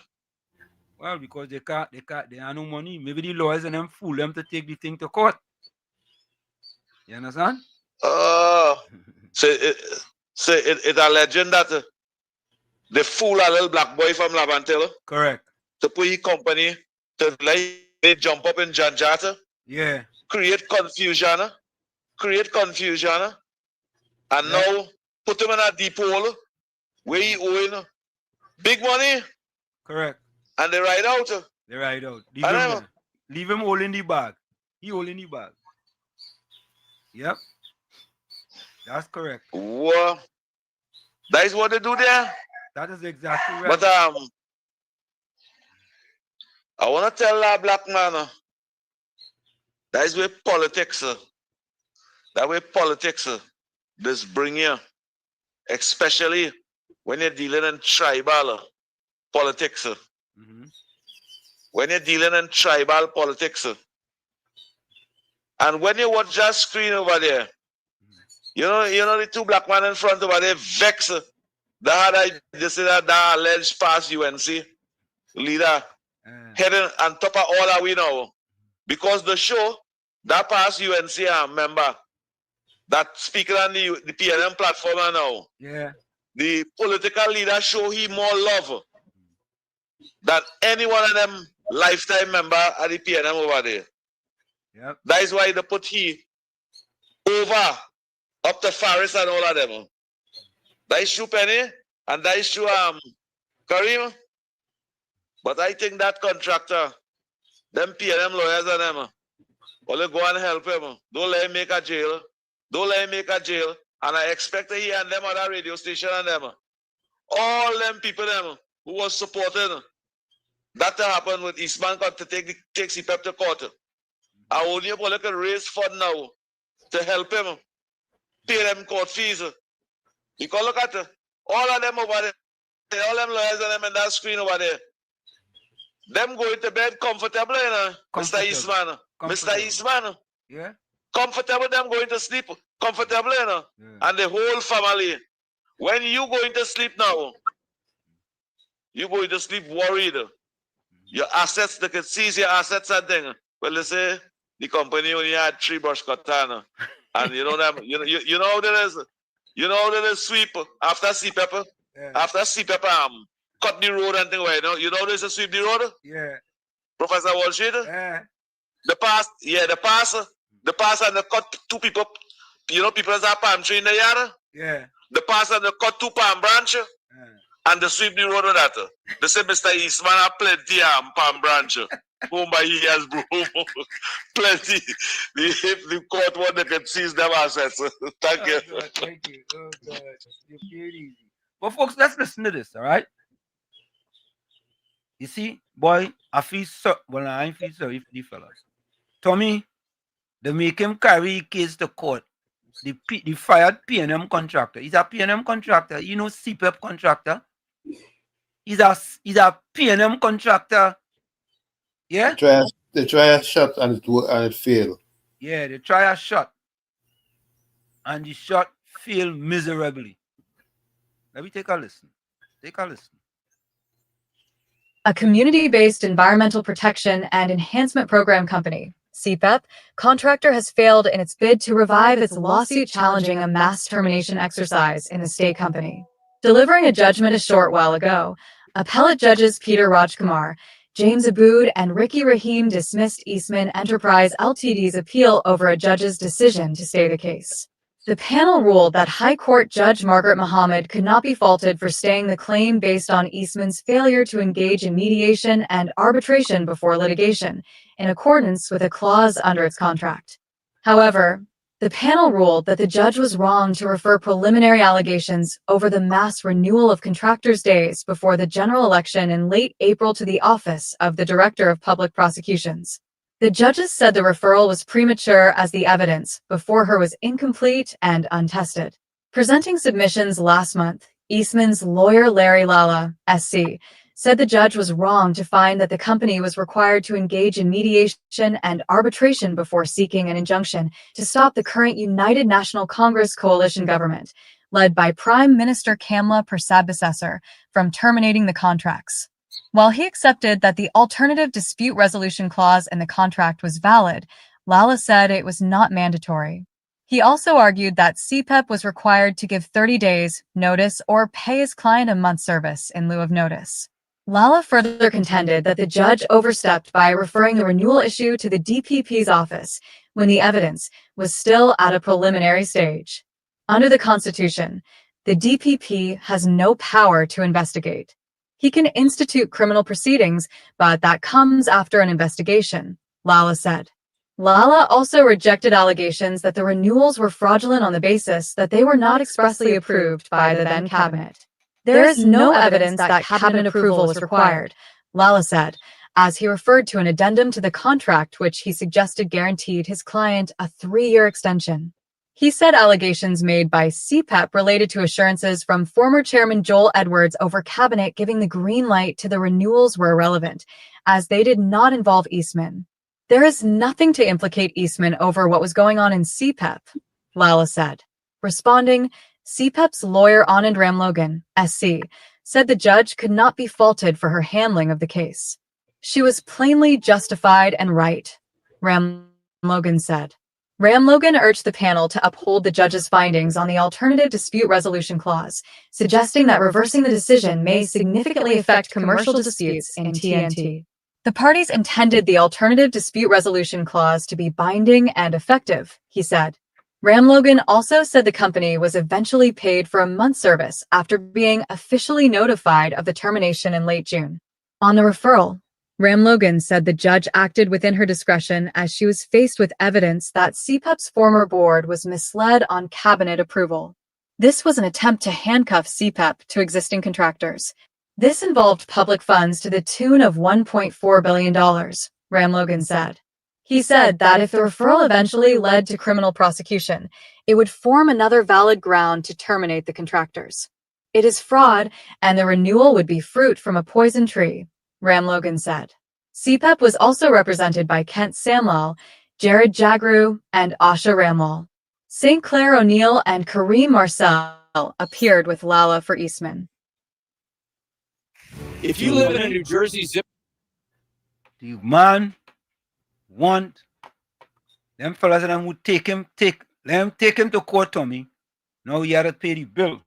Well, because they have no money. Maybe the lawyers and them fool them to take the thing to court. You understand? So it's a legend that they fool a little black boy from Lavantilla. Correct. To put his company to they jump up in Janjata. Yeah. Create confusion. And now put him in a deep hole where he owing big money. Correct. And they ride out. They ride out. Leave him holding the bag. He holding the bag. Yep. That's correct. What? That is what they do there? That is exactly right. But I want to tell that black man, that is where politics, this bring you, especially when you're dealing in tribal politics. When you're dealing in tribal politics. And when you watch that screen over there, you know the two black men in front over there vex that alleged past UNC leader heading on top of all that we know. Because the show, that past UNC member that speaking on the PNM platform now. Yeah. The political leader show he more love than any one of them lifetime member at the PNM over there. Yep. That is why they put he over up to Faris and all of them. That is true, Penny, and that is true, Kareem. But I think that contractor, them PNM lawyers and them, only go and help him. Don't let him make a jail. And I expect he and them other radio station and them, all them people them who was supporting that to happen with Eastman got to take CPEP to court. I only can raise fund now to help him pay them court fees. Because look at all of them over there, all them lawyers and them in that screen over there. Them going to bed comfortable, you know, Mr. Eastman. Mr. Eastman. Yeah. Comfortable, them going to sleep. Comfortable, you know. Yeah. And the whole family. When you going to sleep now, you going to sleep worried. Your assets, they can seize your assets and things. Well, they say the company only had 3 brush cutters. And you know them, you know how there is. You know how there is sweep after CPEP. Yeah. After CPEP cut the road and thing away. You know there's a sweep the road? Yeah. Professor Wall Street? Yeah. The pass and the cut 2 people. You know, people that palm tree in the yard? Yeah. The pass and the cut 2 palm branch. Yeah. And the sweep the road with that. They say Mr. Eastman have plenty palm branch. Home by years, bro. Plenty. If the court want, they can seize them assets. Thank you. God, thank you. Oh, God. You're easy. But, folks, let's listen to this, all right? You see, boy, I feel so. Well, I ain't feel sorry for the fellas. Tommy, they make him carry case to court. The fired PNM contractor. He's a PNM contractor. You know, CPEP contractor. He's a PNM contractor. Yeah? They try a shot and it failed. Yeah, they try a shot. And the shot failed miserably. Let me take a listen. A community-based environmental protection and enhancement program company, CPEP, contractor has failed in its bid to revive its lawsuit challenging a mass termination exercise in the state company. Delivering a judgment a short while ago, appellate judges Peter Rajkumar, James Abood, and Ricky Rahim dismissed Eastman Enterprise Ltd's appeal over a judge's decision to stay the case. The panel ruled that High Court Judge Margaret Muhammad could not be faulted for staying the claim based on Eastman's failure to engage in mediation and arbitration before litigation, in accordance with a clause under its contract. However, the panel ruled that the judge was wrong to refer preliminary allegations over the mass renewal of contractors' days before the general election in late April to the office of the Director of Public Prosecutions. The judges said the referral was premature as the evidence before her was incomplete and untested. Presenting submissions last month, Eastman's lawyer Larry Lala, SC, said the judge was wrong to find that the company was required to engage in mediation and arbitration before seeking an injunction to stop the current United National Congress coalition government, led by Prime Minister Kamla Persad-Bissessar, from terminating the contracts. While he accepted that the alternative dispute resolution clause in the contract was valid, Lala said it was not mandatory. He also argued that CPEP was required to give 30 days notice or pay his client a month's service in lieu of notice. Lala further contended that the judge overstepped by referring the renewal issue to the DPP's office when the evidence was still at a preliminary stage. Under the Constitution, the DPP has no power to investigate. He can institute criminal proceedings, but that comes after an investigation, Lala said. Lala also rejected allegations that the renewals were fraudulent on the basis that they were not expressly approved by the then cabinet. There is no evidence that cabinet approval was required, Lala said, as he referred to an addendum to the contract which he suggested guaranteed his client a 3-year extension. He said allegations made by CPEP related to assurances from former Chairman Joel Edwards over cabinet giving the green light to the renewals were irrelevant, as they did not involve Eastman. There is nothing to implicate Eastman over what was going on in CPEP, Lala said. Responding, CPEP's lawyer Anand Ramlogan, SC, said the judge could not be faulted for her handling of the case. She was plainly justified and right, Ramlogan said. Ramlogan urged the panel to uphold the judge's findings on the alternative dispute resolution clause, suggesting that reversing the decision may significantly affect commercial disputes in TNT. The parties intended the alternative dispute resolution clause to be binding and effective, he said. Ramlogan also said the company was eventually paid for a month's service after being officially notified of the termination in late June. On the referral, Ramlogan said the judge acted within her discretion as she was faced with evidence that CPEP's former board was misled on cabinet approval. This was an attempt to handcuff CPEP to existing contractors. This involved public funds to the tune of $1.4 billion, Ramlogan said. He said that if the referral eventually led to criminal prosecution, it would form another valid ground to terminate the contractors. It is fraud, and the renewal would be fruit from a poison tree, Ramlogan said. CPEP was also represented by Kent Samlal, Jared Jagru, and Asha Ramlal. St. Clair O'Neill and Kareem Marcel appeared with Lala for Eastman. If you live in a New Jersey zip, the man want them fellas and them would take him to court, Tommy. Now he had to pay the bill.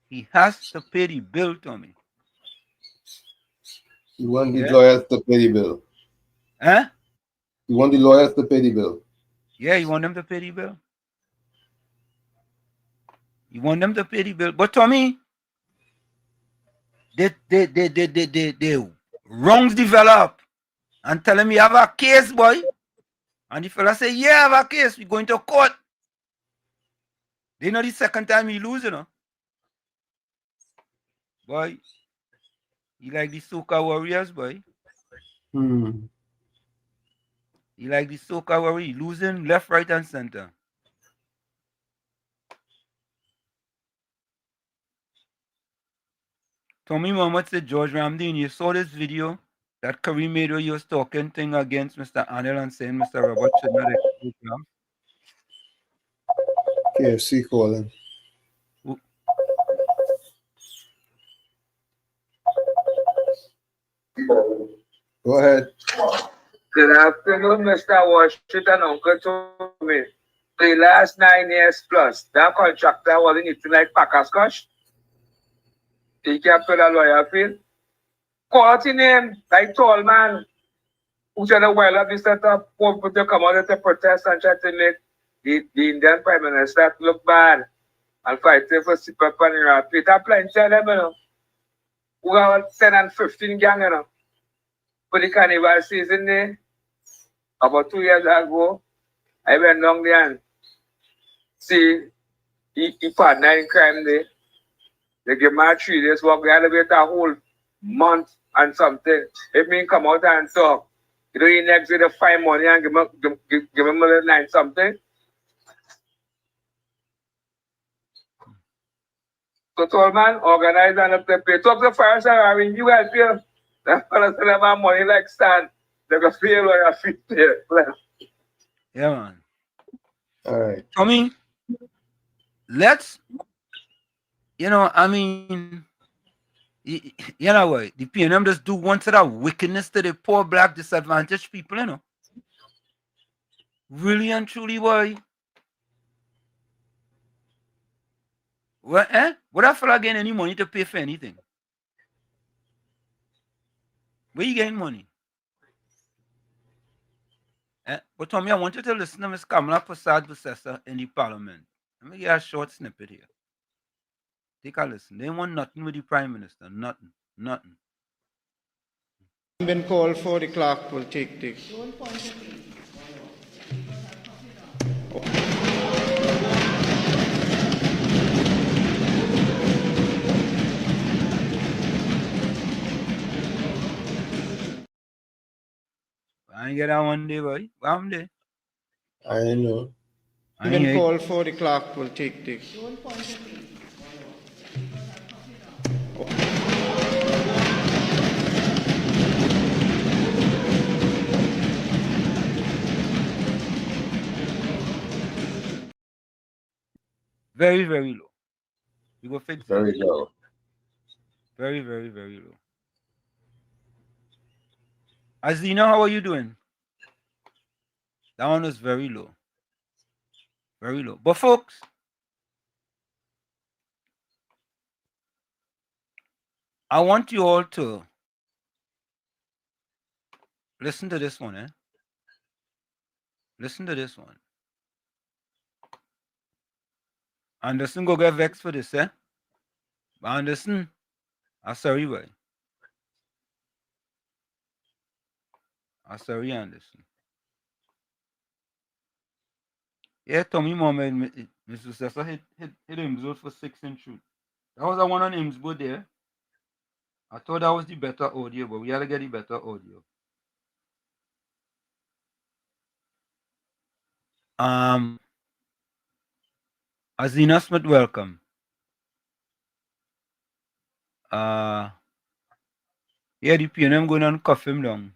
He has to pay the bill, Tommy. You want the lawyers to pay the bill? Huh? You want the lawyers to pay the bill? Yeah, you want them to pay the bill. You want them to pay the bill. But Tommy, they wrongs develop and tell him you have a case, boy. And the fella say, yeah, I have a case. We're going to court. They know the second time he lose, you know. Boy, you like the Soca Warriors, boy. You like the Soca Warriors, losing left, right, and center. Tommy Muhammad said, George Ramdeen, you saw this video that Kareem made where he was talking thing against Mr. Anil and saying Mr. Robert should not expose him. KFC calling. Go ahead. Good afternoon, Mr. Washington, Uncle Tommy. The last 9 years plus, that contractor wasn't eating like Pacascosh. He kept to the lawyer field. Quality name, like tall man, who said a while of this setup, put to come out to protest and try to make the Indian Prime Minister look bad and fighting for CPEP and Iraq. Peter plenty of them, you know. Who got 10 and 15 gang, you know. For the carnival season there, about 2 years ago, I went down there and see he partner in crime there. They give me 3 days work, they elevate a whole month and something. If me come out and talk, you know, he next day to find money and give him 9 something. So tall man organize and up the play. Talk the first I mean you guys feel that fellas sell them money like stand. They go feel where I fit there. Yeah, man. All right. Tommy, let's, I mean, you know what? The PNM just do one set of wickedness to the poor black disadvantaged people, Really and truly, boy. What, Would I fella getting any money to pay for anything? Where you getting money? But Tommy, I want you to listen to Ms. Kamala Prasad Busesa in the parliament. Let me get a short snippet here. Take a listen. They want nothing with the Prime Minister. Nothing. Nothing. Been called for the clerk will take this. I ain't get that one day, boy. One day. I know. Been called for the clerk will take this. Very, very low. We will fix Very this. low. Very, very, very low. Azina, how are you doing? That one is very low. Very low. But folks, I want you all to listen to this one, Listen to this one. Anderson go get vexed for this, But Anderson, I'm sorry, boy. I'm sorry, Anderson. Yeah, Tommy Mohammed, Mr. Sessa hit Imswood for 6 and shoot. That was the one on Imswood there. I thought that was the better audio, but we had to get the better audio. Azina Smith, welcome. Yeah, the PNM going on cuff him down.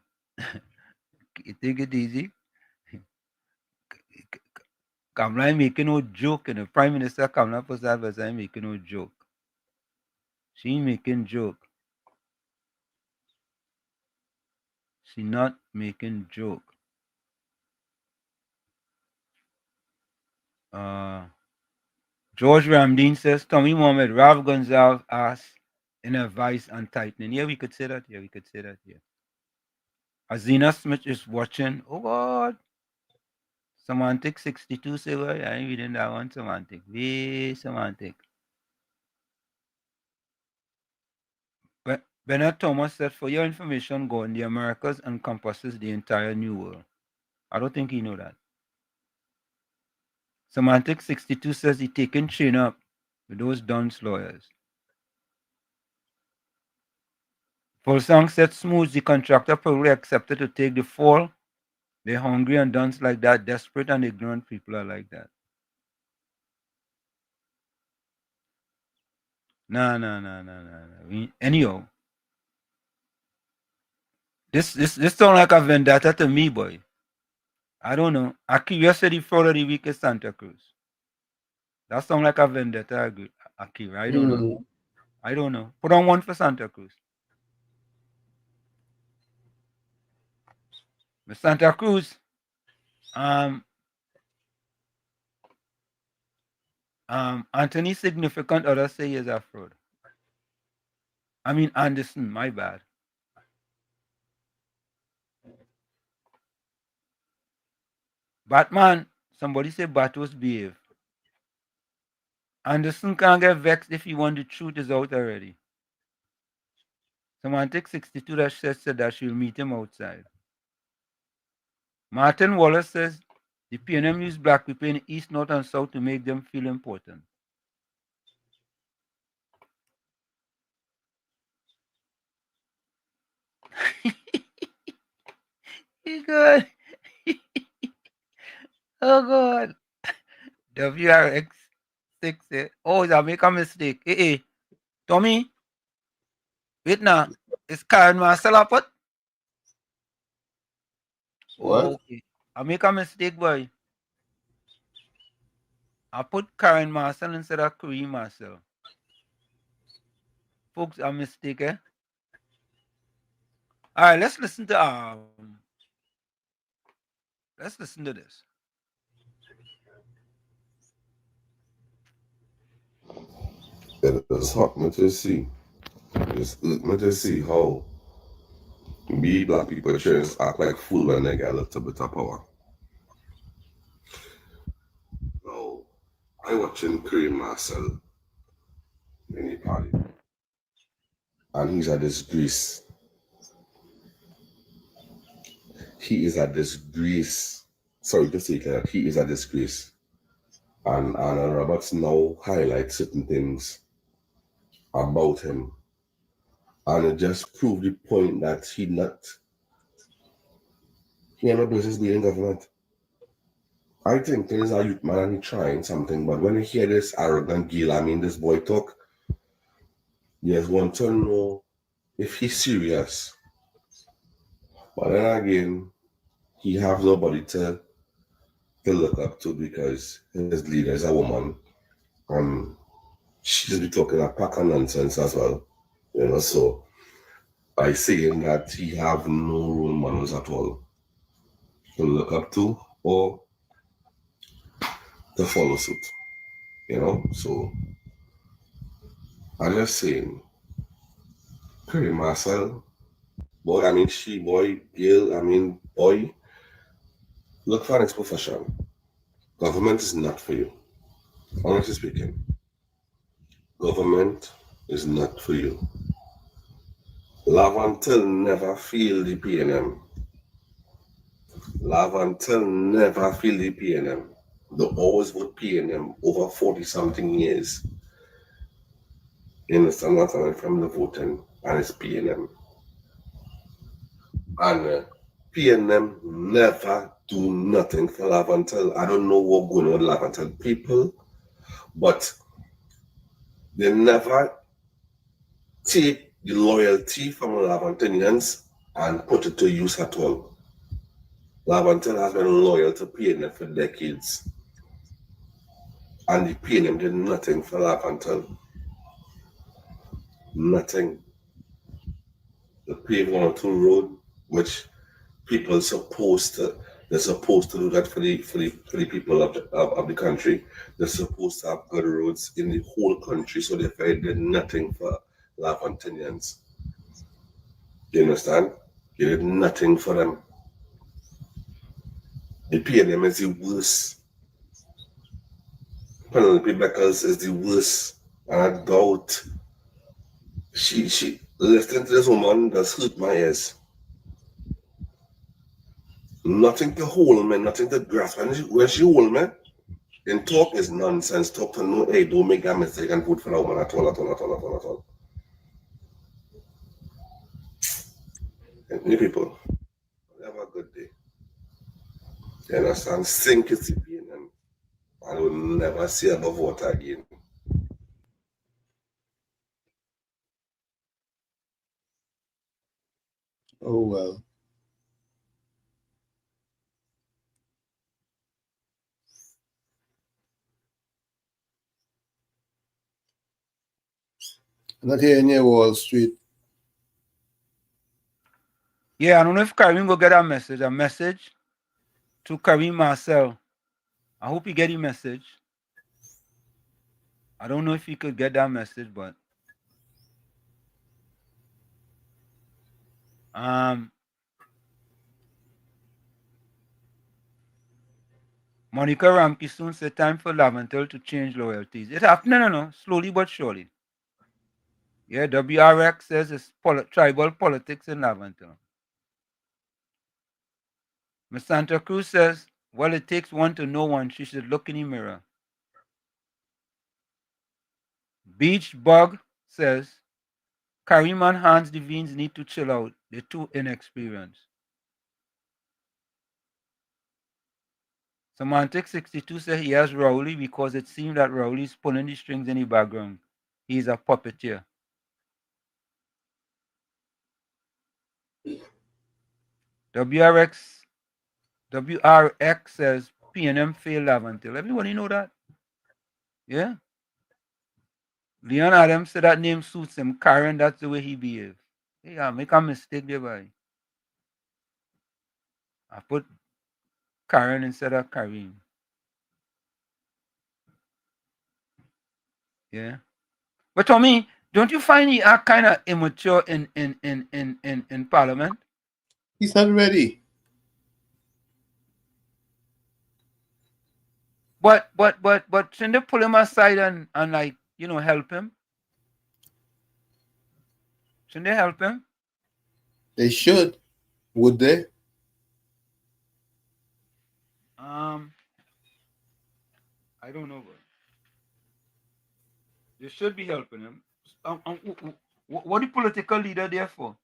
Take it easy. Kamala making no joke, and the Prime Minister Kamala Prasad was making no joke. She ain't making joke. She not making joke. George Ramdeen says Tommy Mohammed, Rav Gonzalez asked in a vice and tightening. Yeah, we could say that. Yeah, we could say that. Yeah. Azina Smith is watching. Oh God. Semantic 62 say, well, I ain't reading that one. Semantic. Way semantic. But Bernard Thomas said, for your information, Gordon, the Americas encompasses the entire New World. I don't think he know that. Semantic 62 says he taking chain up with those dunce lawyers. Volsang said Smooth, the contractor, probably accepted to take the fall. They're hungry and dunce like that. Desperate and ignorant people are like that. No. Anyhow, this sound like a vendetta to me, boy. I don't know. Akira said he fraud of the week is Santa Cruz. That sound like a vendetta, Akira. I don't know. I don't know. Put on one for Santa Cruz. With Santa Cruz, Anthony significant others say he is a fraud. I mean Anderson, my bad. Batman, somebody say Batos behave. Anderson can't get vexed if he want the truth is out already. Semantic 62 that said that she'll meet him outside. Martin Wallace says the PNM use black people in East, North, and South to make them feel important. He's good. Oh God. WRX 6. Oh, I make a mistake. Tommy, wait now. Is Karen Marcel up? What? Okay. I make a mistake, boy. I put Karen Marcel instead of Kareem Marcel. Folks, a mistake, eh? All right, let's listen to this. It is hard me to see. It's hurt me to see how we black people just act like fool when they get a little bit of power. Now, I watching Kareem Marcel in the party, and he's a disgrace. He is a disgrace. Sorry to say that he is a disgrace. And Roberts now highlights certain things about him. And it just proved the point that he had no business being in government. I think there's a youth man and he trying something, but when you hear this arrogant gil, this boy talk, you just want to know if he's serious. But then again, he have nobody to look up to because his leader is a woman. She just be talking a pack of nonsense as well. So by saying that he have no role models at all to look up to or to follow suit. So I just saying, Curry Marcel, boy, she, boy, girl, boy, look for next profession. Government is not for you. Honestly speaking, government is not for you. Lavantel never feel the PNM. Lavantel never feel the PNM. They always vote PNM over 40-something years. You understand what I'm from the voting, and it's PNM. And PNM never do nothing for Lavantel. I don't know what's going on with Lavantel people, but they never take the loyalty from Lavantelians and put it to use at all. Lavantel has been loyal to PNM for decades. And the PNM did nothing for Lavantel. Nothing. They paved 102 road, which people are supposed to do that for the people of the country. They're supposed to have good roads in the whole country, so therefore they did nothing for Lavantinians. You understand? They did nothing for them. The PNM is the worst. Penelope Beckles is the worst. And I doubt she listening to this woman does hurt my ears. Nothing to hold me, nothing to grasp. When she hold me, in talk is nonsense. Talk to no, hey, don't make that mistake and vote for that woman at all. And you people, have a good day. You understand? Sink is the pain and I will never see above water again. Oh well. Not here near Wall Street. Yeah, I don't know if Kareem will get a message to Kareem Marcel. I hope he get the message. I don't know if he could get that message, but Monica Ramke soon said time for Lavantel to change loyalties. It happened, no, slowly but surely. Yeah, WRX says it's tribal politics in Lavantel. Miss Santa Cruz says, well, it takes one to know one. She should look in the mirror. Beach Bug says, Kareem and Hans Devines need to chill out. They're too inexperienced. Semantic 62 says he has Rowley because it seems that Rowley is pulling the strings in the background. He's a puppeteer. WRX says PNM failed Lavantil. Everybody know that? Yeah. Leon Adams said that name suits him. Karen, that's the way he behaves. Yeah, make a mistake there, boy. I put Karen instead of Kareem. Yeah. But Tommy, don't you find he are kind of immature in Parliament? He's not ready. But shouldn't they pull him aside and like, help him? Shouldn't they help him? They should. Would they? I don't know. They should be helping him. What the political leader there for?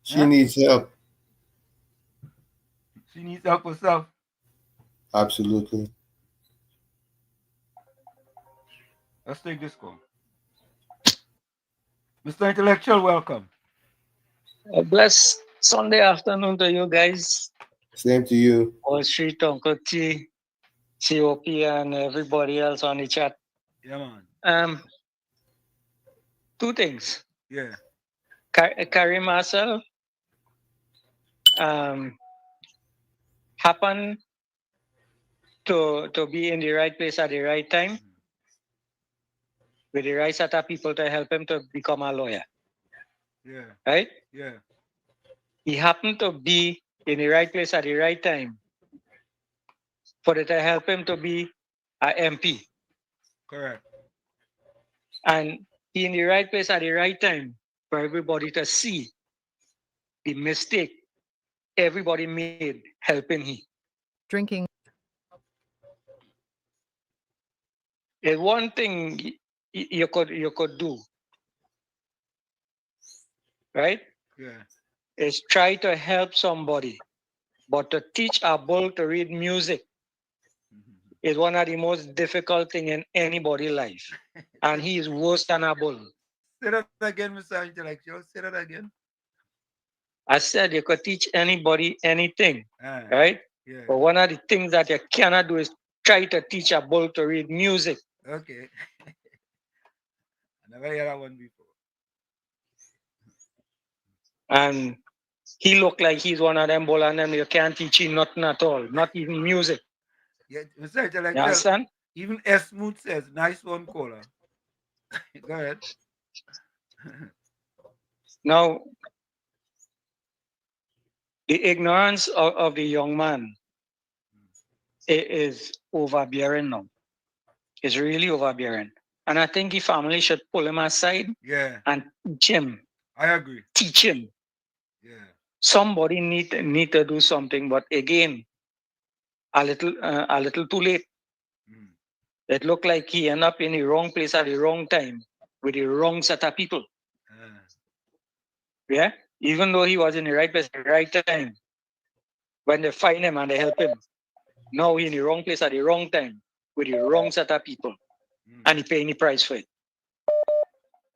She needs help. She needs help herself. Absolutely. Let's take this call. Mr. Intellectual, welcome. A blessed Sunday afternoon to you guys. Same to you. Wall Street, Uncle T, COP, and everybody else on the chat. Yeah, man. Two things. Yeah. Carrie Marcel happened to be in the right place at the right time with the right set of people to help him to become a lawyer. Yeah. Right? Yeah. He happened to be in the right place at the right time for it to help him to be an MP. Correct. And he in the right place at the right time for everybody to see the mistake everybody made helping him. Drinking. It's one thing you could do, right? Yeah. Is try to help somebody, but to teach a bull to read music is one of the most difficult thing in anybody's life, and he is worse than a bull. Say that again, Mr. Intellectual. Say that again. I said you could teach anybody anything, Ah, right? yeah. But one of the things that you cannot do is try to teach a bull to read music. Okay. I never heard that one before. And he looked like he's one of them bull, and them you can't teach him nothing at all, not even music. Yeah, Mr. Intellectual. You understand? Even S. Smooth says, nice one, caller. Go ahead. Now, the ignorance of the young man is overbearing now. It's really overbearing. And I think the family should pull him aside and teach him. I agree. Teach him. Yeah. Somebody need to do something, but again, a little too late. It looked like he ended up in the wrong place at the wrong time with the wrong set of people. Yeah? Even though he was in the right place at the right time, when they find him and they help him, now he's in the wrong place at the wrong time with the wrong set of people. And he paying the price for it.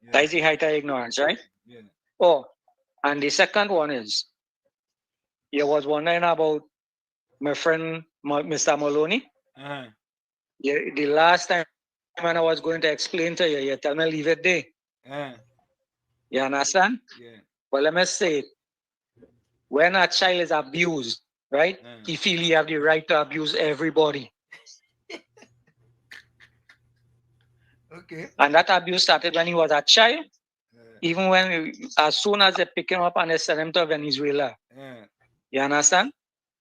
Yeah. That is the height of ignorance, right? Yeah. Oh, and the second one is, you was wondering about my friend, Mr. Maloney. Uh-huh. Yeah, the last time when I was going to explain to you, you tell me leave it there. Uh-huh. You understand? Yeah. Well, let me say it. When a child is abused, right? He feel he have the right to abuse everybody. Okay. And that abuse started when he was a child. Even when, as soon as they pick him up and they send him to Venezuela. You understand?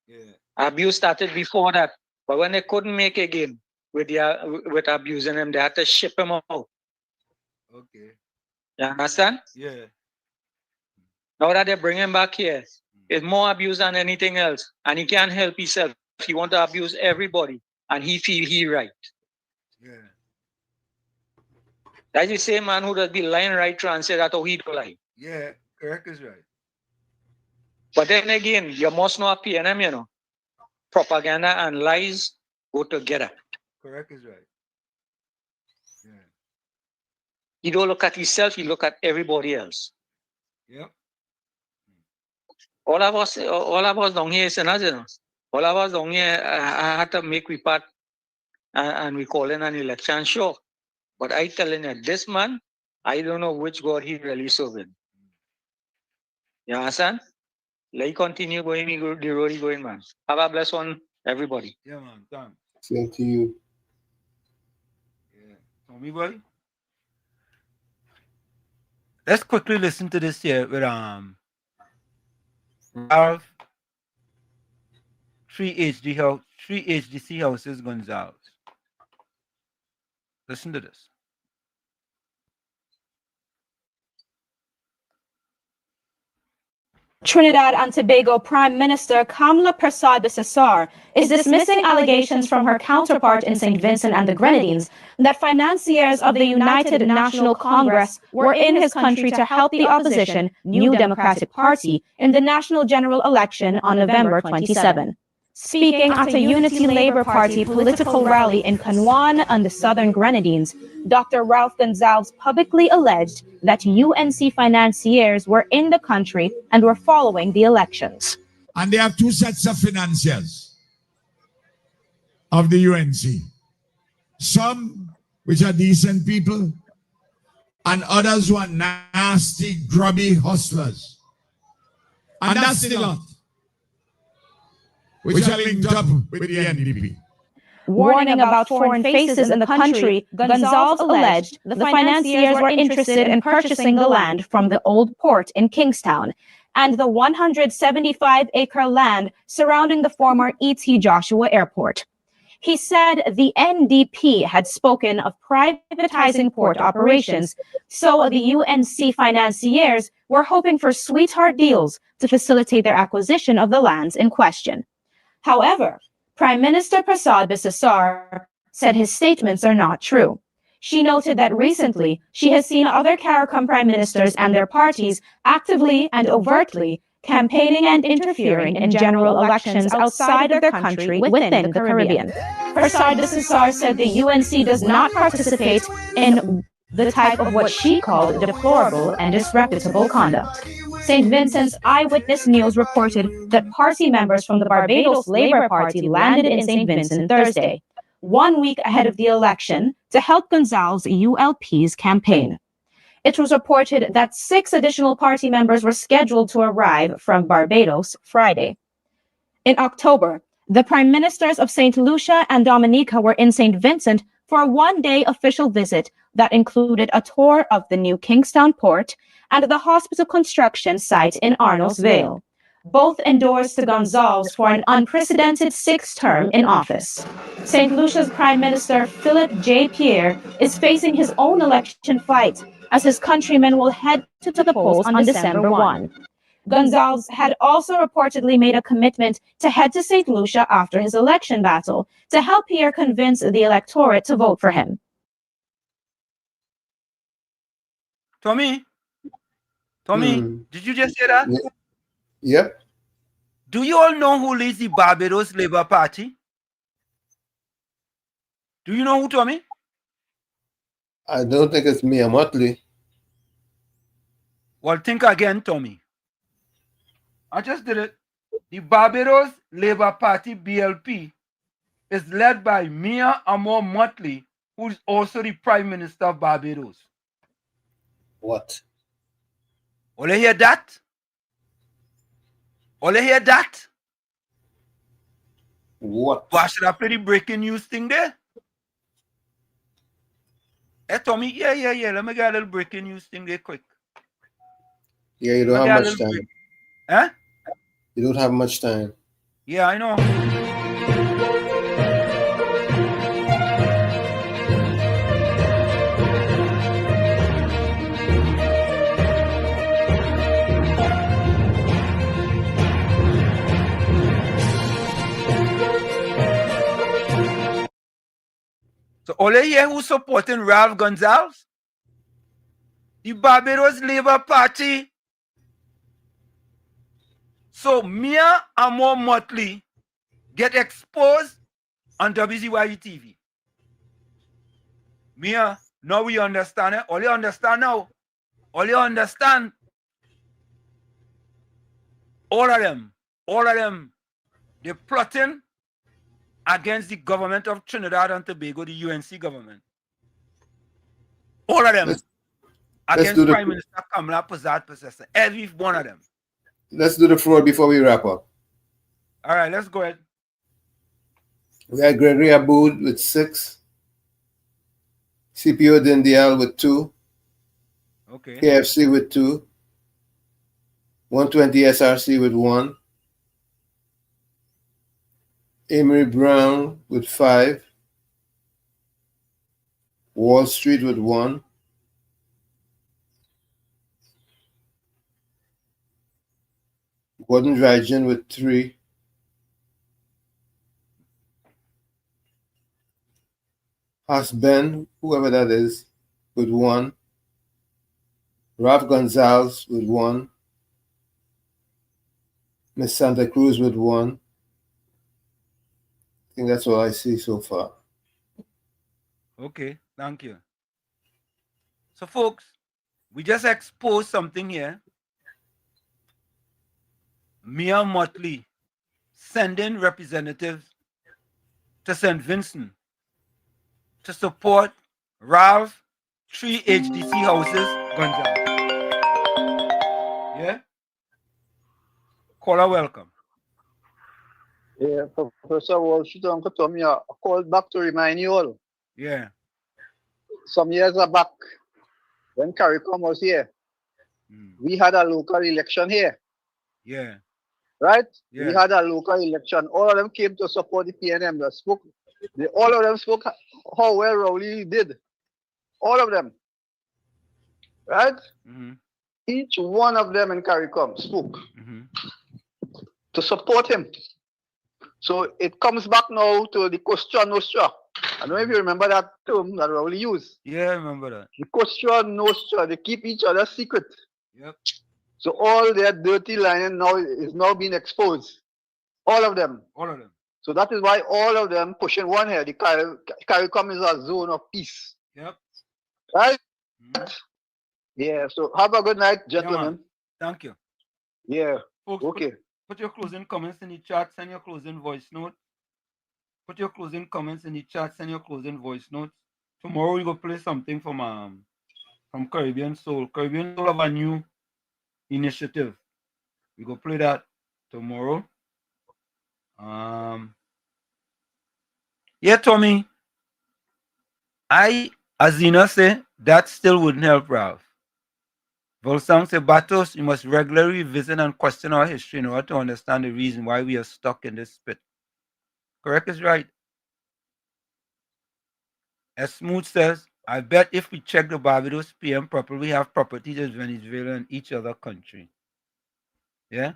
Yeah. Abuse started before that. But when they couldn't make again with abusing him, they had to ship him out. Okay. You understand? Yeah. Now that they bring him back here, it's more abuse than anything else. And he can't help himself. He want to abuse everybody. And he feel he right. Yeah. That's the same man who does be lying right through and say that how he do lie. Yeah, correct is right. But then again, you must know a PNM, you know. Propaganda and lies go together. Correct is right. Yeah. You don't look at yourself, you look at everybody else. Yep. all of us down here, sinners, you know. All of us down here had to make we part and we call in an election show. But I telling you, this man, I don't know which God he really serving. You understand? Let you continue going the road he going, man. Have a blessed one, everybody. Yeah, man. Thanks. Same to you. Yeah. Tommy boy. Let's quickly listen to this here with Ralph 3 HDC houses Gonzalez. Listen to this. Trinidad and Tobago Prime Minister Kamla Persad-Bissessar is dismissing allegations from her counterpart in St. Vincent and the Grenadines that financiers of the United National Congress were in his country to help the opposition New Democratic Party in the national general election on November 27. Speaking at a Unity Labour Party political rally in Canouan and the Southern Grenadines, Dr. Ralph Gonzalez publicly alleged that UNC financiers were in the country and were following the elections. And they have two sets of financiers of the UNC. Some which are decent people, and others who are nasty, grubby hustlers. And that's the lot, which are linked up with the NDP. Warning about foreign faces in the country, Gonzalez alleged the financiers were interested in purchasing the land from the old port in Kingstown and the 175-acre land surrounding the former E.T. Joshua Airport. He said the NDP had spoken of privatizing port operations, so the UNC financiers were hoping for sweetheart deals to facilitate their acquisition of the lands in question. However, Prime Minister Persad-Bissessar said his statements are not true. She noted that recently she has seen other CARICOM prime ministers and their parties actively and overtly campaigning and interfering in general elections outside of their country within the Caribbean. Persad-Bissessar said the UNC does not participate in the type of what she called deplorable and disreputable conduct. St. Vincent's Eyewitness News reported that party members from the Barbados Labour Party landed in St. Vincent Thursday, 1 week ahead of the election, to help Gonzalez ULP's campaign. It was reported that 6 additional party members were scheduled to arrive from Barbados Friday. In October, the Prime Ministers of St. Lucia and Dominica were in St. Vincent for a one-day official visit that included a tour of the new Kingstown port and the hospital construction site in Arnos Vale. Both endorsed to Gonzalez for an unprecedented 6th term in office. St. Lucia's Prime Minister Philip J. Pierre is facing his own election fight as his countrymen will head to the polls on December 1. Gonzalez had also reportedly made a commitment to head to St. Lucia after his election battle to help Pierre convince the electorate to vote for him. Tommy, did you just say that? Yep. Do you all know who leads the Barbados Labour Party? Do you know who, Tommy? I don't think it's Mia Motley. Well, think again, Tommy. I just did it. The Barbados Labour Party, BLP, is led by Mia Amor Motley, who is also the Prime Minister of Barbados. What? All you hear that? All you hear that? What? Why should I play the breaking news thing there? Hey, Tommy, yeah. Let me get a little breaking news thing there quick. Yeah, you don't have much time. Huh? You don't have much time. Yeah, I know. So all you hear who's supporting Ralph Gonzalez? The Barbados Labour Party. So Mia Amor Motley get exposed on WZYE TV. Mia, now we understand it. All you understand now. All you understand. all of them, they're plotting against the government of Trinidad and Tobago, the UNC government. All of them. Against Prime Minister Kamala Persad. Every one of them. Let's do the floor before we wrap up. All right, let's go ahead. We had Gregory Aboud with 6. CPO Dindial with 2. Okay. KFC with 2. 120 SRC with 1. Amory Brown with 5. Wall Street with 1. Gordon Drygen with 3. Has Ben, whoever that is, with 1. Ralph Gonzalez with 1. Miss Santa Cruz with 1. I think that's all I see so far. Okay, thank you. So, folks, we just exposed something here. Mia Motley sending representatives to St. Vincent to support Ralph 3 HDC houses, Gonzalez. Yeah? Caller, welcome. Yeah, Professor Walsh, Uncle Tommy, I called back to remind you all. Yeah. Some years back, when CARICOM was here, we had a local election here. Yeah. Right? Yeah. We had a local election. All of them came to support the PNM. All of them spoke how well Rowley did. All of them. Right? Mm-hmm. Each one of them in CARICOM spoke to support him. So it comes back now to the Question Nostra. I don't know if you remember that term that Rowley used. Yeah, I remember that. The Question Nostra. They keep each other secret. Yep. So all their dirty lining now is now being exposed. All of them. All of them. So that is why all of them pushing one here. The CARICOM is a zone of peace. Yep. Right? Yeah. So have a good night, gentlemen. Yeah, thank you. Yeah. Folks, okay. Put your closing comments in the chat. Send your closing voice note. Put your closing comments in the chat. Send your closing voice notes. Tomorrow we go play something from Caribbean Soul. Caribbean Soul have a new initiative. We go play that tomorrow. Yeah, Tommy. As Zina say, that still wouldn't help Ralph. Volsang say, Batos, you must regularly visit and question our history in order to understand the reason why we are stuck in this pit. Correct is right. As Smooth says, I bet if we check the Barbados PM properly, we have properties in Venezuela and each other country. Yeah?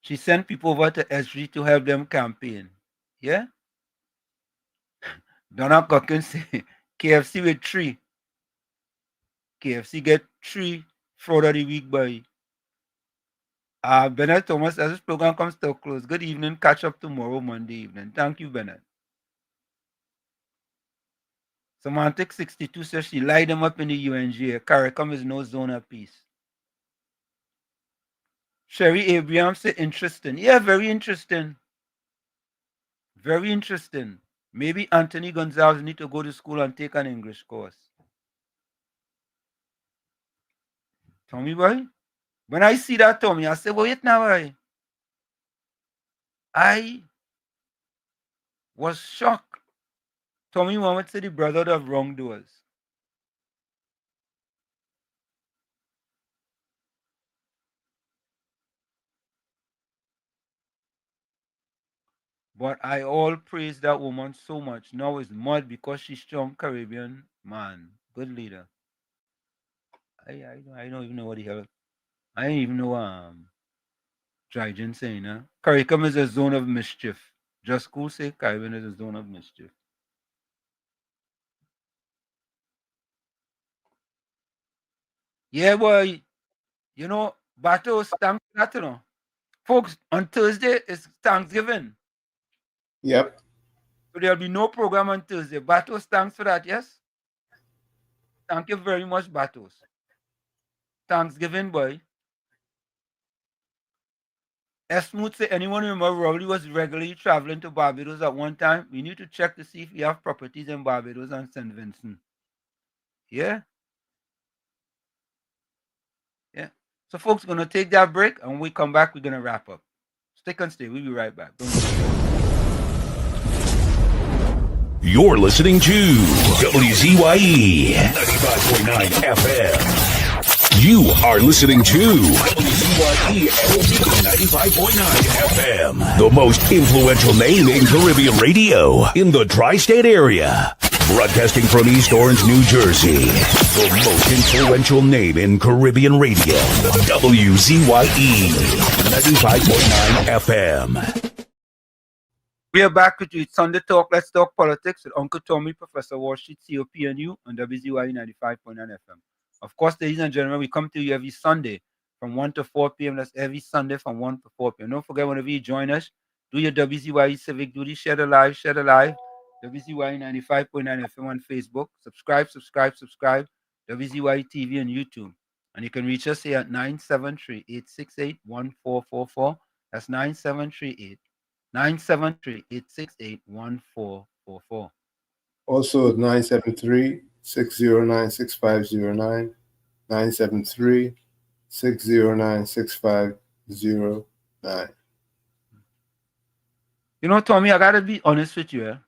She sent people over to SG to help them campaign. Yeah? Donna Cochran say, KFC with 3. KFC get 3 fraud of the week, boy. Bernard Thomas, as this program comes to a close, good evening. Catch up tomorrow, Monday evening. Thank you, Bernard. Semantic 62 says she lied them up in the UNGA. CARICOM is no zone of peace. Sherry Abraham said interesting. Yeah, very interesting. Very interesting. Maybe Anthony Gonzalez need to go to school and take an English course. Tommy boy? When I see that, Tommy, I say, wait now, boy. I was shocked. Tommy Mohammed said the brother of wrongdoers. But I all praise that woman so much. Now it's mud because she's strong Caribbean man. Good leader. I don't even know what the hell. I don't even know Drygen saying, huh? CARICOM is a zone of mischief. Just cool say Caribbean is a zone of mischief. Yeah, boy. You know, Batos, thanks for that, you know. Folks, on Thursday is Thanksgiving. Yep. So there'll be no program on Thursday. Batos, thanks for that, yes? Thank you very much, Batos. Thanksgiving, boy. Esmoot say anyone remember Rowley was regularly traveling to Barbados at one time. We need to check to see if we have properties in Barbados and St. Vincent. Yeah. Yeah. So folks, gonna take that break, and when we come back, we're gonna wrap up. Stick and stay. We'll be right back. You're listening to WZYE 95.9 FM. You are listening to WZYE 95.9 FM, the most influential name in Caribbean radio in the tri-state area. Broadcasting from East Orange, New Jersey, the most influential name in Caribbean radio, WZYE 95.9 FM. We are back with you. It's Sunday Talk. Let's talk politics with Uncle Tommy, Professor Wall Street, COPNU, on WZYE 95.9 FM. Of course, ladies and gentlemen, we come to you every Sunday from 1 to 4 p.m. That's every Sunday from 1 to 4 p.m. Don't forget, whenever you join us, do your WZYE civic duty. Share the live. WZYE 95.9 FM on Facebook. Subscribe. WZYE TV and YouTube. And you can reach us here at 973-868-1444. That's 973-868-1444. Also 973-609-6509, 973-609-6509. You know, Tommy, I gotta be honest with you.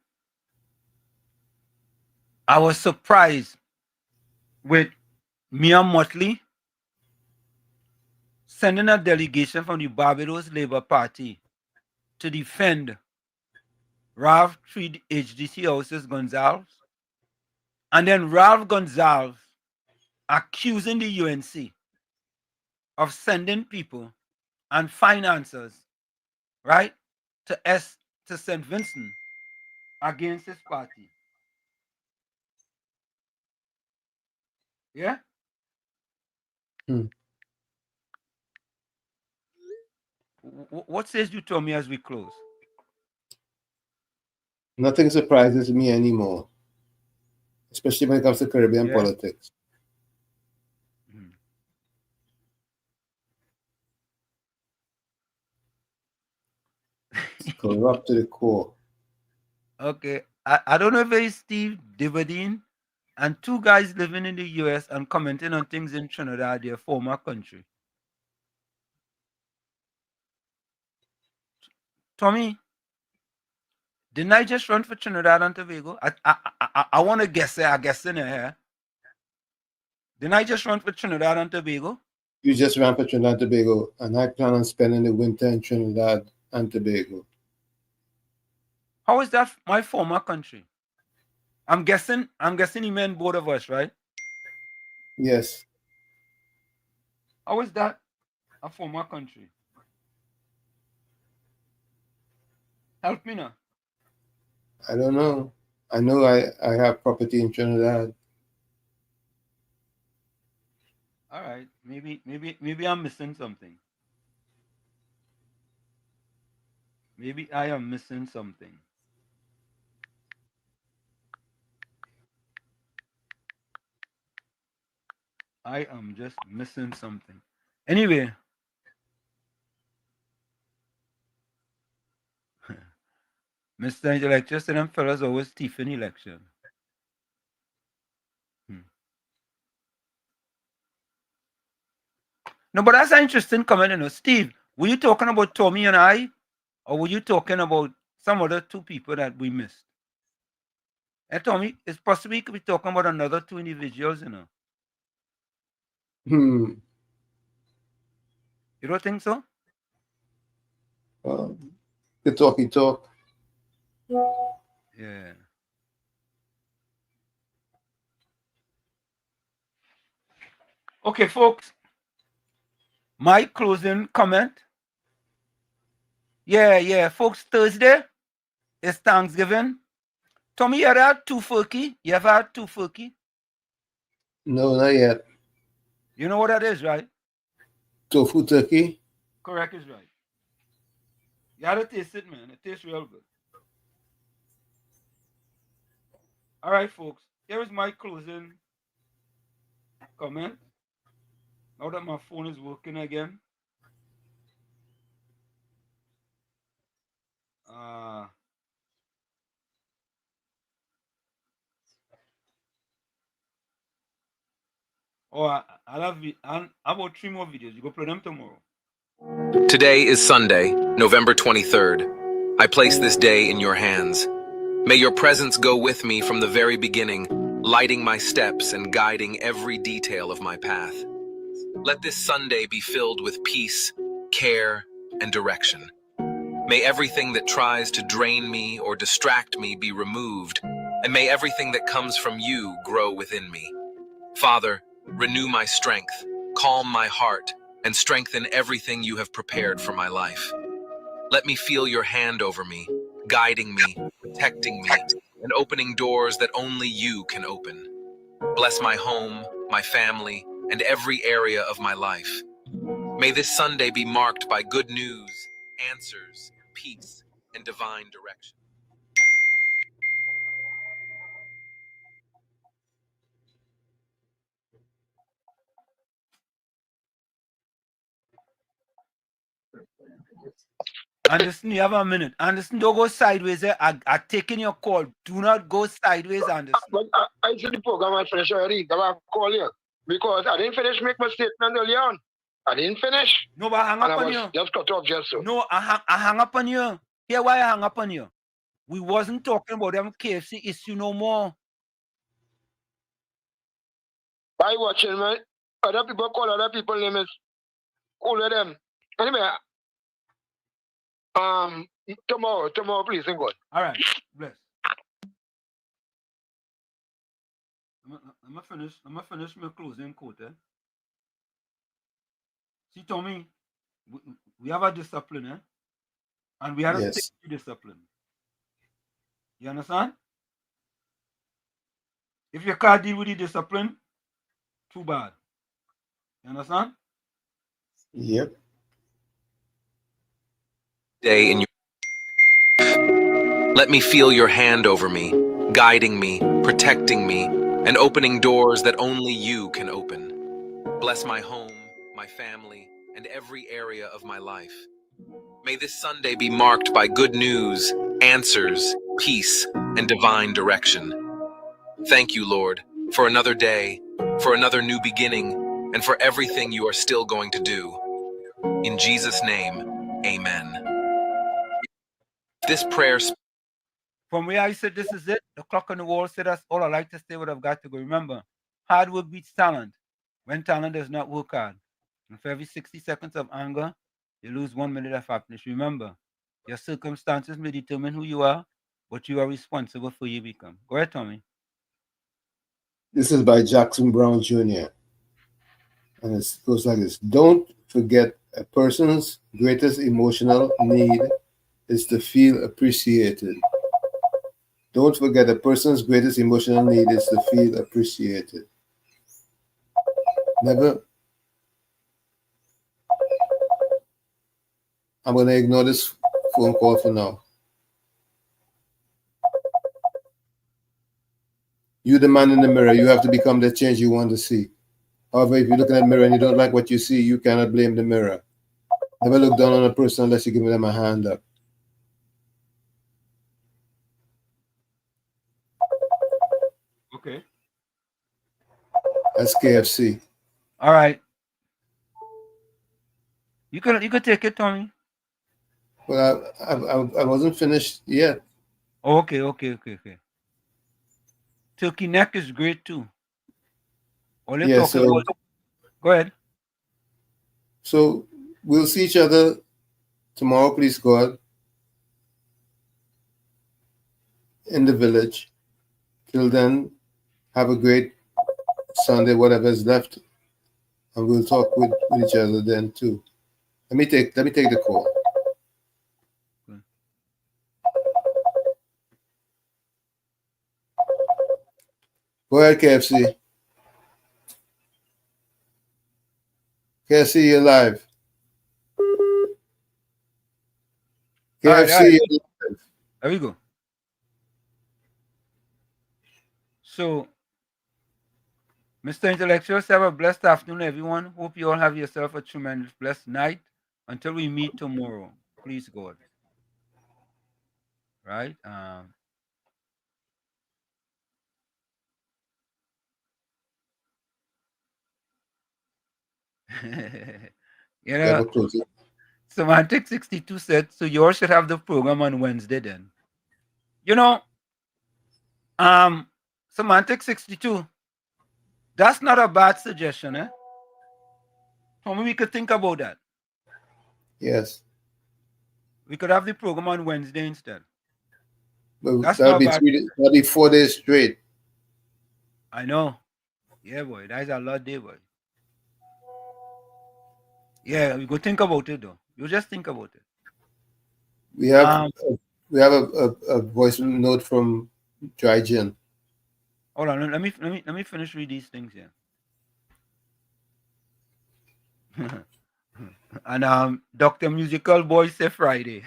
I was surprised with Mia Motley sending a delegation from the Barbados Labour Party to defend Ralph Treat HDC Houses Gonzalez, and then Ralph Gonzalez accusing the UNC of sending people and financiers, right, to St. Vincent against his party. Yeah? What says you, Tommy, as we close? Nothing surprises me anymore, especially when it comes to Caribbean politics. It's corrupt to the core. Okay. I don't know if it's Steve Divadine and two guys living in the US and commenting on things in Trinidad, their former country. Tommy, didn't I just run for Trinidad and Tobago? I want to guess it. I guess in here. Didn't I just run for Trinidad and Tobago? You just ran for Trinidad and Tobago, and I plan on spending the winter in Trinidad and Tobago. How is that my former country? I'm guessing he meant both of us, right? Yes. How is that a former country? Help me now. I don't know. I know I have property in Trinidad. All right. Maybe I'm missing something. Maybe I am missing something. I am just missing something. Anyway. Mr. Intellectual said them fellas always thief in election. No, but that's an interesting comment, you know. Steve, were you talking about Tommy and I? Or were you talking about some other two people that we missed? And Tommy, it's possible you could be talking about another two individuals, you know. You don't think so? The talky talk. Yeah. Okay, folks. My closing comment. Yeah, folks. Thursday is Thanksgiving. Tommy, you ever had tofurkey? You ever had tofurkey? No, not yet. You know what that is, right? Tofu turkey? Correct is right. You gotta taste it, man. It tastes real good. All right, folks. Here is my closing comment. Now that my phone is working again. I'll have about 3 more videos. You go play them tomorrow. Today is Sunday, November 23rd. I place this day in your hands. May your presence go with me from the very beginning, lighting my steps and guiding every detail of my path. Let this Sunday be filled with peace, care, and direction. May everything that tries to drain me or distract me be removed, and may everything that comes from you grow within me. Father, renew my strength, calm my heart, and strengthen everything you have prepared for my life. Let me feel your hand over me, guiding me, protecting me, and opening doors that only you can open. Bless my home, my family, and every area of my life. May this Sunday be marked by good news, answers, peace, and divine direction. Anderson, you have a minute. Anderson, don't go sideways. I'm taking your call. Do not go sideways, Anderson. But I see the program I finish already. That's why I call you. Because I didn't finish make my statement earlier on. I didn't finish. No, but I hang up on you. Just cut off just so. No, I hang up on you. Here why I hang up on you. We wasn't talking about them KFC issue no more. Why watching, man? Other people call other people names. All of them. Anyway, tomorrow, please, thank God. All right, bless. I'm gonna finish my closing quote. See, Tommy, we have a discipline, and we have to stick to discipline. You understand? If you can't deal with the discipline, too bad. You understand? Yep. Day in your Let me feel your hand over me, guiding me, protecting me, and opening doors that only you can open. Bless my home, my family, and every area of my life. May this Sunday be marked by good news, answers, peace, and divine direction. Thank you, Lord, for another day, for another new beginning, and for everything you are still going to do. In Jesus' name, amen. This prayer... From where I said this is it, the clock on the wall said that's all I like to say, what I've got to go. Remember, hard work beats talent when talent does not work hard. And for every 60 seconds of anger, you lose 1 minute of happiness. Remember, your circumstances may determine who you are, but you are responsible for you become. Go ahead, Tommy. This is by Jackson Brown Jr. And it goes like this. Don't forget a person's greatest emotional need is to feel appreciated. Don't forget a person's greatest emotional need is to feel appreciated. Never. I'm going to ignore this phone call for now. You, the man in the mirror, you have to become the change you want to see. However, if you look in the mirror and you don't like what you see, you cannot blame the mirror. Never look down on a person unless you give them a hand up. Okay. That's KFC. All right. You could take it, Tommy. Well, I wasn't finished yet. Oh, okay. Turkey neck is great too. Yeah, so go ahead. So we'll see each other tomorrow, please God, in the village. Till then, have a great Sunday, whatever is left, and we'll talk with each other then too. Let me take the call. Go ahead, KFC. KFC, you're live. KFC, all right. you're live. There we go. So, Mr. Intellectual, have a blessed afternoon, everyone. Hope you all have yourself a tremendous blessed night. Until we meet tomorrow, please God. right? You know, Semantic 62 said, so yours should have the program on Wednesday then. You know, Semantic 62, that's not a bad suggestion, eh? Maybe we could think about that. Yes. We could have the program on Wednesday instead. But That's that'll not be bad. that'll be 4 days straight. I know. Yeah, boy. That's a lot day, boy. Yeah, we go think about it though. You just think about it. We have a voice note from Dry Gin. Hold on, let me finish read these things here. And Dr. Musical Boy say Friday.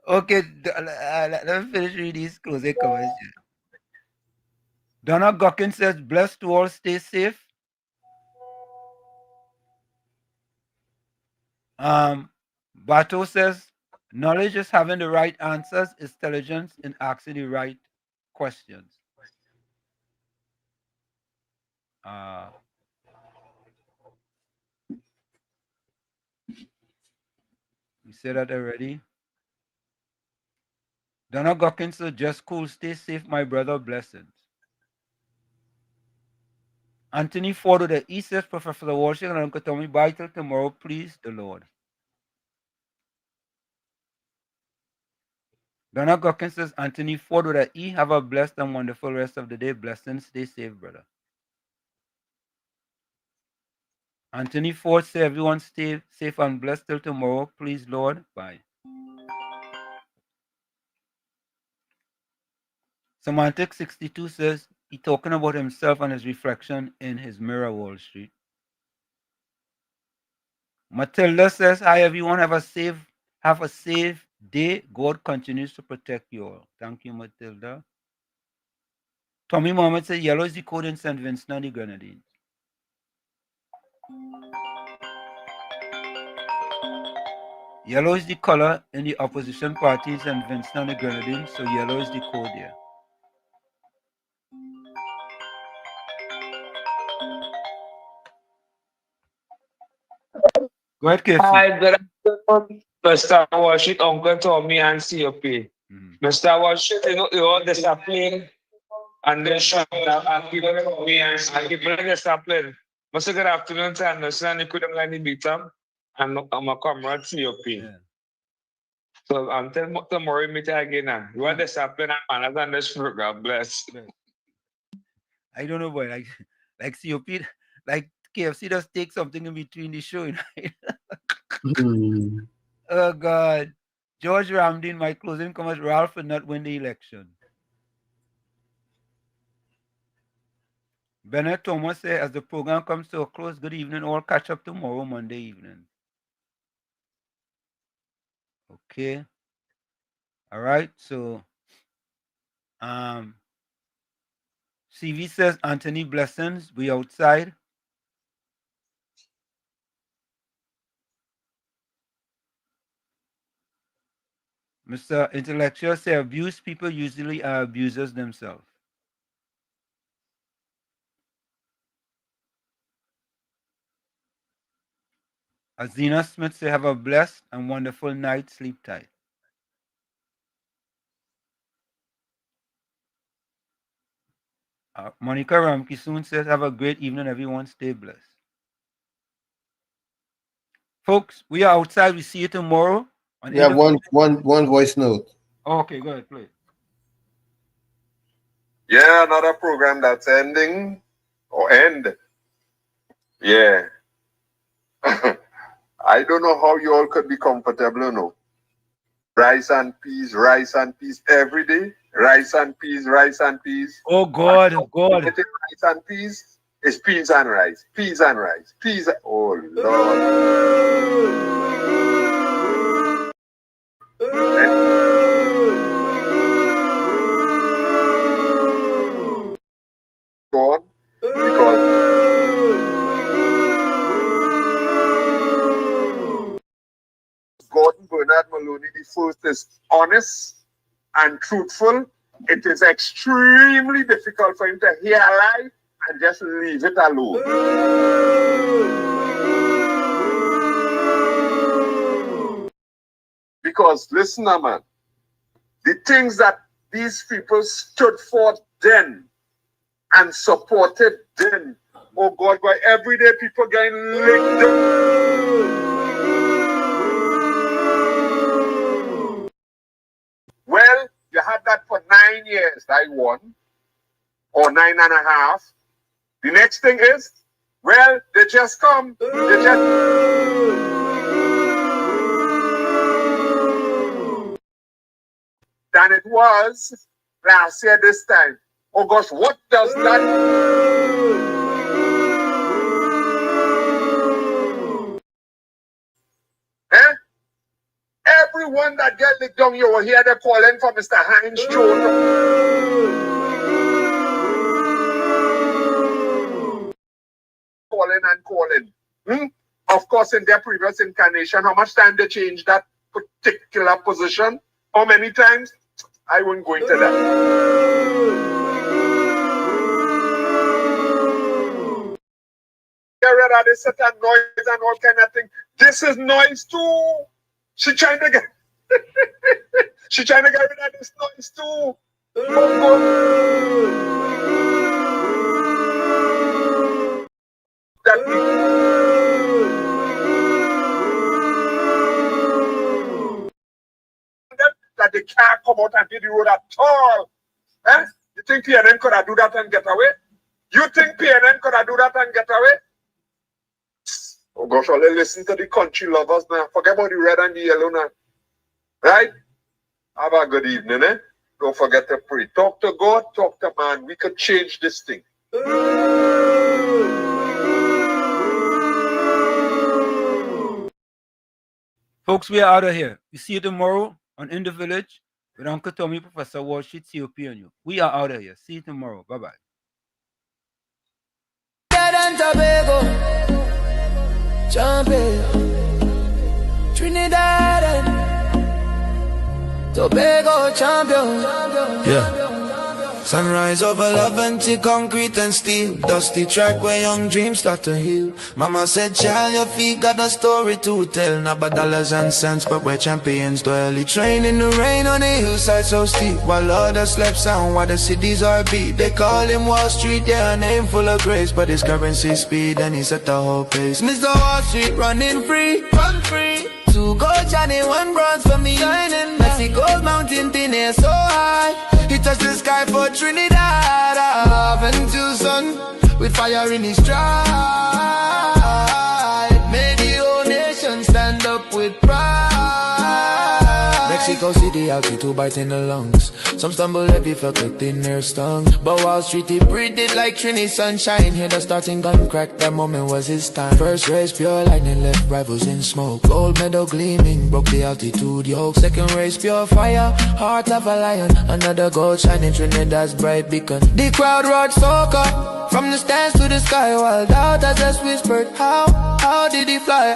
Okay, let me finish read these closing comments. Donna Gawkins says, blessed to all, stay safe. Bato says, knowledge is having the right answers, intelligence in asking the right questions. We said that already. Donna Gawkins says, just cool, stay safe, my brother, blessings. Anthony Ford of the East says, Professor Washington and Uncle Tommy, bye till tomorrow, please, the Lord. Donna Gawkins says, Anthony Ford with an E, have a blessed and wonderful rest of the day. Blessings, stay safe, brother. Anthony Ford says, everyone stay safe and blessed till tomorrow, please, Lord. Bye. Semantic 62 says, he talking about himself and his reflection in his mirror, Wall Street. Matilda says, hi, everyone. Have a safe day. God continues to protect you all. Thank you, Matilda. Tommy Mohammed says, yellow is the code in St. Vincent and the Grenadines. Yellow is the color in the opposition parties and Vincent and the Grenadines, so yellow is the code here. Go ahead, KFC. Hi, good afternoon, Mr. Washington, Uncle Tommy, and COP. Mr. Washington, you know, discipline and the shop and people in discipline. Mr. Good afternoon to Anderson, you couldn't let me beat them, and I'm a comrade COP. Yeah. So I'm telling you tomorrow meet again now. You want discipline and manners on this program, bless. I don't know, boy, like COP, like KFC does take something in between the show, you know? Oh God. George Ramdin, my closing comments, Ralph will not win the election. Bernard Thomas said, as the program comes to a close, good evening, all catch up tomorrow, Monday evening. Okay. All right, so CV says, Anthony, blessings, we outside. Mr. Intellectual say, abuse people usually are abusers themselves. Azina Smith say, have a blessed and wonderful night, sleep tight. Monica Ramki soon says, have a great evening, everyone, stay blessed. Folks, we are outside, we see you tomorrow. We have one voice note. Okay, go ahead, play. Yeah, another program that's ending or end. Yeah. I don't know how you all could be comfortable, you know. Rice and peas every day. Rice and peas. Oh God, oh God. Rice and peas is peas and rice. Peas and rice. Oh Lord. God, because Gordon Bernard Maloney the first is honest and truthful, it is extremely difficult for him to hear a lie and just leave it alone. Because listen, man, the things that these people stood for then and supported then, oh God, by everyday people getting licked up. Well, you had that for 9 years, I won, or 9.5. The next thing is, well, they just come, they just... than it was last year this time. Oh gosh, what does that... Everyone that get licked down, you will hear them calling for Mr. Heinz Jones. Calling and calling. Of course, in their previous incarnation, how much time they changed that particular position? How many times? I won't go into that. Get rid of this certain noise and all kind of thing. This is noise too. She trying to get rid of this noise too. That they can't come out and hit the road at all. You think PNN could have do that and get away? You think PNN could have do that and get away? Oh gosh, only listen to the country lovers now. Forget about the red and the yellow now. Right? Have a good evening, eh? Don't forget to pray. Talk to God, talk to man. We could change this thing. Folks, we are out of here. We see you tomorrow on In the Village with Uncle Tommy, Professor Wall Street, COP on you. We are out of here. See you tomorrow. Bye-bye. Champion, Trinidad and Tobago champion. Yeah. Sunrise over love and concrete and steel. Dusty track where young dreams start to heal. Mama said, child, your feet got a story to tell. Not about dollars and cents, but where champions dwell. He trained in the rain on the hillside so steep, while others slept sound while the cities are beat. They call him Wall Street, yeah, a name full of grace, but his currency speed and he set the whole pace. Mr. Wall Street running free, run free. 2 gold, Johnny, 1 bronze for me ironing. Mexico's mountain thin air so high. He touched the sky for Trinidad, until sun with fire in his stride. Made the whole nation stand up with pride. Mexico City, altitude biting the lungs. Some stumble heavy, felt like thin air stung. But Wall Street, he breathed it like Trini sunshine. Hear the starting gun crack, that moment was his time. First race, pure lightning, left rivals in smoke. Gold medal gleaming, broke the altitude yoke. Second race, pure fire, heart of a lion. Another gold shining, Trinidad's bright beacon. The crowd roared soca, from the stands to the sky. While doubters just whispered, how did he fly?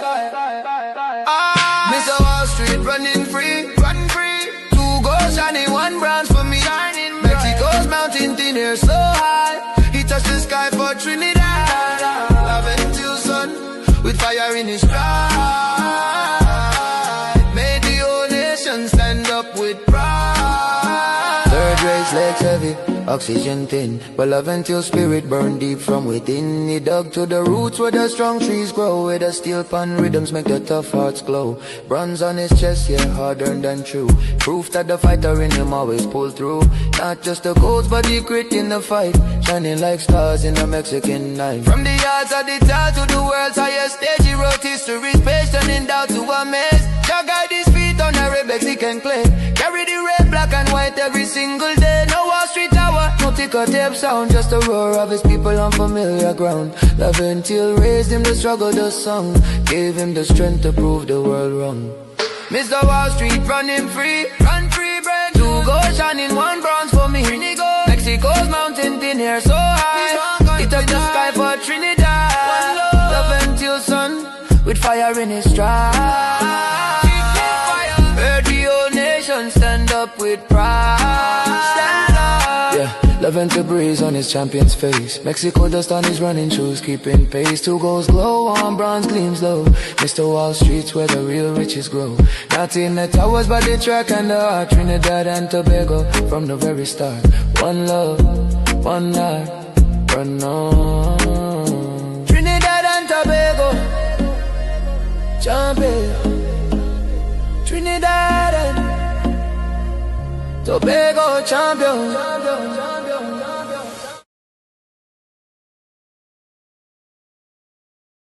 Mr. Wall Street running free, run free. 2 gold shining, 1 bronze for me. Mexico's mountain thin air so high. He touched the sky for Trinidad. Love until sun with fire in his stride. Made the whole nation stand up with pride. Third race legs heavy, oxygen thin, but love until spirit burn deep from within. He dug to the roots where the strong trees grow, where the steel pan rhythms make the tough hearts glow. Bronze on his chest, yeah, hard-earned and true. Proof that the fighter in him always pull through. Not just the goals, but the grit in the fight, shining like stars in a Mexican night. From the yards of the town to the world's highest stage, he wrote history's page, turning down to a maze. Jah guide his feet on a red Mexican clay. Carry the red, black and white every single day. No Wall Street Tower, no ticker tape sound, just the roar of his people on familiar ground. Love until raised him to struggle the song, gave him the strength to prove the world wrong. Mr. Wall Street running free, run free, bread. 2 gold shining, 1 bronze for me. Mexico's mountain thin air so high. He touched the sky for Trinidad. Love until sun with fire in his stride. Heard the with pride. Yeah, loving to breeze on his champion's face. Mexico dust on his running shoes, keeping pace. 2 goals glow on bronze gleams low. Mr. Wall Streets where the real riches grow. Not in the towers but the track and the heart. Trinidad and Tobago from the very start. One love, one night, run on. Trinidad and Tobago, champion. Trinidad and Tobago champion.